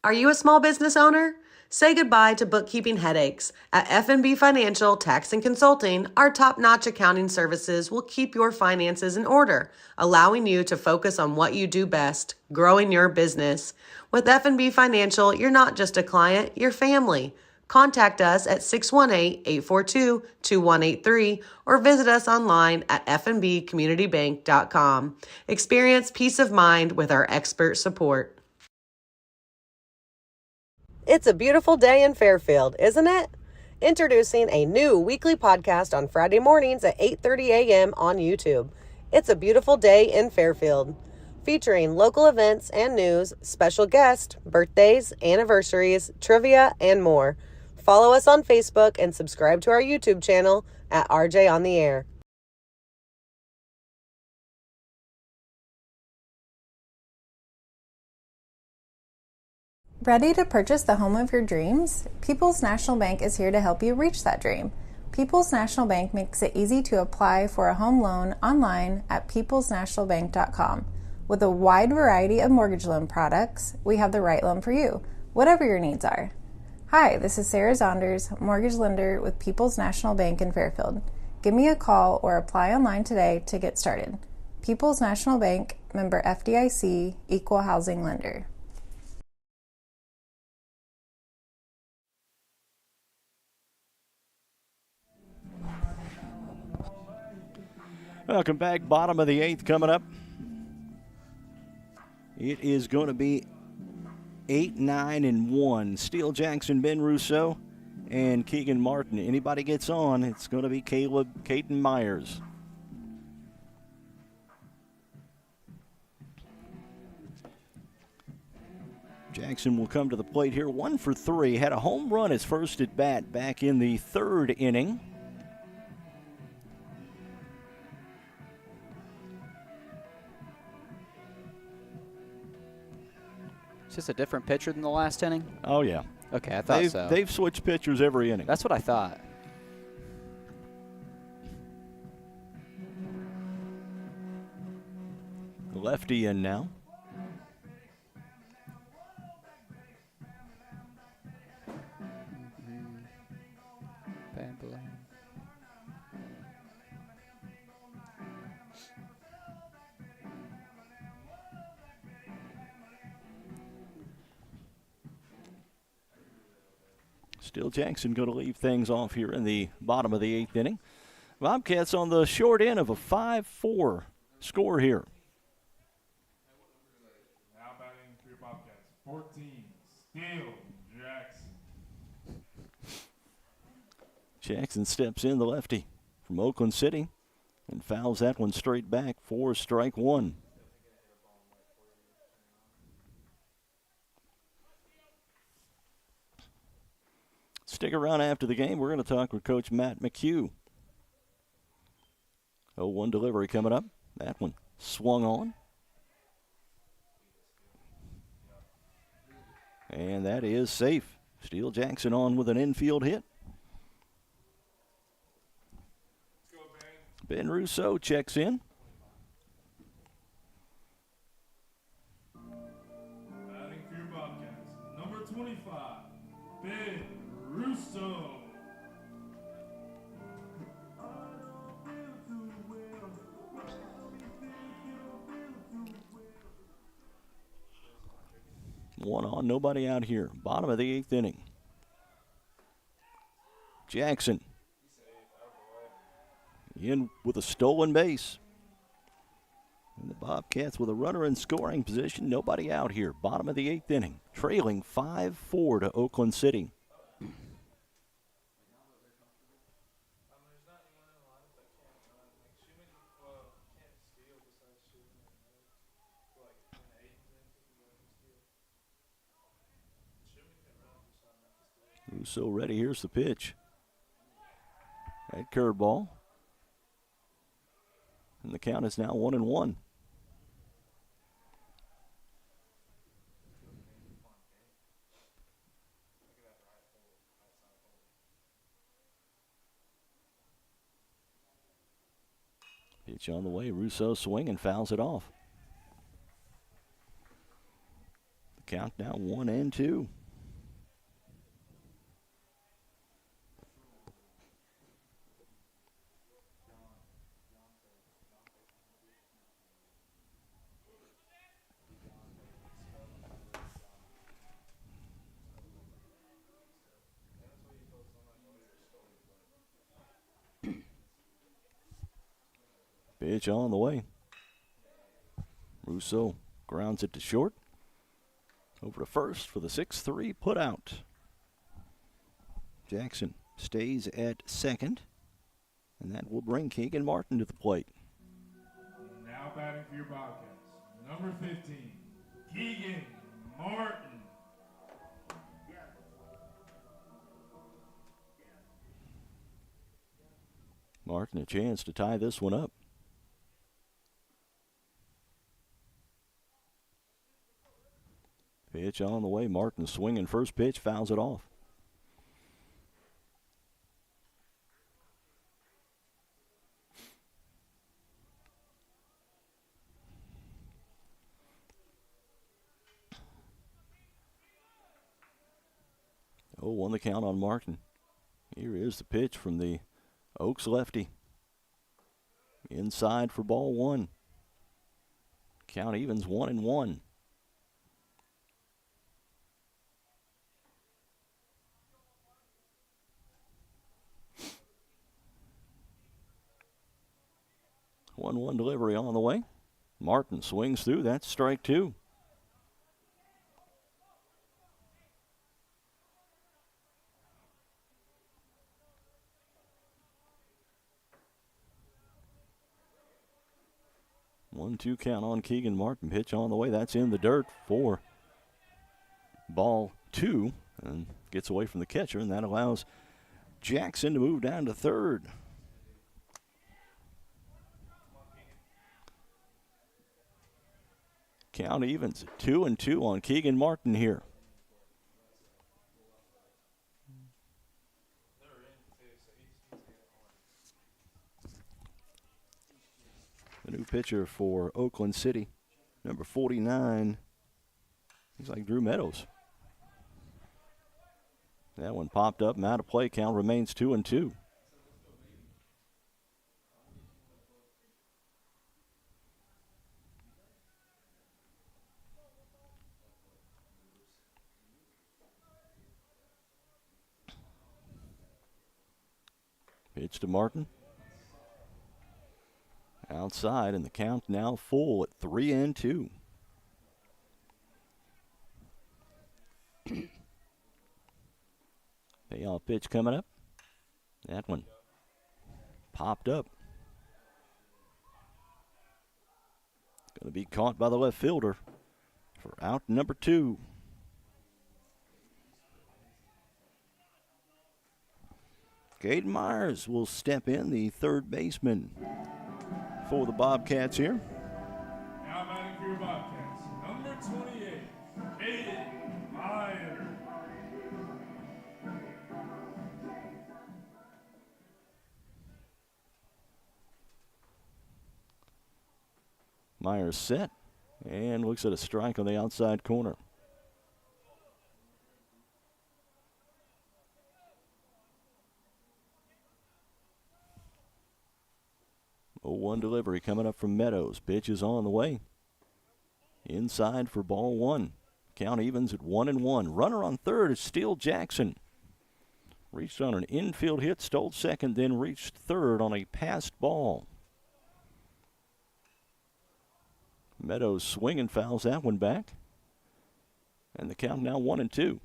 Are you a small business owner? Say goodbye to bookkeeping headaches. At F&B Financial Tax and Consulting, our top-notch accounting services will keep your finances in order, allowing you to focus on what you do best, growing your business. With F&B Financial, you're not just a client, you're family. Contact us at 618-842-2183 or visit us online at fnbcommunitybank.com. Experience peace of mind with our expert support. It's a beautiful day in Fairfield, isn't it? Introducing a new weekly podcast on Friday mornings at 8:30 a.m. on YouTube. It's a beautiful day in Fairfield, featuring local events and news, special guests, birthdays, anniversaries, trivia, and more. Follow us on Facebook and subscribe to our YouTube channel at RJ on the Air. Ready to purchase the home of your dreams? People's National Bank is here to help you reach that dream. People's National Bank makes it easy to apply for a home loan online at peoplesnationalbank.com. With a wide variety of mortgage loan products, we have the right loan for you, whatever your needs are. Hi, this is Sarah Zonders, mortgage lender with People's National Bank in Fairfield. Give me a call or apply online today to get started. People's National Bank, member FDIC, equal housing lender. Welcome back. Bottom of the 8th coming up. It is going to be 8-9-1. Steele Jackson, Ben Rousseau, and Keegan Martin. Anybody gets on, it's going to be Caden Myers. Jackson will come to the plate here. 1 for 3. Had a home run his first at bat back in the 3rd inning. Is this a different pitcher than the last inning? Oh, yeah. Okay, I thought so. They've switched pitchers every inning. That's what I thought. Lefty in now. Steele Jackson going to leave things off here in the bottom of the 8th inning. Bobcats on the short end of a 5-4 score here. Now batting for your Bobcats, 14, Steele Jackson. Jackson steps in, the lefty from Oakland City, and fouls that one straight back for strike 1. Stick around after the game. We're going to talk with Coach Matt McHugh. 0-1 delivery coming up. That one swung on. And that is safe. Steele Jackson on with an infield hit. Ben Rousseau checks in. Batting for your Bobcats, number 25, Ben Rousseau. One on, nobody out here. Bottom of the 8th inning. Jackson in with a stolen base. And the Bobcats with a runner in scoring position. Nobody out here. Bottom of the 8th inning. Trailing 5-4 to Oakland City. Rousseau ready. Here's the pitch. That curveball. And the count is now 1-1. Pitch on the way. Rousseau swinging, fouls it off. The count now 1-2. Pitch on the way. Rousseau grounds it to short. Over to first for the 6-3 put out. Jackson stays at second, and that will bring Keegan Martin to the plate. Now batting for your Bobcats, number 15, Keegan Martin. Martin a chance to tie this one up. Pitch on the way. Martin swinging first pitch, fouls it off. 0-1 the count on Martin. Here is the pitch from the Oaks lefty. Inside for ball one. Count evens 1-1. One delivery on the way. Martin swings through. That's strike two. One-two count on Keegan Martin. Pitch on the way. That's in the dirt for ball two. And gets away from the catcher, and that allows Jackson to move down to third. Count evens at 2-2 on Keegan Martin here. The new pitcher for Oakland City, number 49. He's like Drew Meadows. That one popped up and out of play. Count remains 2-2. Pitch to Martin. Outside, and the count now full at 3-2. Payoff pitch coming up. That one popped up. Going to be caught by the left fielder for out number 2. Caden Myers will step in, the third baseman for the Bobcats here. Now batting for your Bobcats, number 28, Caden Myers. Myers set and looks at a strike on the outside corner. One delivery coming up from Meadows. Pitch is on the way. Inside for ball one. Count evens at 1-1. Runner on third is still Jackson. Reached on an infield hit, stole second, then reached third on a passed ball. Meadows swinging, fouls that one back. And the count now 1-2.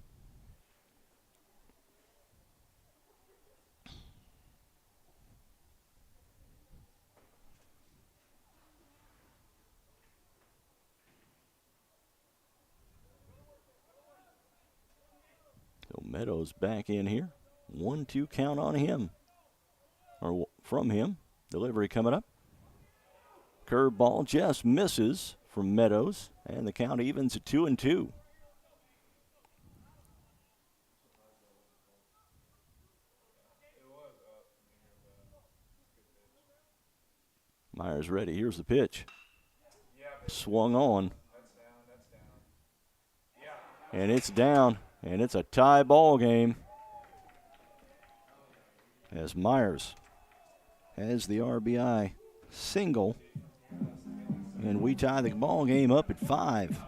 So Meadows back in here. 1-2 count on him. Or from him. Delivery coming up. Curveball just misses from Meadows. And the count evens at 2-2. Myers ready. Here's the pitch. Swung on. And it's down. And it's a tie ball game as Myers has the RBI single. And we tie the ball game up at 5.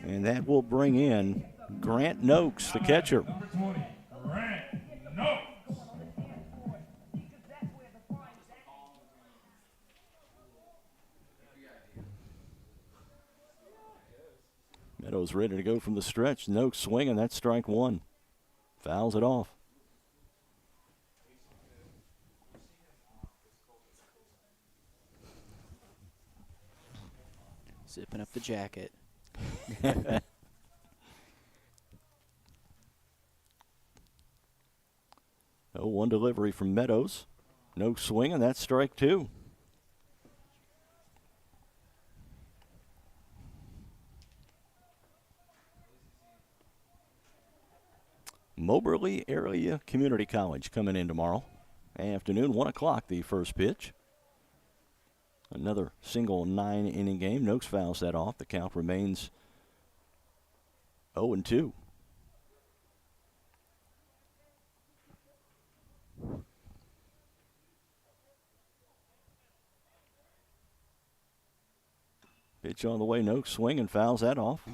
And that will bring in Grant Noakes, the catcher. Number 20, Grant Noakes. Meadows ready to go from the stretch. Noakes swinging. That's strike one. Fouls it off. Zipping up the jacket. 0-1 delivery from Meadows. No swinging. That's strike two. Moberly Area Community College coming in tomorrow afternoon, 1 o'clock, the first pitch. Another single 9-inning game. Noakes fouls that off. The count remains 0-2. Pitch on the way, no swing, and fouls that off.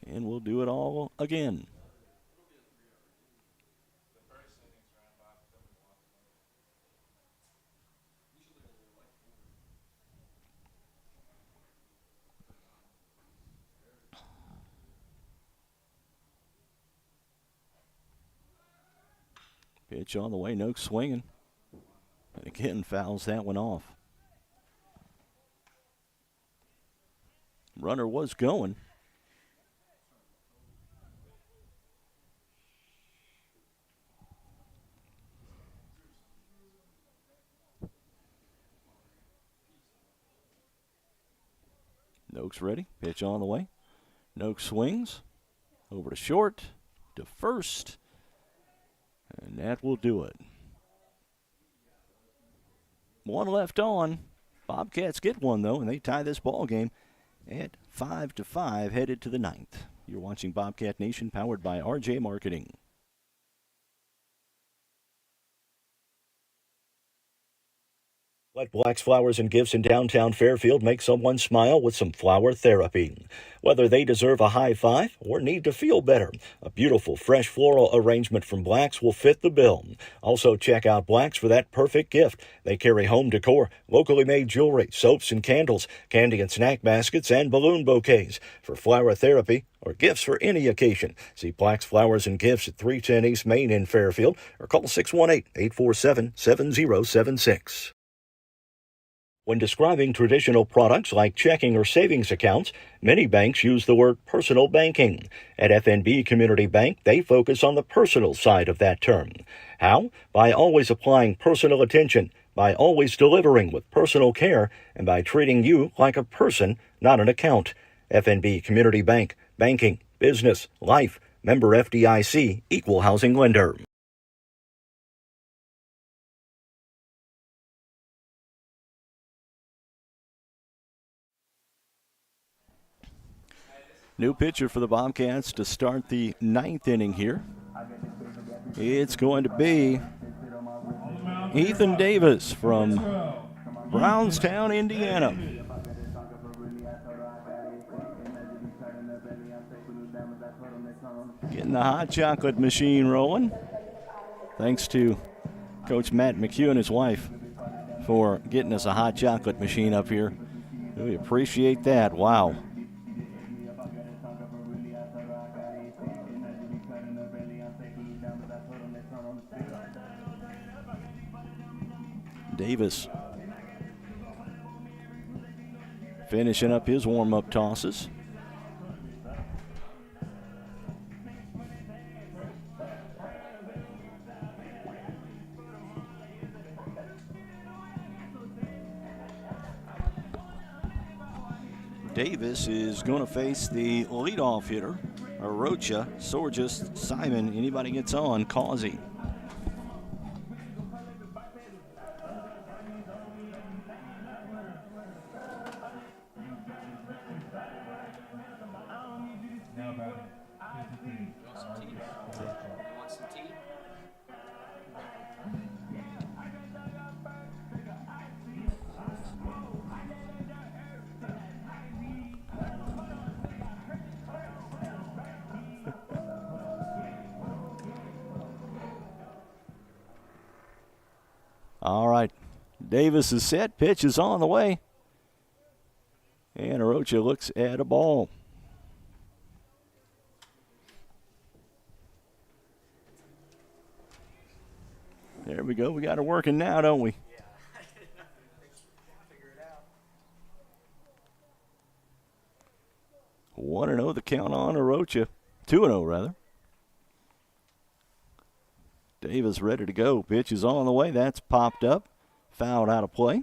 And we'll do it all again. Pitch on the way, no swinging. And again, fouls that one off. Runner was going. Noakes ready. Pitch on the way. Noakes swings. Over to short. To first. And that will do it. One left on. Bobcats get one, though, and they tie this ball game at 5-5, headed to the ninth. You're watching Bobcat Nation, powered by RJ Marketing. Let Black's Flowers and Gifts in downtown Fairfield make someone smile with some flower therapy. Whether they deserve a high five or need to feel better, a beautiful fresh floral arrangement from Black's will fit the bill. Also check out Black's for that perfect gift. They carry home decor, locally made jewelry, soaps and candles, candy and snack baskets, and balloon bouquets. For flower therapy or gifts for any occasion, see Black's Flowers and Gifts at 310 East Main in Fairfield or call 618-847-7076. When describing traditional products like checking or savings accounts, many banks use the word personal banking. At FNB Community Bank, they focus on the personal side of that term. How? By always applying personal attention, by always delivering with personal care, and by treating you like a person, not an account. FNB Community Bank, banking, business, life, member FDIC, equal housing lender. New pitcher for the Bobcats to start the ninth inning here. It's going to be Ethan Davis from Brownstown, Indiana. Getting the hot chocolate machine rolling. Thanks to Coach Matt McHugh and his wife for getting us a hot chocolate machine up here. We appreciate that. Wow. Davis finishing up his warm-up tosses. Davis is going to face the leadoff hitter, Arocha, Sorgis, Simon. Anybody gets on, Causey. All right, Davis is set. Pitch is on the way. And Arocha looks at a ball. There we go. We got her working now, don't we? Yeah. 1-0 the count on Arocha. 2-0 rather. Davis ready to go. Pitch is on the way. That's popped up. Fouled out of play. I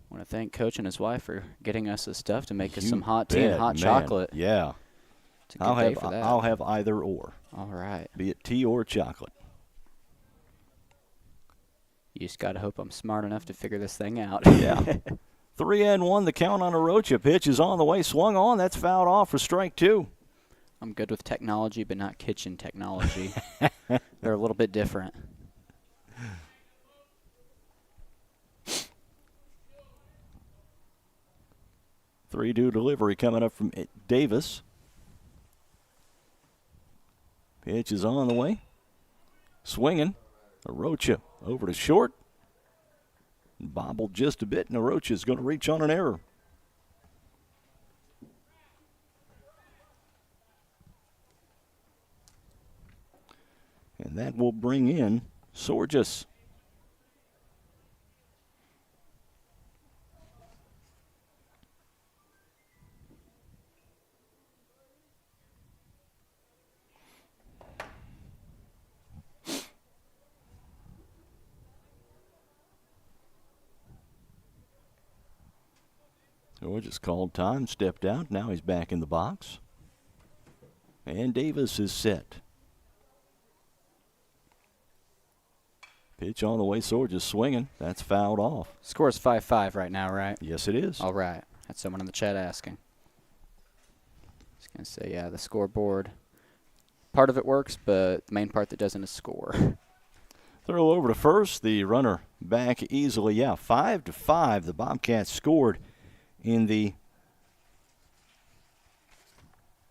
want to thank Coach and his wife for getting us the stuff to make us some hot tea and hot chocolate. Yeah. It's a good day for that. I'll have either or. All right. Be it tea or chocolate. You just got to hope I'm smart enough to figure this thing out. Yeah. 3-1, the count on Arocha. Pitch is on the way, swung on. That's fouled off for strike 2. I'm good with technology, but not kitchen technology. They're a little bit different. Three-2 delivery coming up from Davis. Pitch is on the way. Swinging. Arocha over to short. Bobbled just a bit, and Arocha is going to reach on an error. And that will bring in Sorgis. Sorgis called time, stepped out. Now he's back in the box. And Davis is set. Pitch on the way, Sorgis swinging. That's fouled off. Score's 5-5 right now, right? Yes, it is. All right. Had someone in the chat asking. Just going to say, yeah, the scoreboard. Part of it works, but the main part that doesn't is score. Throw over to first. The runner back easily. Yeah, 5-5. The Bobcats scored in the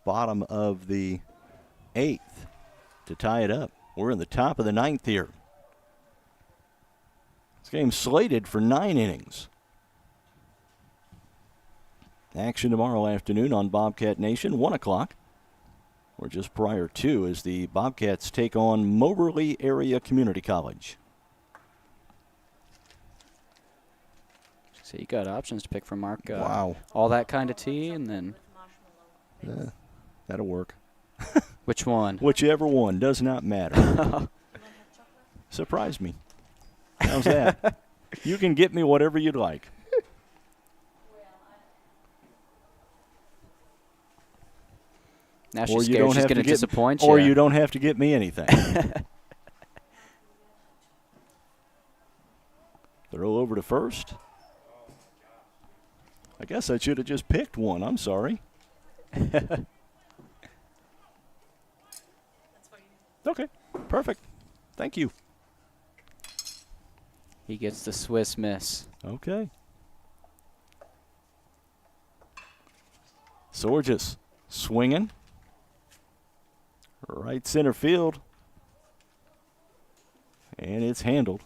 bottom of the 8th to tie it up. We're in the top of the 9th here. This game's slated for 9 innings. Action tomorrow afternoon on Bobcat Nation, 1 o'clock. Or just prior to, as the Bobcats take on Moberly Area Community College. So you got options to pick from, Mark. Wow. All that kind of tea, and then... That'll work. Which one? Whichever one, does not matter. Surprise me. How's that? You can get me whatever you'd like. Now she's scared she's going to disappoint you. Or you don't have to get me anything. Throw over to first. I guess I should have just picked one. I'm sorry. Okay, perfect. Thank you. He gets the Swiss miss. Okay. Sorgis swinging. Right center field. And it's handled.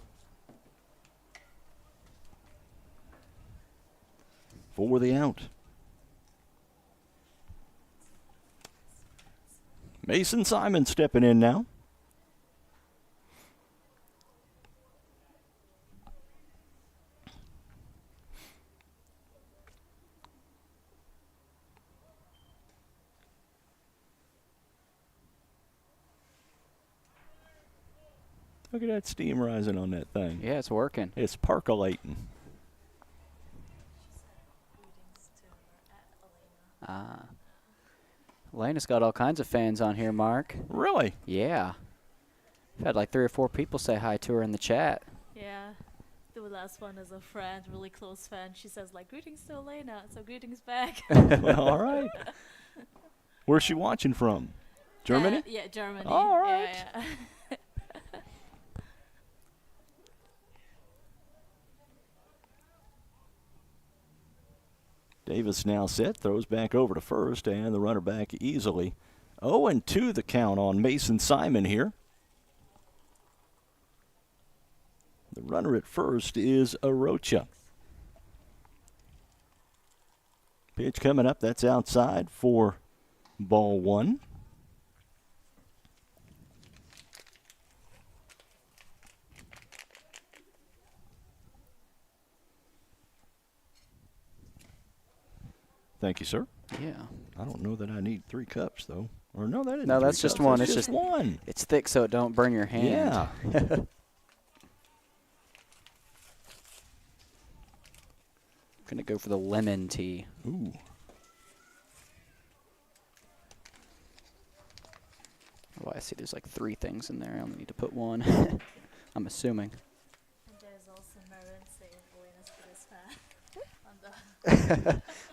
For the out. Mason Simon stepping in now. Look at that steam rising on that thing. Yeah, it's working. It's percolating. Elena's got all kinds of fans on here, Mark. Really? Yeah. I've had like 3 or 4 people say hi to her in the chat. Yeah. The last one is a friend, really close friend. She says, like, greetings to Elena. So greetings back. Well, all right. Where's she watching from? Germany? Yeah, Germany. All right. Yeah. Davis now set, throws back over to first, and the runner back easily. 0-2 the count on Mason Simon here. The runner at first is Arocha. Pitch coming up, that's outside for ball 1. Thank you, sir. Yeah. I don't know that I need 3 cups, though. Or no, that isn't No, 3 that's just cups. one. That's It's just one. It's thick so it don't burn your hand. Yeah. Gonna go for the lemon tea. Ooh. Oh, I see there's like 3 things in there. I only need to put 1. I'm assuming. And there's also Marin saying Elena's biggest fan.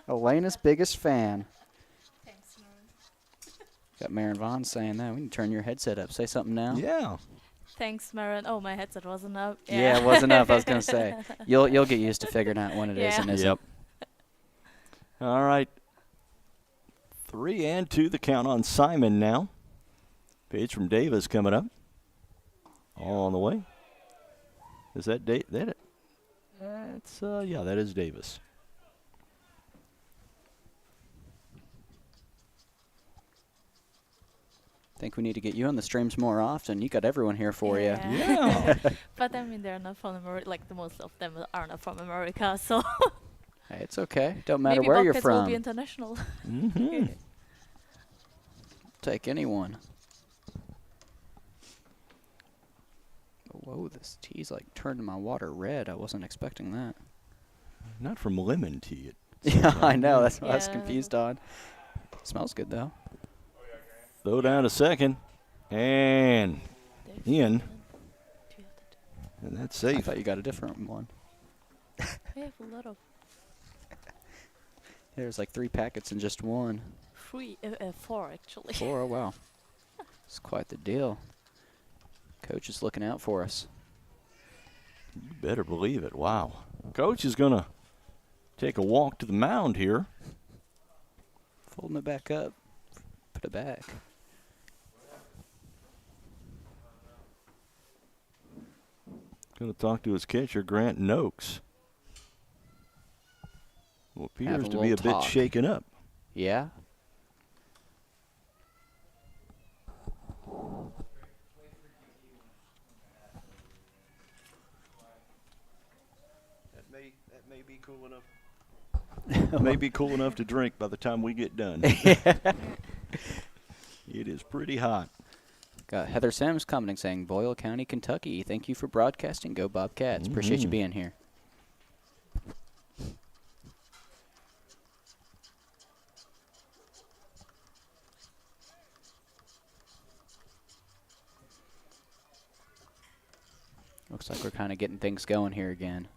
Elena's biggest fan. Thanks, Marin. Got Marin Vaughn saying that. We can turn your headset up. Say something now. Yeah. Thanks, Marin. Oh, my headset wasn't up. Yeah, it wasn't up. I was gonna say. You'll get used to figuring out when it is and isn't. Yep. All right. 3-2 the count on Simon now. Pitch from Davis coming up. All on the way. Is that that? That's yeah, that is Davis. Think we need to get you on the streams more often. You got everyone here for you. Yeah. But I mean, they're not from America. Like, the most of them are not from America, so Hey, it's okay. Don't matter maybe where you're Bobcats will from. be international. Mm-hmm. Take anyone. Whoa, this tea's like turned my water red. I wasn't expecting that. Not from lemon tea. Yeah, I know. That's what I was Yeah. confused on. Smells good, though. Throw down to second. And in. And that's I safe. thought you got a different one. We have a lot of There's like 3 packets in just one. 4 actually. 4, oh wow. It's quite the deal. Coach is looking out for us. You better believe it. Wow. Coach is going to take a walk to the mound here. Folding it back up. Put it back. Going to talk to his catcher, Grant Noakes. Who appears to be a little bit talk. shaken up. Yeah? That may be cool enough. May be cool enough to drink by the time we get done. It is pretty hot. Got Heather Sims commenting saying, Boyle County, Kentucky. Thank you for broadcasting. Go Bobcats. Appreciate you being here. Looks like we're kind of getting things going here again.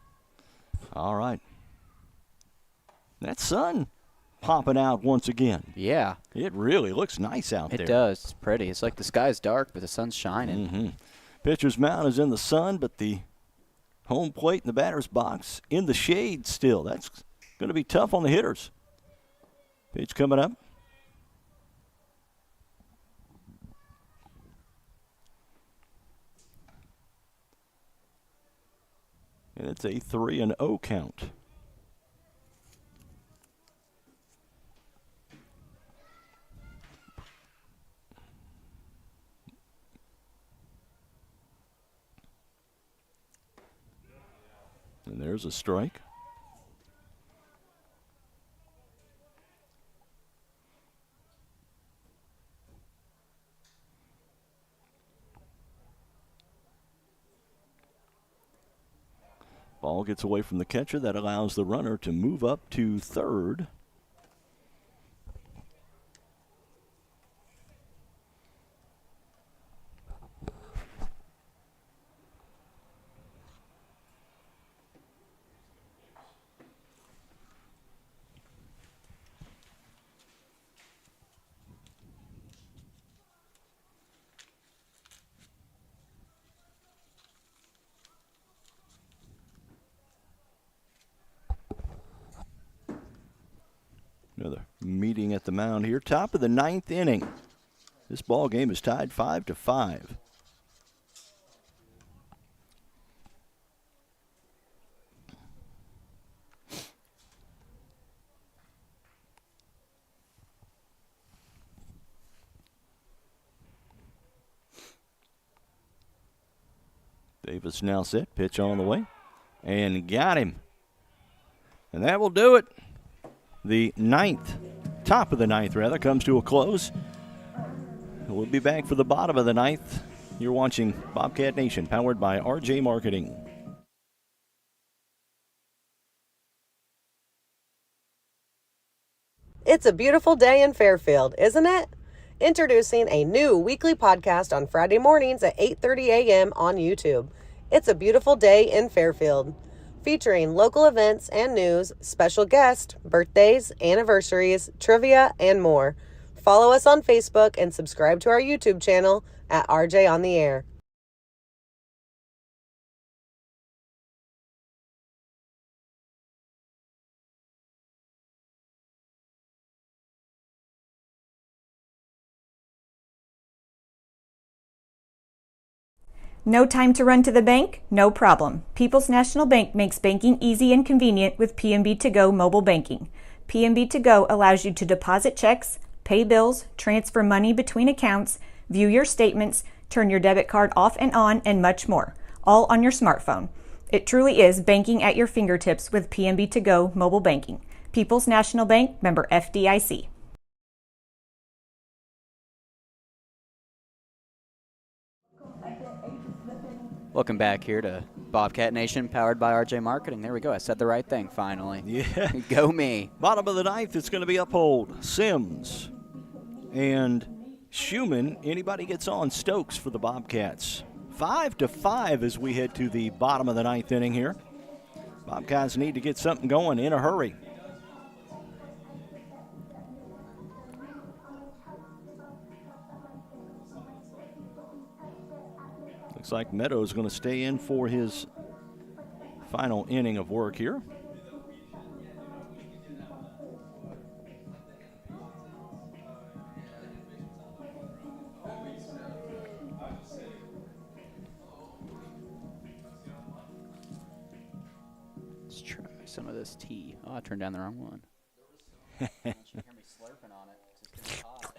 All right. That sun popping out once again. Yeah. It really looks nice out there. It does. It's pretty. It's like the sky's dark, but the sun's shining. Mm-hmm. Pitcher's mound is in the sun, but the home plate in the batter's box in the shade still. That's going to be tough on the hitters. Pitch coming up. And it's a 3-0 count. And there's a strike. Ball gets away from the catcher. That allows the runner to move up to third. Another meeting at the mound here. Top of the 9th inning. This ball game is tied 5-5. Davis now set. Pitch on the way. And got him. And that will do it. The 9th, top of the 9th rather, comes to a close. We'll be back for the bottom of the 9th. You're watching Bobcat Nation, powered by RJ Marketing. It's a beautiful day in Fairfield, isn't it? Introducing a new weekly podcast on Friday mornings at 8:30 a.m. on YouTube. It's a beautiful day in Fairfield. featuring local events and news, special guests, birthdays, anniversaries, trivia, and more. Follow us on Facebook and subscribe to our YouTube channel at RJ on the Air. No time to run to the bank? No problem. People's National Bank makes banking easy and convenient with PNB To Go mobile banking. PNB To Go allows you to deposit checks, pay bills, transfer money between accounts, view your statements, turn your debit card off and on, and much more, all on your smartphone. It truly is banking at your fingertips with PNB To Go mobile banking. People's National Bank, member FDIC. Welcome back here to Bobcat Nation, powered by RJ Marketing. There we go. I said the right thing finally. Yeah. Go me. Bottom of the ninth, it's going to be Uphold, Sims, and Schumann. Anybody gets on Stokes for the Bobcats. 5-5 as we head to the bottom of the ninth inning here. Bobcats need to get something going in a hurry. Looks like Meadows going to stay in for his final inning of work here. Let's try some of this tea. Oh, I turned down the wrong one. You hear me slurping on it. It's just hot.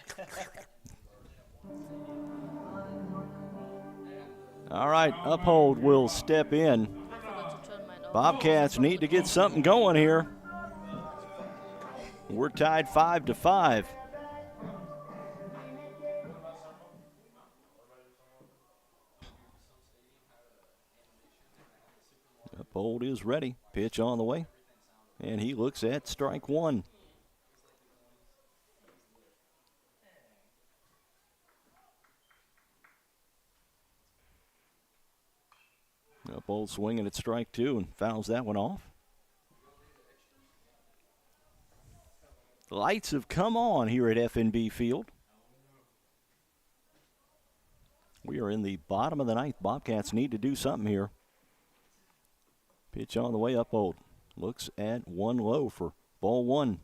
All right, Uphold will step in. Bobcats need to get something going here. We're tied 5-5. Uphold is ready. Pitch on the way. And he looks at strike one. Uphold swinging at strike two and fouls that one off. The lights have come on here at FNB Field. We are in the bottom of the ninth. Bobcats need to do something here. Pitch on the way. Uphold looks at one low for ball one.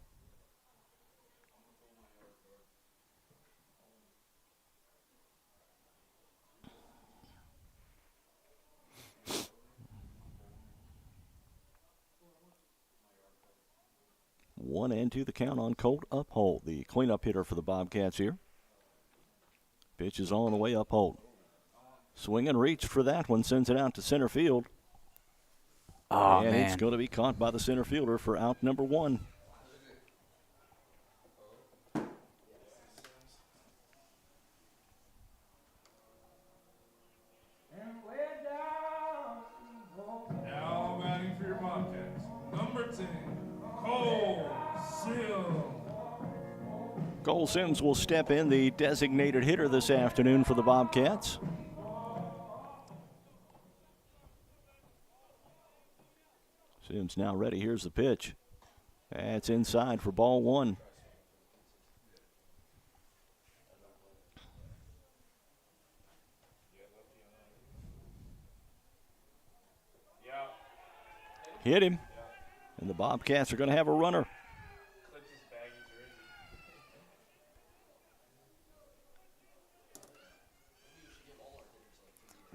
One and two the count on Colt Uphold, the cleanup hitter for the Bobcats here. Pitch is on the way. Uphold. Swing and reach for that one, sends it out to center field. Oh, and man. It's going to be caught by the center fielder for out number one. Now batting for your Bobcats, number 10, Cole Sims. Cole Sims will step in, the designated hitter this afternoon for the Bobcats. Sims now ready. Here's the pitch. That's inside for ball one. Hit him. And the Bobcats are going to have a runner.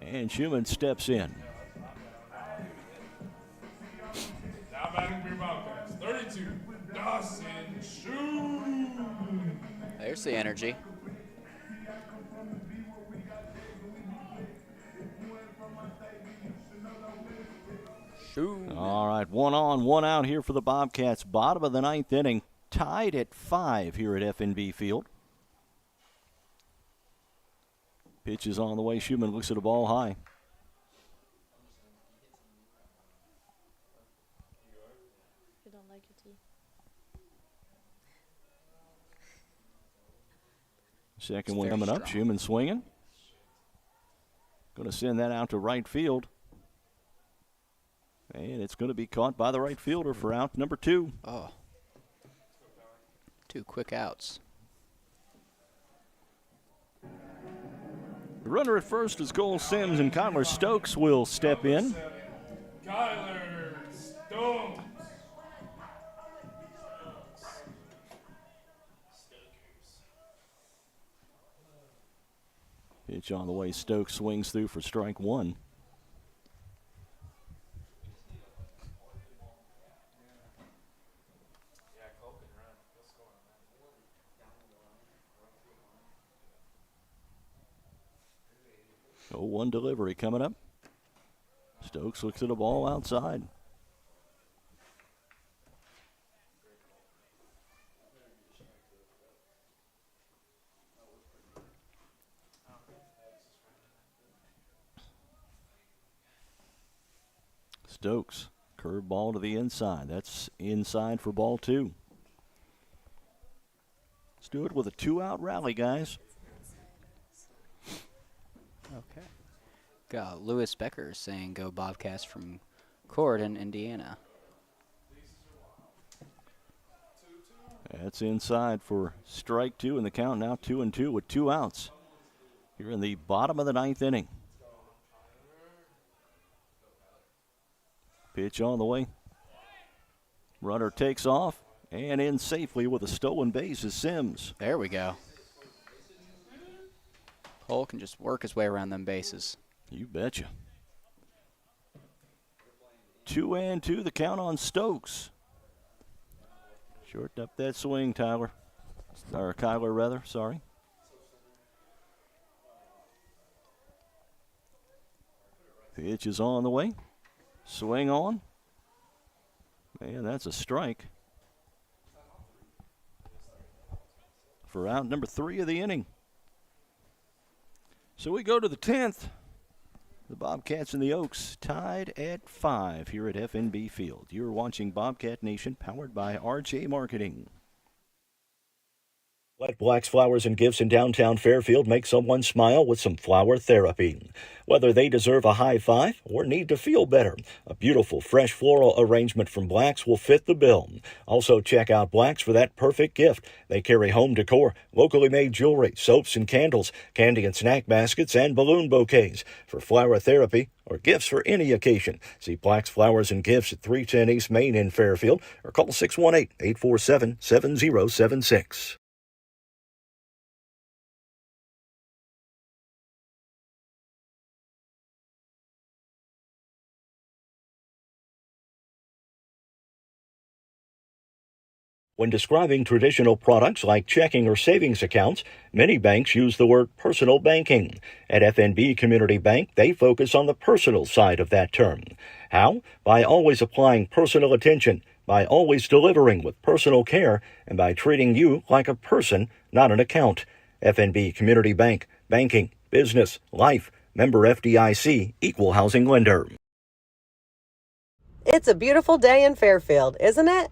And Schumann steps in. Now batting for your Bobcats, 32, Dawson Schumann. There's the energy. All right, one on, one out here for the Bobcats. Bottom of the ninth inning, tied at 5 here at FNB Field. Pitch is on the way. Schumann looks at a ball high. You don't like your tea. Second one coming up. Schumann swinging. Going to send that out to right field. And it's going to be caught by the right fielder for out number 2. Oh. 2 quick outs. The runner at first is Cole Sims, and Kyler Stokes will step in. Kyler Stokes. Pitch on the way. Stokes swings through for strike 1. Oh, 1 delivery coming up. Stokes looks at a ball outside. Stokes, curveball to the inside. That's inside for ball 2. Let's do it with a 2-out rally, guys. Okay. Got Lewis Becker saying go Bobcats from Corydon, Indiana. That's inside for strike 2, and the count now 2-2 with 2 outs here in the bottom of the 9th inning. Pitch on the way. Runner takes off and in safely with a stolen base is Sims. There we go. Cole can just work his way around them bases. You betcha. 2-2, the count on Stokes. Shorten up that swing, Tyler. Or Kyler, rather, sorry. Pitch is on the way. Swing on. Man, that's a strike. For out number 3 of the inning. So we go to the 10th. The Bobcats and the Oaks tied at 5 here at FNB Field. You're watching Bobcat Nation, powered by RJ Marketing. Let Black's Flowers and Gifts in downtown Fairfield make someone smile with some flower therapy. Whether they deserve a high five or need to feel better, a beautiful fresh floral arrangement from Black's will fit the bill. Also check out Black's for that perfect gift. They carry home decor, locally made jewelry, soaps and candles, candy and snack baskets, and balloon bouquets. For flower therapy or gifts for any occasion, see Black's Flowers and Gifts at 310 East Main in Fairfield or call 618-847-7076. When describing traditional products like checking or savings accounts, many banks use the word personal banking. At FNB Community Bank, they focus on the personal side of that term. How? By always applying personal attention, by always delivering with personal care, and by treating you like a person, not an account. FNB Community Bank, banking, business, life, member FDIC, equal housing lender. It's a beautiful day in Fairfield, isn't it?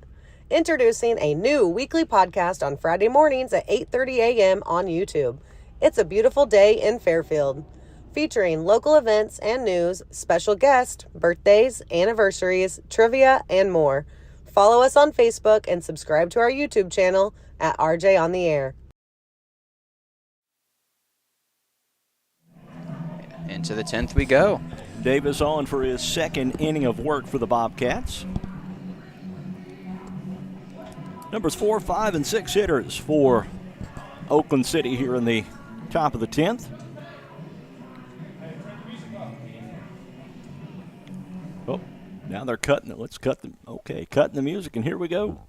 Introducing a new weekly podcast on Friday mornings at 8:30 a.m. on YouTube. It's a beautiful day in Fairfield, featuring local events and news, special guests, birthdays, anniversaries, trivia, and more. Follow us on Facebook and subscribe to our YouTube channel at RJ on the Air. Into the 10th we go. Davis on for his second inning of work for the Bobcats. Numbers 4, 5, and 6 hitters for Oakland City here in the top of the 10th. Oh, now they're cutting it. Let's cut them. Okay, cutting the music, and here we go.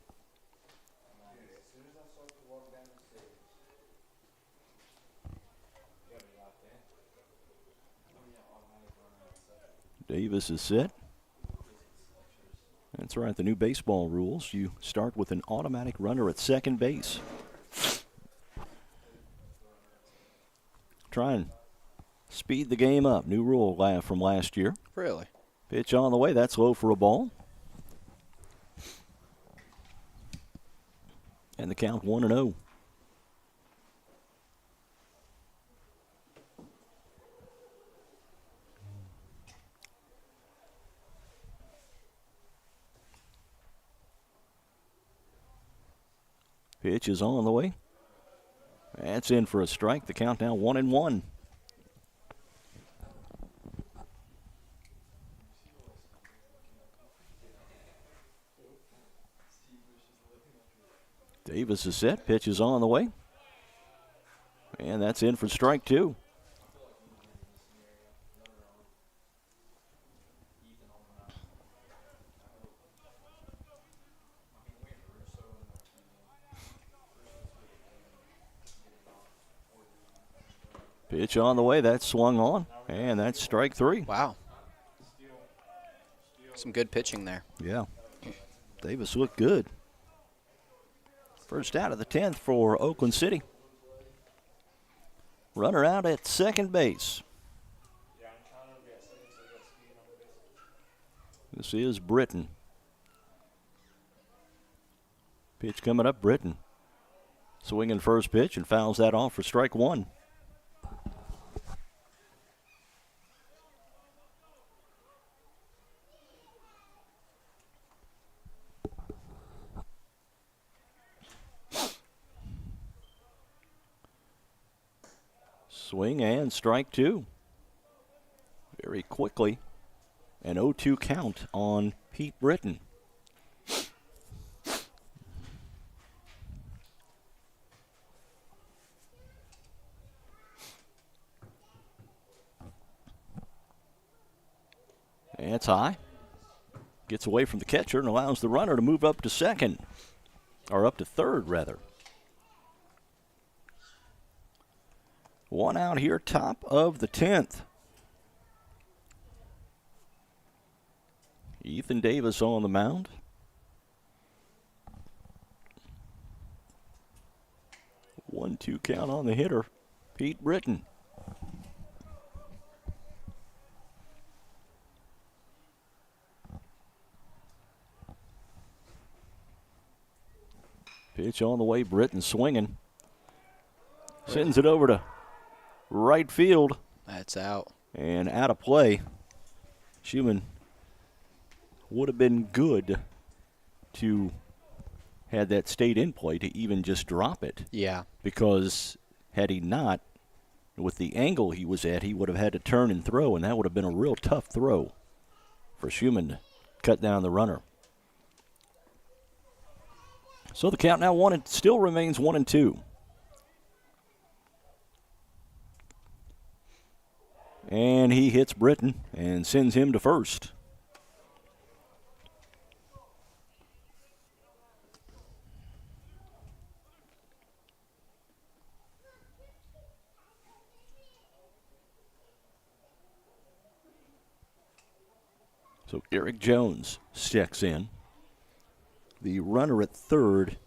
Davis is set. That's right, the new baseball rules. You start with an automatic runner at second base. Try and speed the game up. New rule from last year. Really? Pitch on the way. That's low for a ball. And the count 1-0. Pitch is on the way. That's in for a strike. The count now 1-1. Davis is set. Pitch is on the way. And that's in for strike 2. Pitch on the way. That's swung on. And that's strike 3. Wow. Some good pitching there. Yeah. Davis looked good. First out of the 10th for Oakland City. Runner out at second base. This is Britton. Pitch coming up, Britton. Swinging first pitch and fouls that off for strike 1. Swing and strike 2. Very quickly, an 0-2 count on Pete Britton. And it's high. Gets away from the catcher and allows the runner to move up to second. Or up to third, rather. One out here, top of the 10th. Ethan Davis on the mound. 1-2 count on the hitter, Pete Britton. Pitch on the way, Britton swinging. Sends it over to right field. That's out. And out of play. Schumann would have been good to had that stayed in play to even just drop it. Yeah. Because had he not, with the angle he was at, he would have had to turn and throw, and that would have been a real tough throw for Schumann to cut down the runner. So the count now still remains 1-2. And he hits Britton and sends him to first. So Eric Jones checks in. The runner at third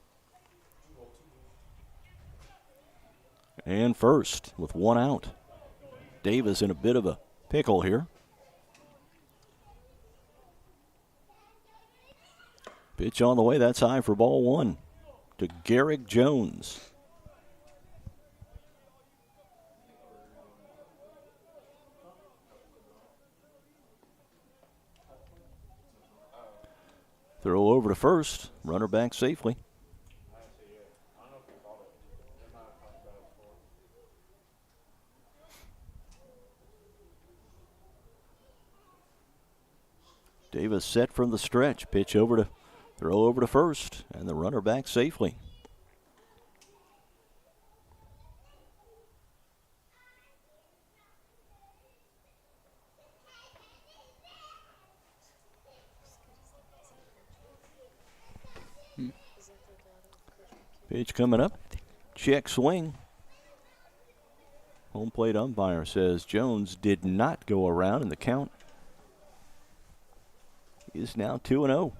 and first with one out. Davis in a bit of a pickle here. Pitch on the way. That's high for ball 1 to Garrick Jones. Throw over to first. Runner back safely. Davis set from the stretch. Throw over to first, and the runner back safely. Pitch coming up. Check swing. Home plate umpire says Jones did not go around, and the count is now 2-0.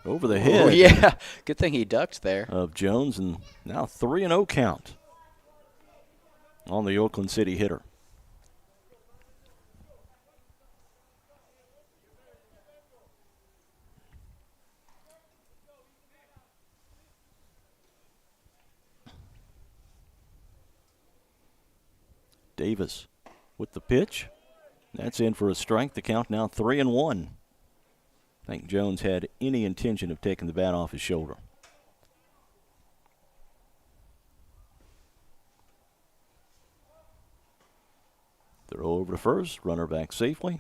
Over the head. Oh, yeah. Good thing he ducked there. Of Jones, and now 3-0 count on the Oakland City hitter. Davis with the pitch. That's in for a strike. The count now 3-1. I think Jones had any intention of taking the bat off his shoulder. Throw over to first, runner back safely.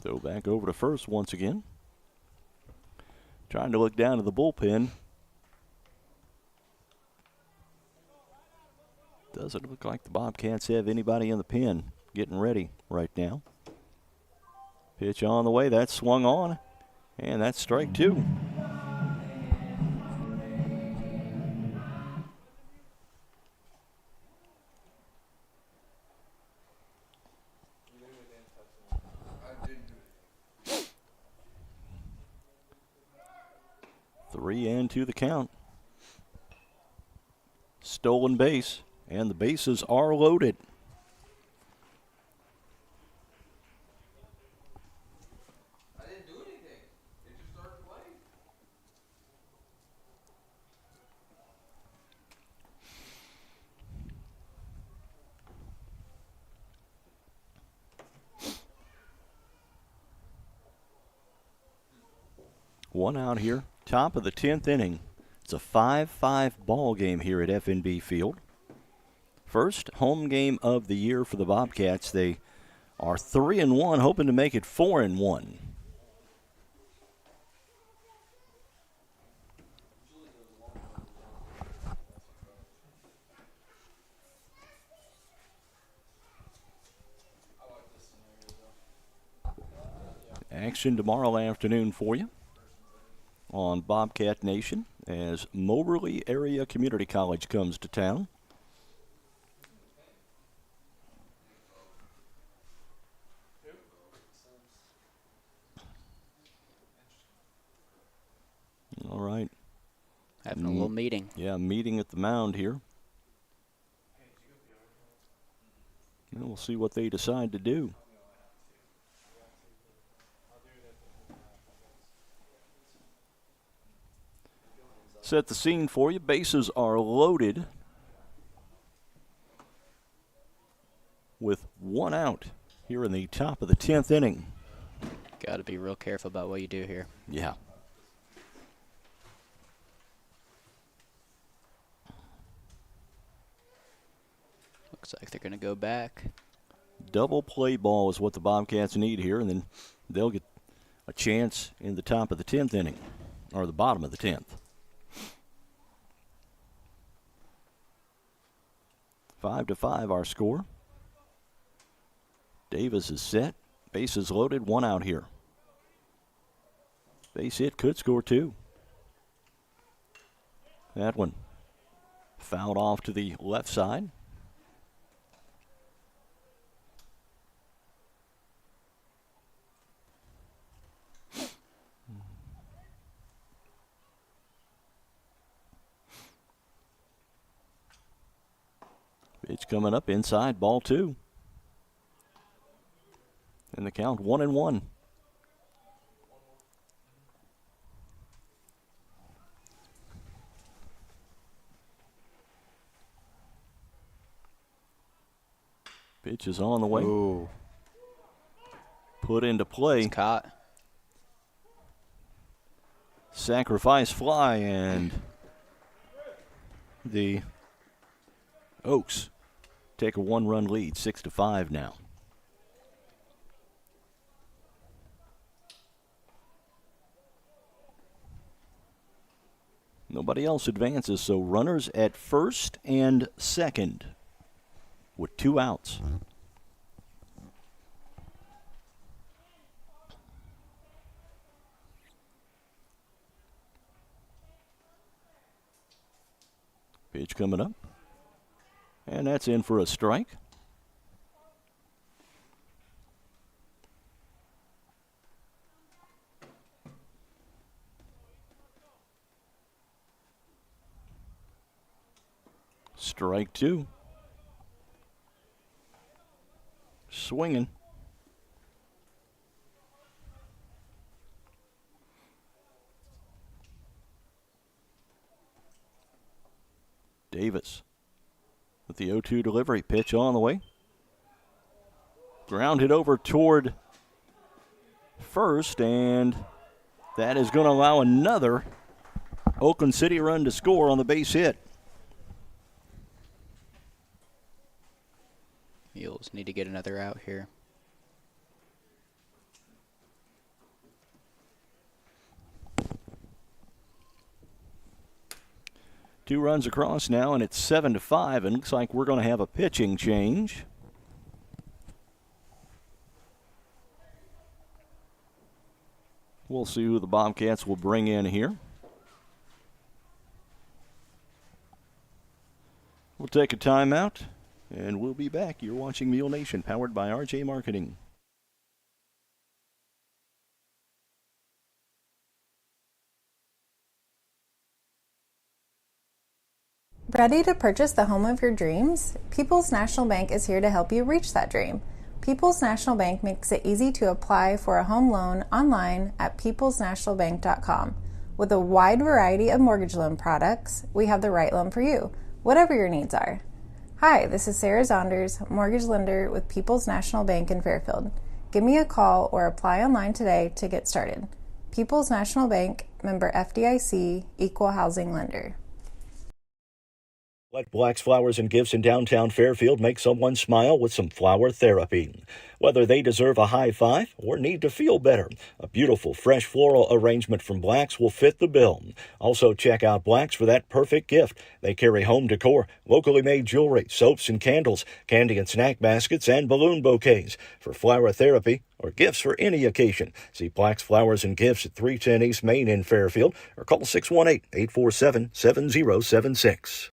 Throw back over to first once again. Trying to look down to the bullpen. Doesn't look like the Bobcats have anybody in the pen getting ready right now. Pitch on the way, that's swung on, and that's strike two. Three and two the count. Stolen base, and the bases are loaded. I didn't do anything. Did you start the play? One out here, top of the 10th inning. It's a 5-5 ball game here at FNB Field. First home game of the year for the Bobcats. They are 3-1, hoping to make it 4-1. Action tomorrow afternoon for you on Bobcat Nation as Moberly Area Community College comes to town. All right. Having a little meeting. Yeah, meeting at the mound here. And we'll see what they decide to do. Set the scene for you. Bases are loaded with one out here in the top of the 10th inning. Got to be real careful about what you do here. Yeah. Looks like they're going to go back. Double play ball is what the Bobcats need here, and then they'll get a chance in the top of the 10th inning, or the bottom of the 10th. 5-5 our score. Davis is set. Bases loaded. One out here. Base hit could score two. That one fouled off to the left side. Pitch coming up inside, ball two. And the count 1-1. Pitch is on the way. Ooh. Put into play. It's caught. Sacrifice fly, and the Oaks take a one-run lead, 6-5 now. Nobody else advances, so runners at first and second with two outs. Pitch coming up. And that's in for a strike. Strike two. Swinging. Davis with the 0-2 delivery. Pitch on the way. Grounded over toward first, and that is going to allow another Oakland City run to score on the base hit. Eels need to get another out here. Two runs across now, and it's 7-5, and looks like we're going to have a pitching change. We'll see who the Bobcats will bring in here. We'll take a timeout, and we'll be back. You're watching Mule Nation, powered by RJ Marketing. Ready to purchase the home of your dreams? People's National Bank is here to help you reach that dream. People's National Bank makes it easy to apply for a home loan online at peoplesnationalbank.com. With a wide variety of mortgage loan products, we have the right loan for you, whatever your needs are. Hi, this is Sarah Zonders, mortgage lender with People's National Bank in Fairfield. Give me a call or apply online today to get started. People's National Bank, member FDIC, equal housing lender. Let Black's Flowers and Gifts in downtown Fairfield make someone smile with some flower therapy. Whether they deserve a high five or need to feel better, a beautiful fresh floral arrangement from Black's will fit the bill. Also check out Black's for that perfect gift. They carry home decor, locally made jewelry, soaps and candles, candy and snack baskets, and balloon bouquets. For flower therapy or gifts for any occasion, see Black's Flowers and Gifts at 310 East Main in Fairfield or call 618-847-7076.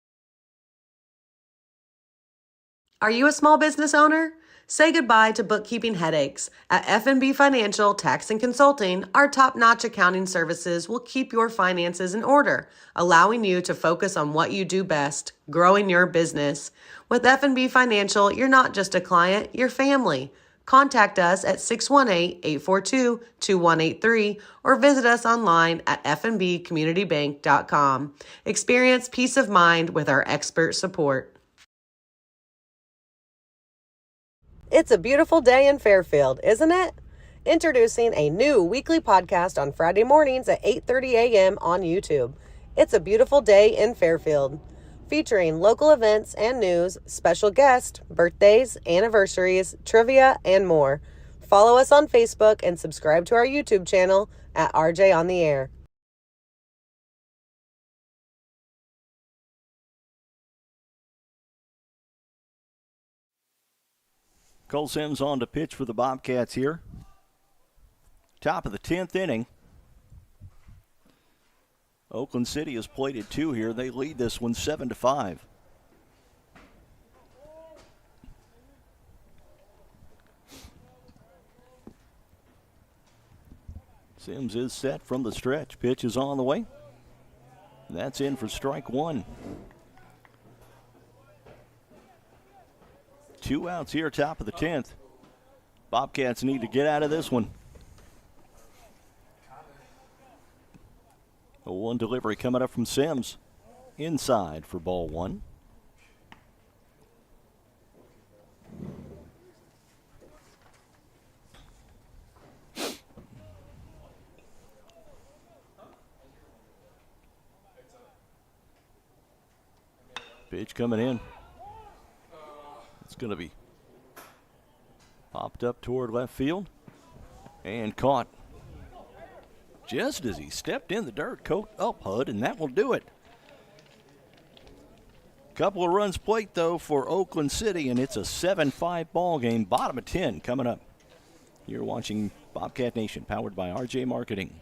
Are you a small business owner? Say goodbye to bookkeeping headaches. At F&B Financial Tax and Consulting, our top-notch accounting services will keep your finances in order, allowing you to focus on what you do best, growing your business. With F&B Financial, you're not just a client, you're family. Contact us at 618-842-2183 or visit us online at fnbcommunitybank.com. Experience peace of mind with our expert support. It's a beautiful day in Fairfield, isn't it? Introducing a new weekly podcast on Friday mornings at 8:30 a.m. on YouTube. It's a beautiful day in Fairfield, featuring local events and news, special guests, birthdays, anniversaries, trivia, and more. Follow us on Facebook and subscribe to our YouTube channel at RJ on the Air. Cole Sims on to pitch for the Bobcats here. Top of the 10th inning. Oakland City has plated two here. They lead this one 7-5. Sims is set from the stretch. Pitch is on the way. That's in for strike one. Two outs here, top of the 10th. Bobcats need to get out of this one. A one delivery coming up from Sims. Inside for ball one. Pitch coming in. It's going to be popped up toward left field and caught just as he stepped in the dirt. Coat up, Hud, and that will do it. Couple of runs plate, though, for Oakland City, and it's a 7-5 ball game. Bottom of 10 coming up. You're watching Bobcat Nation, powered by RJ Marketing.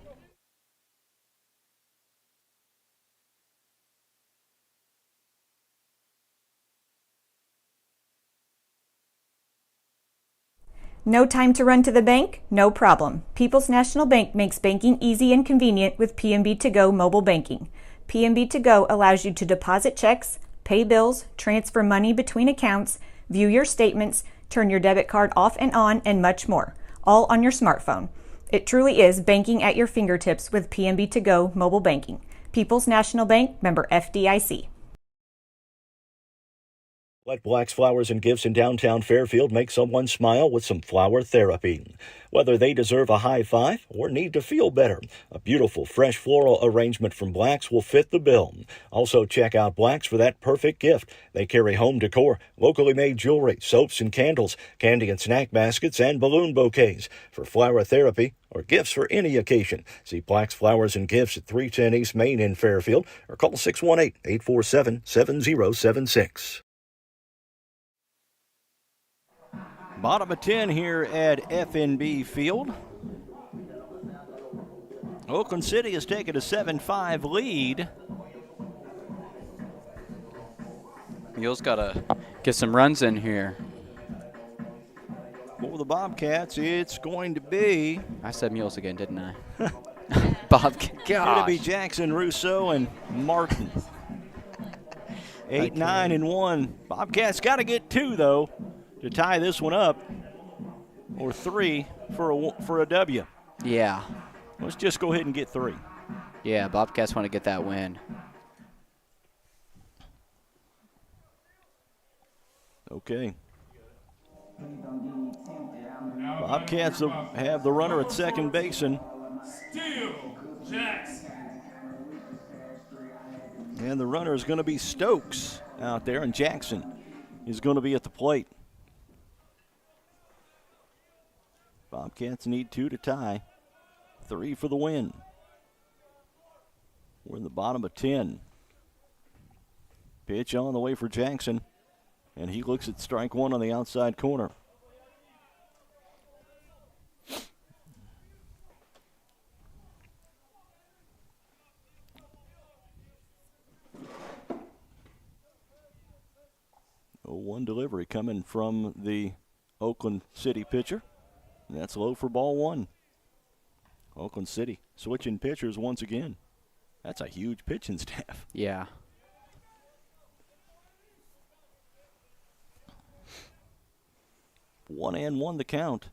No time to run to the bank? No problem. People's National Bank makes banking easy and convenient with PNB To Go mobile banking. PNB To Go allows you to deposit checks, pay bills, transfer money between accounts, view your statements, turn your debit card off and on, and much more, all on your smartphone. It truly is banking at your fingertips with PNB To Go mobile banking. People's National Bank, member FDIC. Let Black's Flowers and Gifts in downtown Fairfield make someone smile with some flower therapy. Whether they deserve a high five or need to feel better, a beautiful fresh floral arrangement from Black's will fit the bill. Also check out Black's for that perfect gift. They carry home decor, locally made jewelry, soaps and candles, candy and snack baskets, and balloon bouquets. For flower therapy or gifts for any occasion, see Black's Flowers and Gifts at 310 East Main in Fairfield or call 618-847-7076. Bottom of 10 here at FNB Field. Oakland City has taken a 7-5 lead. Mule's got to get some runs in here. For the Bobcats, it's going to be... I said Mules again, didn't I? Bobcat. It'll be Jackson, Rousseau, and Martin. 8, 9, and 1. Bobcats got to get 2, though, to tie this one up, or 3 for a W. Yeah. Let's just go ahead and get 3. Yeah, Bobcats want to get that win. Okay. Bobcats have the runner at second base, and Jackson. And the runner is going to be Stokes out there, and Jackson is going to be at the plate. Bobcats need 2 to tie, 3 for the win. We're in the bottom of 10. Pitch on the way for Jackson, and he looks at strike 1 on the outside corner. One delivery coming from the Oakland City pitcher. And that's low for ball 1. Oakland City switching pitchers once again. That's a huge pitching staff. Yeah. One and one the count.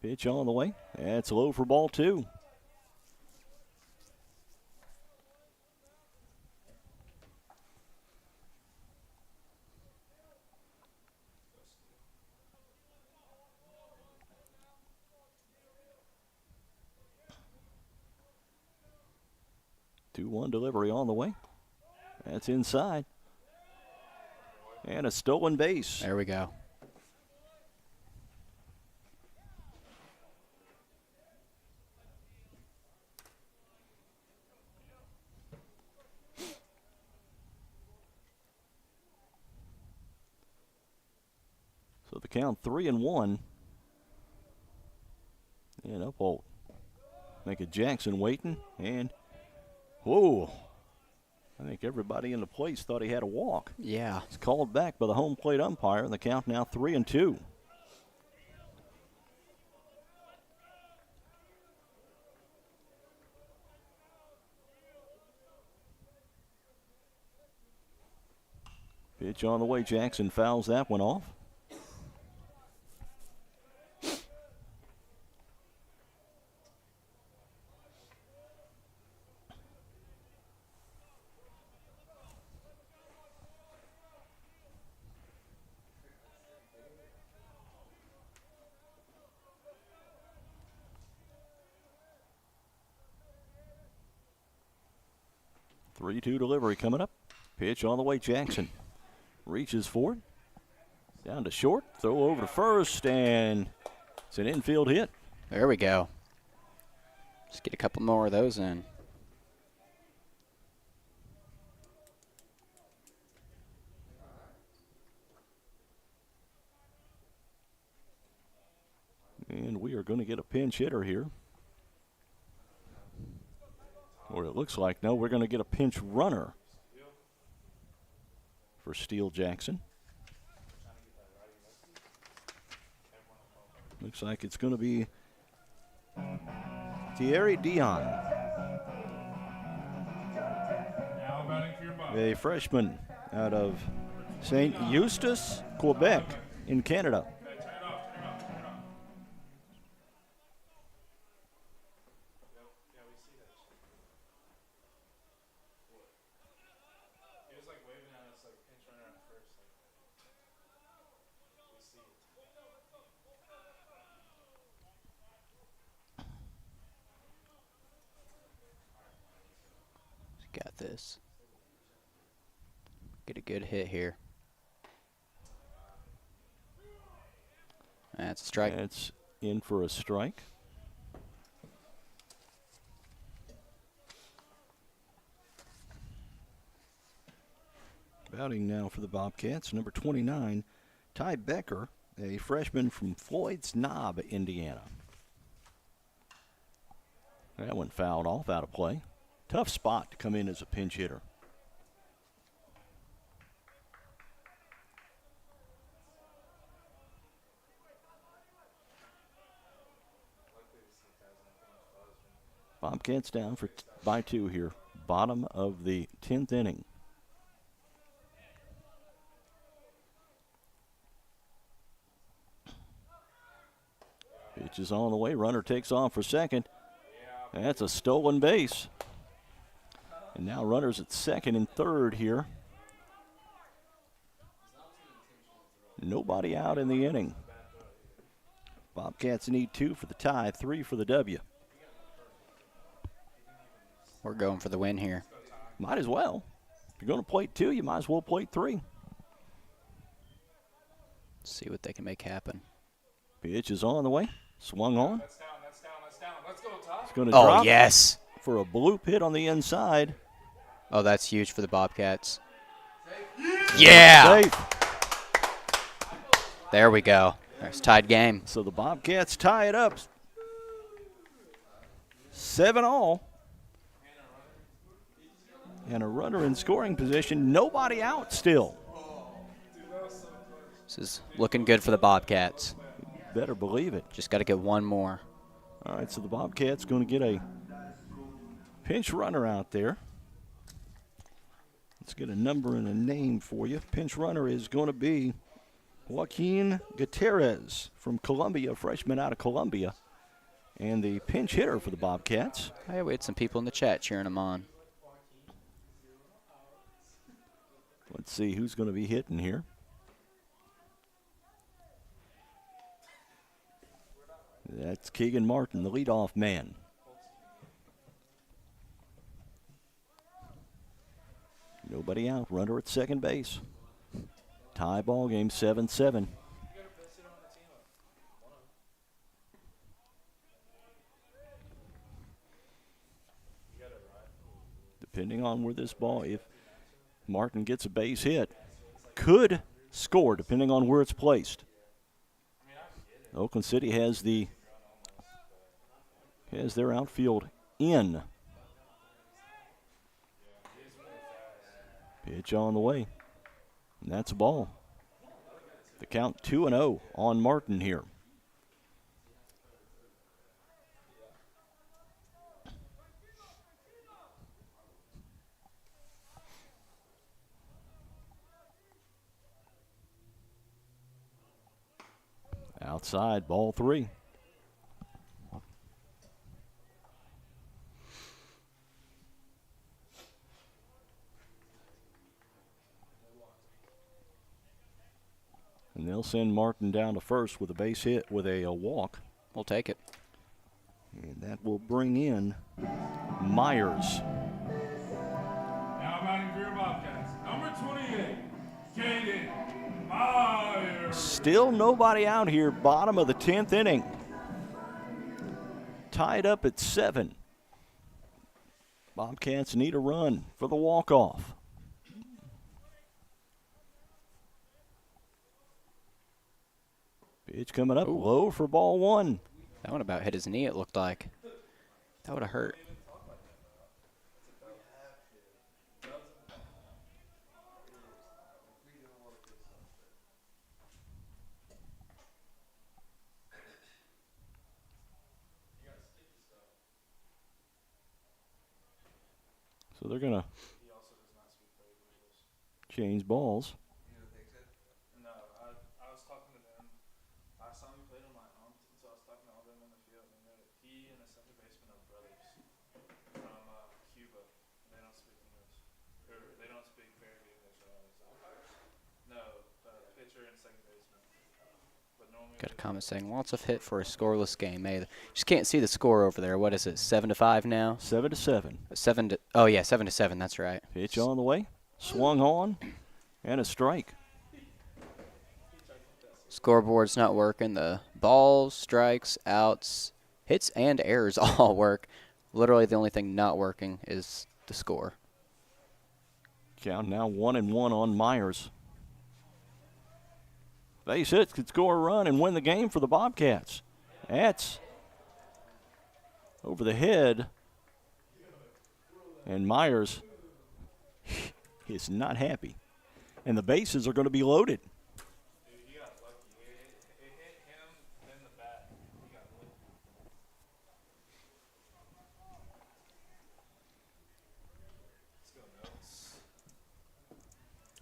Pitch on the way. That's low for ball 2. One delivery on the way. That's inside. And a stolen base. There we go. So the count 3-1. And Upholt. Make it Jackson waiting, and whoa. I think everybody in the place thought he had a walk. Yeah. It's called back by the home plate umpire, and the count now 3-2. Pitch on the way. Jackson fouls that one off. Three-two delivery coming up. Pitch on the way. Jackson reaches for it. Down to short. Throw over to first, and it's an infield hit. There we go. Let's get a couple more of those in. And we are going to get a pinch hitter here. Or it looks like, no, we're going to get a pinch runner for Steele Jackson. Looks like it's going to be Thierry Dion, a freshman out of St. Eustace, Quebec, in Canada. Got this. Get a good hit here. That's a strike. It's in for a strike. Batting now for the Bobcats, number 29, Ty Becker, a freshman from Floyd's Knob, Indiana. That one fouled off, out of play. Tough spot to come in as a pinch hitter. Bobcats down by 2 here. Bottom of the 10th inning. Pitch is on the way. Runner takes off for second. That's a stolen base. And now runners at second and third here. Nobody out in the inning. Bobcats need 2 for the tie, 3 for the W. We're going for the win here. Might as well. If you're going to plate 2, you might as well plate 3. See what they can make happen. Pitch is on the way. Swung on. That's down, that's down, that's down. Let's go, Todd. It's going to drop. Oh, yes. For a bloop hit on the inside. Oh, that's huge for the Bobcats. Yeah. Safe. There we go. There's tied game. So the Bobcats tie it up. 7-all. And a runner in scoring position. Nobody out still. This is looking good for the Bobcats. Better believe it. Just got to get one more. All right, so the Bobcats going to get a pinch runner out there. Let's get a number and a name for you. Pinch runner is going to be Joaquin Gutierrez from Columbia, freshman out of Columbia. And the pinch hitter for the Bobcats. Hey, we had some people in the chat cheering him on. Let's see who's going to be hitting here. That's Keegan Martin, the leadoff man. Nobody out. Runner at second base. Tie ball game, 7-7. Depending on where this ball, if Martin gets a base hit, could score depending on where it's placed. Oakland City has their outfield in. Pitch on the way. And that's a ball. The count 2-0 on Martin here. Outside, ball 3. And they'll send Martin down to first with a base hit with a walk. We'll take it. And that will bring in Myers. Now batting for your Bobcats, number 28, Caden Myers. Still nobody out here, bottom of the 10th inning. Tied up at 7. Bobcats need a run for the walk-off. Pitch coming up low for ball 1. That one about hit his knee, it looked like. That would have hurt. So they're going to change balls. No, I was talking to them. Last time we played on my aunt, so I was talking to all them on the field. And he and the second baseman are brothers from Cuba. They don't speak English. Or they don't speak very good English at all. So. No, the pitcher and second baseman. But Got a comment saying lots of hit for a scoreless game. Hey, just can't see the score over there. What is it? 7-5 now. 7-7. 7-7. That's right. Pitch on the way, swung on, and a strike. Scoreboard's not working. The balls, strikes, outs, hits, and errors all work. Literally, the only thing not working is the score. Count now 1-1 on Myers. Base hits could score a run and win the game for the Bobcats. That's over the head. And Myers is not happy. And the bases are going to be loaded. He got lucky. It hit him, then the bat. He got lucky. Let's go Noakes.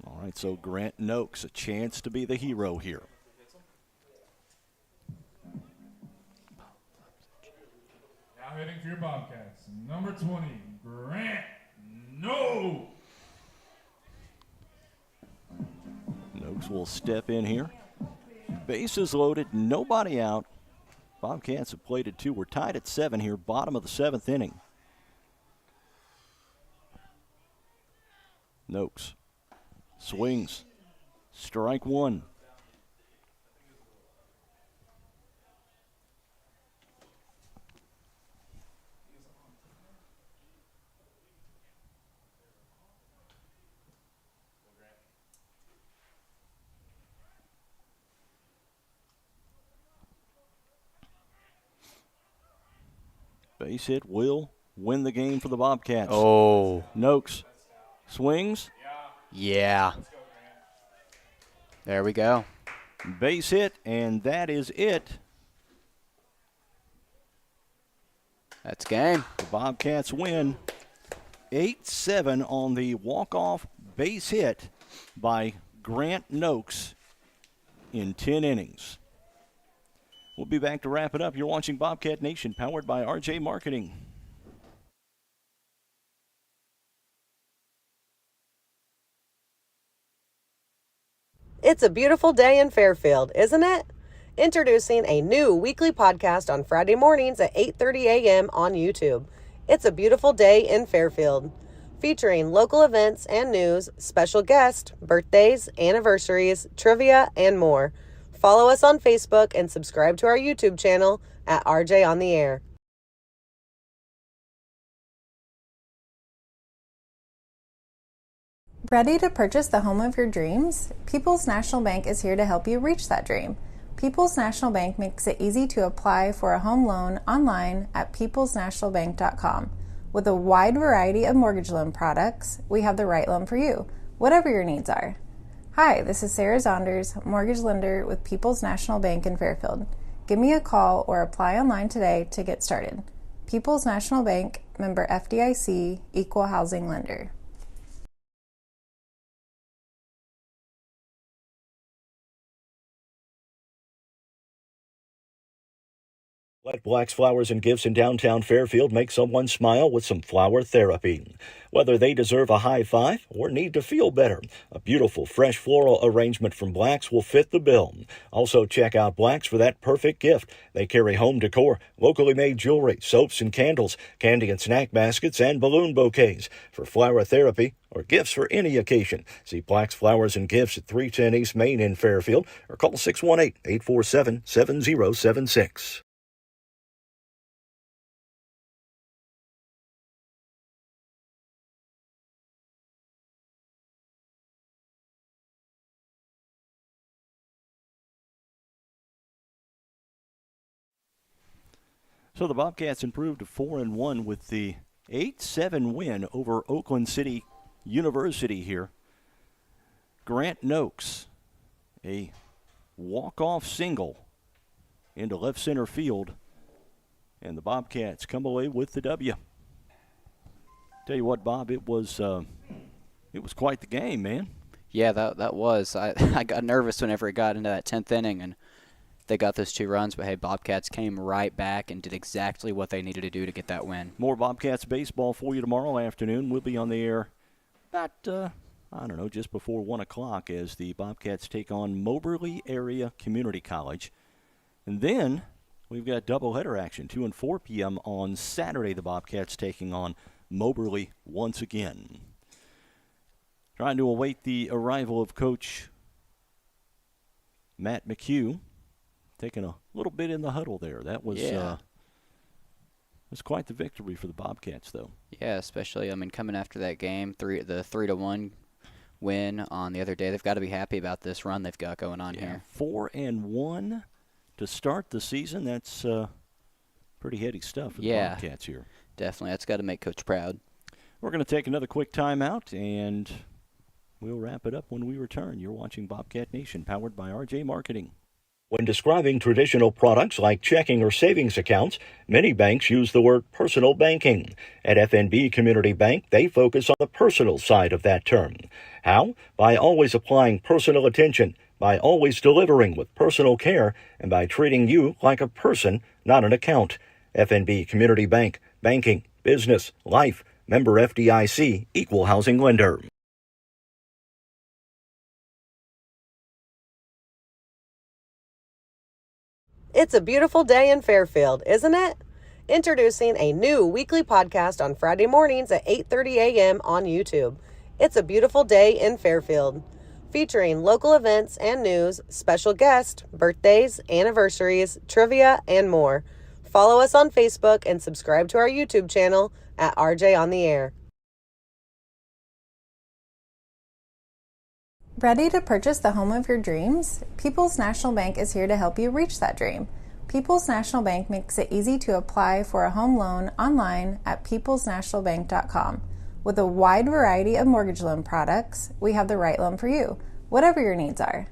All right, so Grant Noakes, a chance to be the hero here. Now hitting for your Bobcats, number 20, Grant. No. Noakes will step in here. Bases loaded, nobody out. Bobcats have played at 2. We're tied at 7 here, bottom of the 7th inning. Noakes swings. Strike one. Base hit will win the game for the Bobcats. Oh. Noakes swings. Yeah. There we go. Base hit, and that is it. That's game. The Bobcats win 8-7 on the walk-off base hit by Grant Noakes in 10 innings. We'll be back to wrap it up. You're watching Bobcat Nation, powered by RJ Marketing. It's a beautiful day in Fairfield, isn't it? Introducing a new weekly podcast on Friday mornings at 8:30 a.m. on YouTube. It's a beautiful day in Fairfield, featuring local events and news, special guests, birthdays, anniversaries, trivia, and more. Follow us on Facebook and subscribe to our YouTube channel at RJ on the Air. Ready to purchase the home of your dreams? People's National Bank is here to help you reach that dream. People's National Bank makes it easy to apply for a home loan online at peoplesnationalbank.com. With a wide variety of mortgage loan products, we have the right loan for you, whatever your needs are. Hi, this is Sarah Zonders, mortgage lender with People's National Bank in Fairfield. Give me a call or apply online today to get started. People's National Bank, member FDIC, equal housing lender. Let Black's Flowers and Gifts in downtown Fairfield make someone smile with some flower therapy. Whether they deserve a high five or need to feel better, a beautiful fresh floral arrangement from Black's will fit the bill. Also check out Black's for that perfect gift. They carry home decor, locally made jewelry, soaps and candles, candy and snack baskets, and balloon bouquets. For flower therapy or gifts for any occasion, see Black's Flowers and Gifts at 310 East Main in Fairfield or call 618-847-7076. So the Bobcats improved to 4-1 with the 8-7 win over Oakland City University here. Grant Noakes, a walk-off single into left center field, and the Bobcats come away with the W. Tell you what, Bob, it was quite the game, man. Yeah, that was. I got nervous whenever it got into that 10th inning, and they got those 2 runs, but hey, Bobcats came right back and did exactly what they needed to do to get that win. More Bobcats baseball for you tomorrow afternoon. We'll be on the air about, just before 1 o'clock as the Bobcats take on Moberly Area Community College And then we've got doubleheader action, 2 and 4 p.m. on Saturday. The Bobcats taking on Moberly once again. Trying to await the arrival of Coach Matt McHugh, taking a little bit in the huddle there. That was quite the victory for the Bobcats, though. Yeah, especially, coming after that game, the 3-1 win on the other day. They've got to be happy about this run they've got going on here. 4-1 to start the season. That's pretty heady stuff for the Bobcats here. Definitely. That's got to make Coach proud. We're going to take another quick timeout, and we'll wrap it up when we return. You're watching Bobcat Nation, powered by RJ Marketing. When describing traditional products like checking or savings accounts, many banks use the word personal banking. At FNB Community Bank, they focus on the personal side of that term. How? By always applying personal attention, by always delivering with personal care, and by treating you like a person, not an account. FNB Community Bank, banking, business, life, member FDIC, equal housing lender. It's a beautiful day in Fairfield, isn't it? Introducing a new weekly podcast on Friday mornings at 8:30 a.m. on YouTube. It's a beautiful day in Fairfield, featuring local events and news, special guests, birthdays, anniversaries, trivia, and more. Follow us on Facebook and subscribe to our YouTube channel at RJ on the Air. Ready to purchase the home of your dreams? People's National Bank is here to help you reach that dream. People's National Bank makes it easy to apply for a home loan online at peoplesnationalbank.com. With a wide variety of mortgage loan products, we have the right loan for you, whatever your needs are.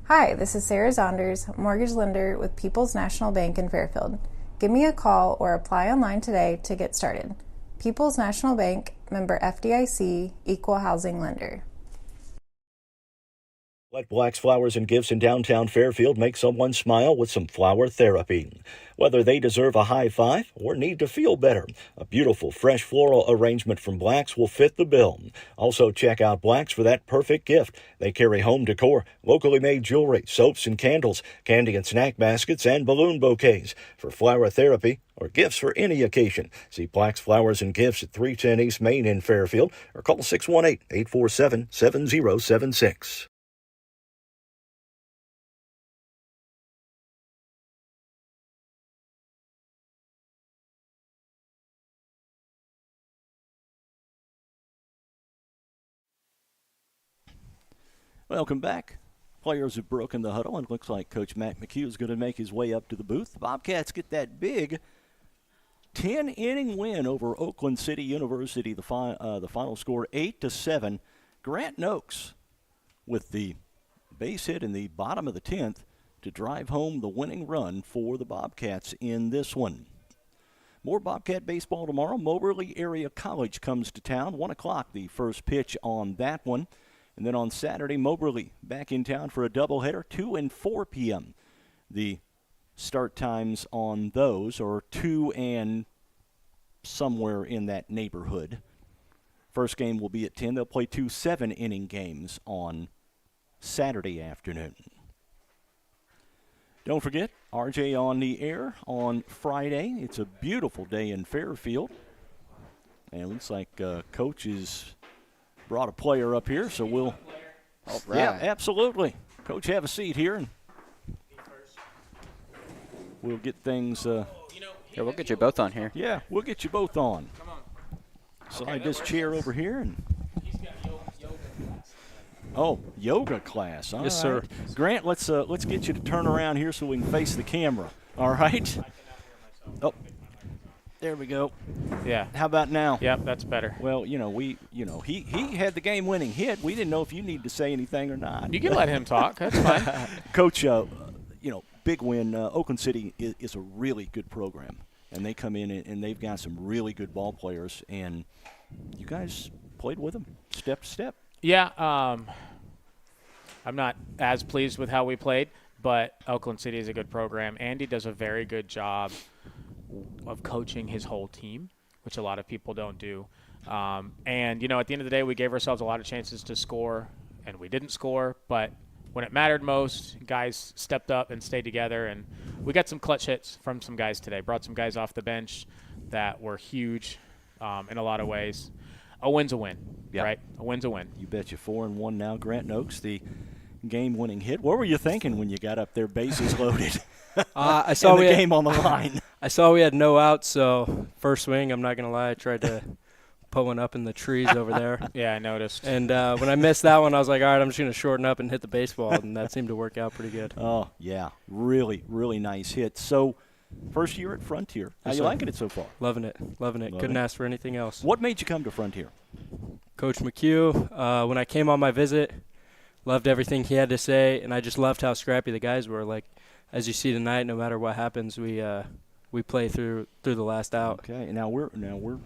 Hi, this is Sarah Zonders, mortgage lender with People's National Bank in Fairfield. Give me a call or apply online today to get started. People's National Bank, member FDIC, equal housing lender. Let Black's Flowers and Gifts in downtown Fairfield make someone smile with some flower therapy. Whether they deserve a high five or need to feel better, a beautiful fresh floral arrangement from Black's will fit the bill. Also check out Black's for that perfect gift. They carry home decor, locally made jewelry, soaps and candles, candy and snack baskets, and balloon bouquets. For flower therapy or gifts for any occasion, see Black's Flowers and Gifts at 310 East Main in Fairfield or call 618-847-7076. Welcome back. Players have broken the huddle, and it looks like Coach Matt McHugh is going to make his way up to the booth. The Bobcats get that big 10-inning win over Oakland City University. The final score 8-7. Grant Noakes with the base hit in the bottom of the 10th to drive home the winning run for the Bobcats in this one. More Bobcat baseball tomorrow. Moberly Area College comes to town. 1 o'clock, the first pitch on that one. And then on Saturday, Moberly back in town for a doubleheader, 2 and 4 p.m. The start times on those are 2 and somewhere in that neighborhood. First game will be at 10. They'll play 2 7-inning games on Saturday afternoon. Don't forget, RJ on the Air on Friday. It's a beautiful day in Fairfield. And it looks like Coach is brought a player up here, so we'll. All right. Yeah, absolutely. Coach, have a seat here, and we'll get things. Here, we'll get you both on here. Yeah, we'll get you both on. Come on. Slide this chair over here, and. He's got yoga class. Oh, yoga class. All Yes, right. sir. Grant, let's get you to turn around here so we can face the camera. All right. Oh, there we go. Yeah. How about now? Yep, that's better. Well, he had the game-winning hit. We didn't know if you need to say anything or not. You can let him talk. That's fine. Coach, big win. Oakland City is a really good program, and they come in and they've got some really good ball players, and you guys played with them step to step. Yeah. I'm not as pleased with how we played, but Oakland City is a good program. Andy does a very good job of coaching his whole team, which a lot of people don't do. And, at the end of the day, we gave ourselves a lot of chances to score, and we didn't score. But when it mattered most, guys stepped up and stayed together. And we got some clutch hits from some guys today. Brought some guys off the bench that were huge in a lot of ways. A win's a win, right? A win's a win. You bet you 4-1 now. Grant Oaks, the game-winning hit. What were you thinking when you got up there, bases loaded? I saw the game on the line. I saw we had no outs, so first swing, I'm not going to lie, I tried to put one up in the trees over there. Yeah, I noticed. And when I missed that one, I was like, all right, I'm just going to shorten up and hit the baseball, and that seemed to work out pretty good. Oh, yeah. Really, really nice hit. So, first year at Frontier. How you liking it so far? Loving it. Couldn't ask for anything else. What made you come to Frontier? Coach McHugh, when I came on my visit, loved everything he had to say, and I just loved how scrappy the guys were. Like, as you see tonight, no matter what happens, we play through the last out. Okay. And now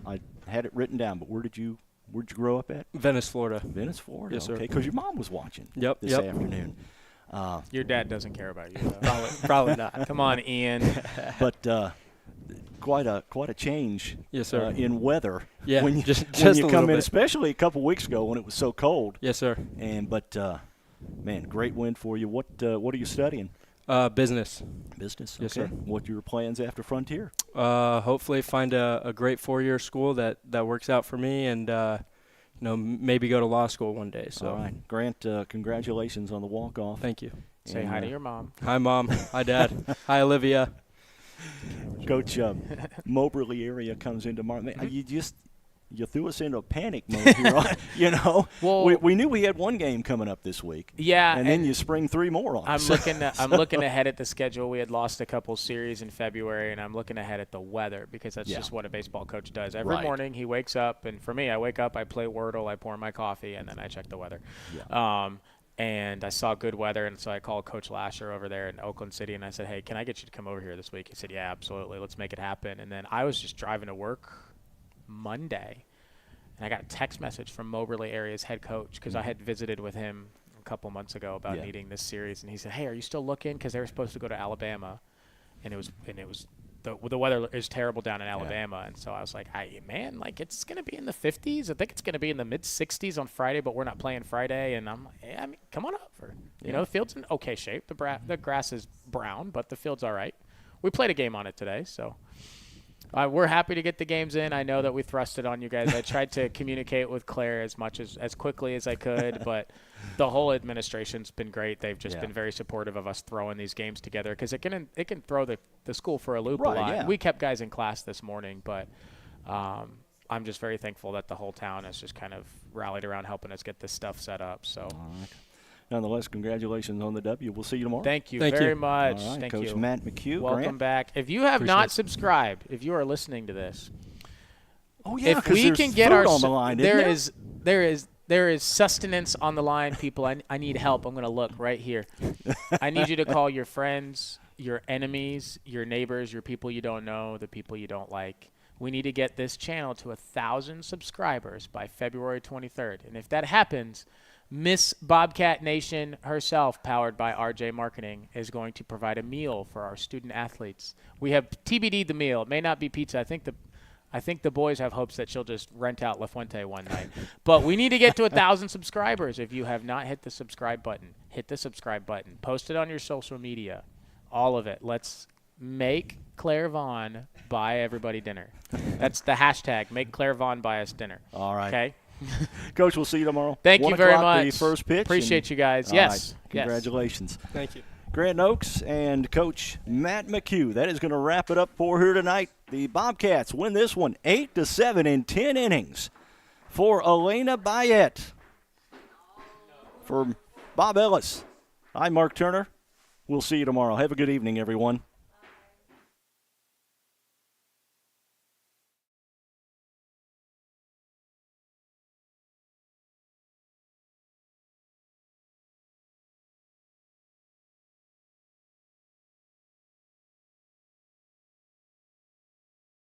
I had it written down, but where'd you grow up at? Venice, Florida. Venice, Florida. Yes, sir. Okay, because your mom was watching. This Yep. afternoon. Your dad doesn't care about you, though. Probably not. Come on, Ian. But quite a change. Yes, sir. In weather. Yeah, when you just come a little in, bit. especially a couple weeks ago when it was so cold. Yes, sir. But man, great win for you. What are you studying? Business. Business. Yes, okay. sir. What are your plans after Frontier? Hopefully find a great 4-year school that works out for me, and maybe go to law school one day. So. All right, Grant. Congratulations on the walk-off. Thank you. Say hi to your mom. Hi, Mom. Hi, Dad. Hi, Olivia. Coach, Moberly area comes into Martin. You threw us into a panic mode here. Well, we knew we had one game coming up this week. Yeah, and then you spring 3 more on us. I'm looking ahead at the schedule. We had lost a couple series in February, and I'm looking ahead at the weather because that's just what a baseball coach does. Every morning he wakes up, and for me, I wake up, I play Wordle, I pour my coffee, and then I check the weather. Yeah. And I saw good weather, and so I called Coach Lasher over there in Oakland City, and I said, hey, can I get you to come over here this week? He said, yeah, absolutely. Let's make it happen. And then I was just driving to work Monday, and I got a text message from Moberly area's head coach because I had visited with him a couple months ago about needing this series, and he said, hey, are you still looking? Because they were supposed to go to Alabama, and it was the weather is terrible down in Alabama, and so I was like, it's going to be in the 50s. I think it's going to be in the mid-60s on Friday, but we're not playing Friday, and I'm like, come on over. The field's in okay shape. The grass is brown, but the field's all right. We played a game on it today, so we're happy to get the games in. I know that we thrust it on you guys. I tried to communicate with Claire as quickly as I could, but the whole administration's been great. They've just been very supportive of us throwing these games together because it can throw the school for a loop a lot. Yeah. We kept guys in class this morning, but I'm just very thankful that the whole town has just kind of rallied around helping us get this stuff set up. So. All right. Nonetheless, congratulations on the W. We'll see you tomorrow. Thank you very much. All right, Thank Coach you. Matt McHugh. Welcome Grant. back. If you have not subscribed, if you are listening to this, if we can get food on the line, there is sustenance on the line, people. I need help. I'm going to look right here. I need you to call your friends, your enemies, your neighbors, your people you don't know, the people you don't like. We need to get this channel to 1,000 subscribers by February 23rd. And if that happens, Miss Bobcat Nation herself, powered by RJ Marketing, is going to provide a meal for our student athletes. We have TBD'd the meal. It may not be pizza. I think the boys have hopes that she'll just rent out La Fuente one night. But we need to get to 1,000 subscribers. If you have not hit the subscribe button, hit the subscribe button. Post it on your social media. All of it. Let's make Claire Vaughn buy everybody dinner. That's the hashtag. Make Claire Vaughn buy us dinner. All right. Okay? Coach, we'll see you tomorrow. Thank you very much. The first pitch. Appreciate you guys. All Yes. right. Congratulations. Yes. Thank you. Grant Oaks and Coach Matt McHugh. That is going to wrap it up for here tonight. The Bobcats win this one 8-7 in 10 innings. For Elena Bayette. For Bob Ellis, I'm Mark Turner. We'll see you tomorrow. Have a good evening, everyone.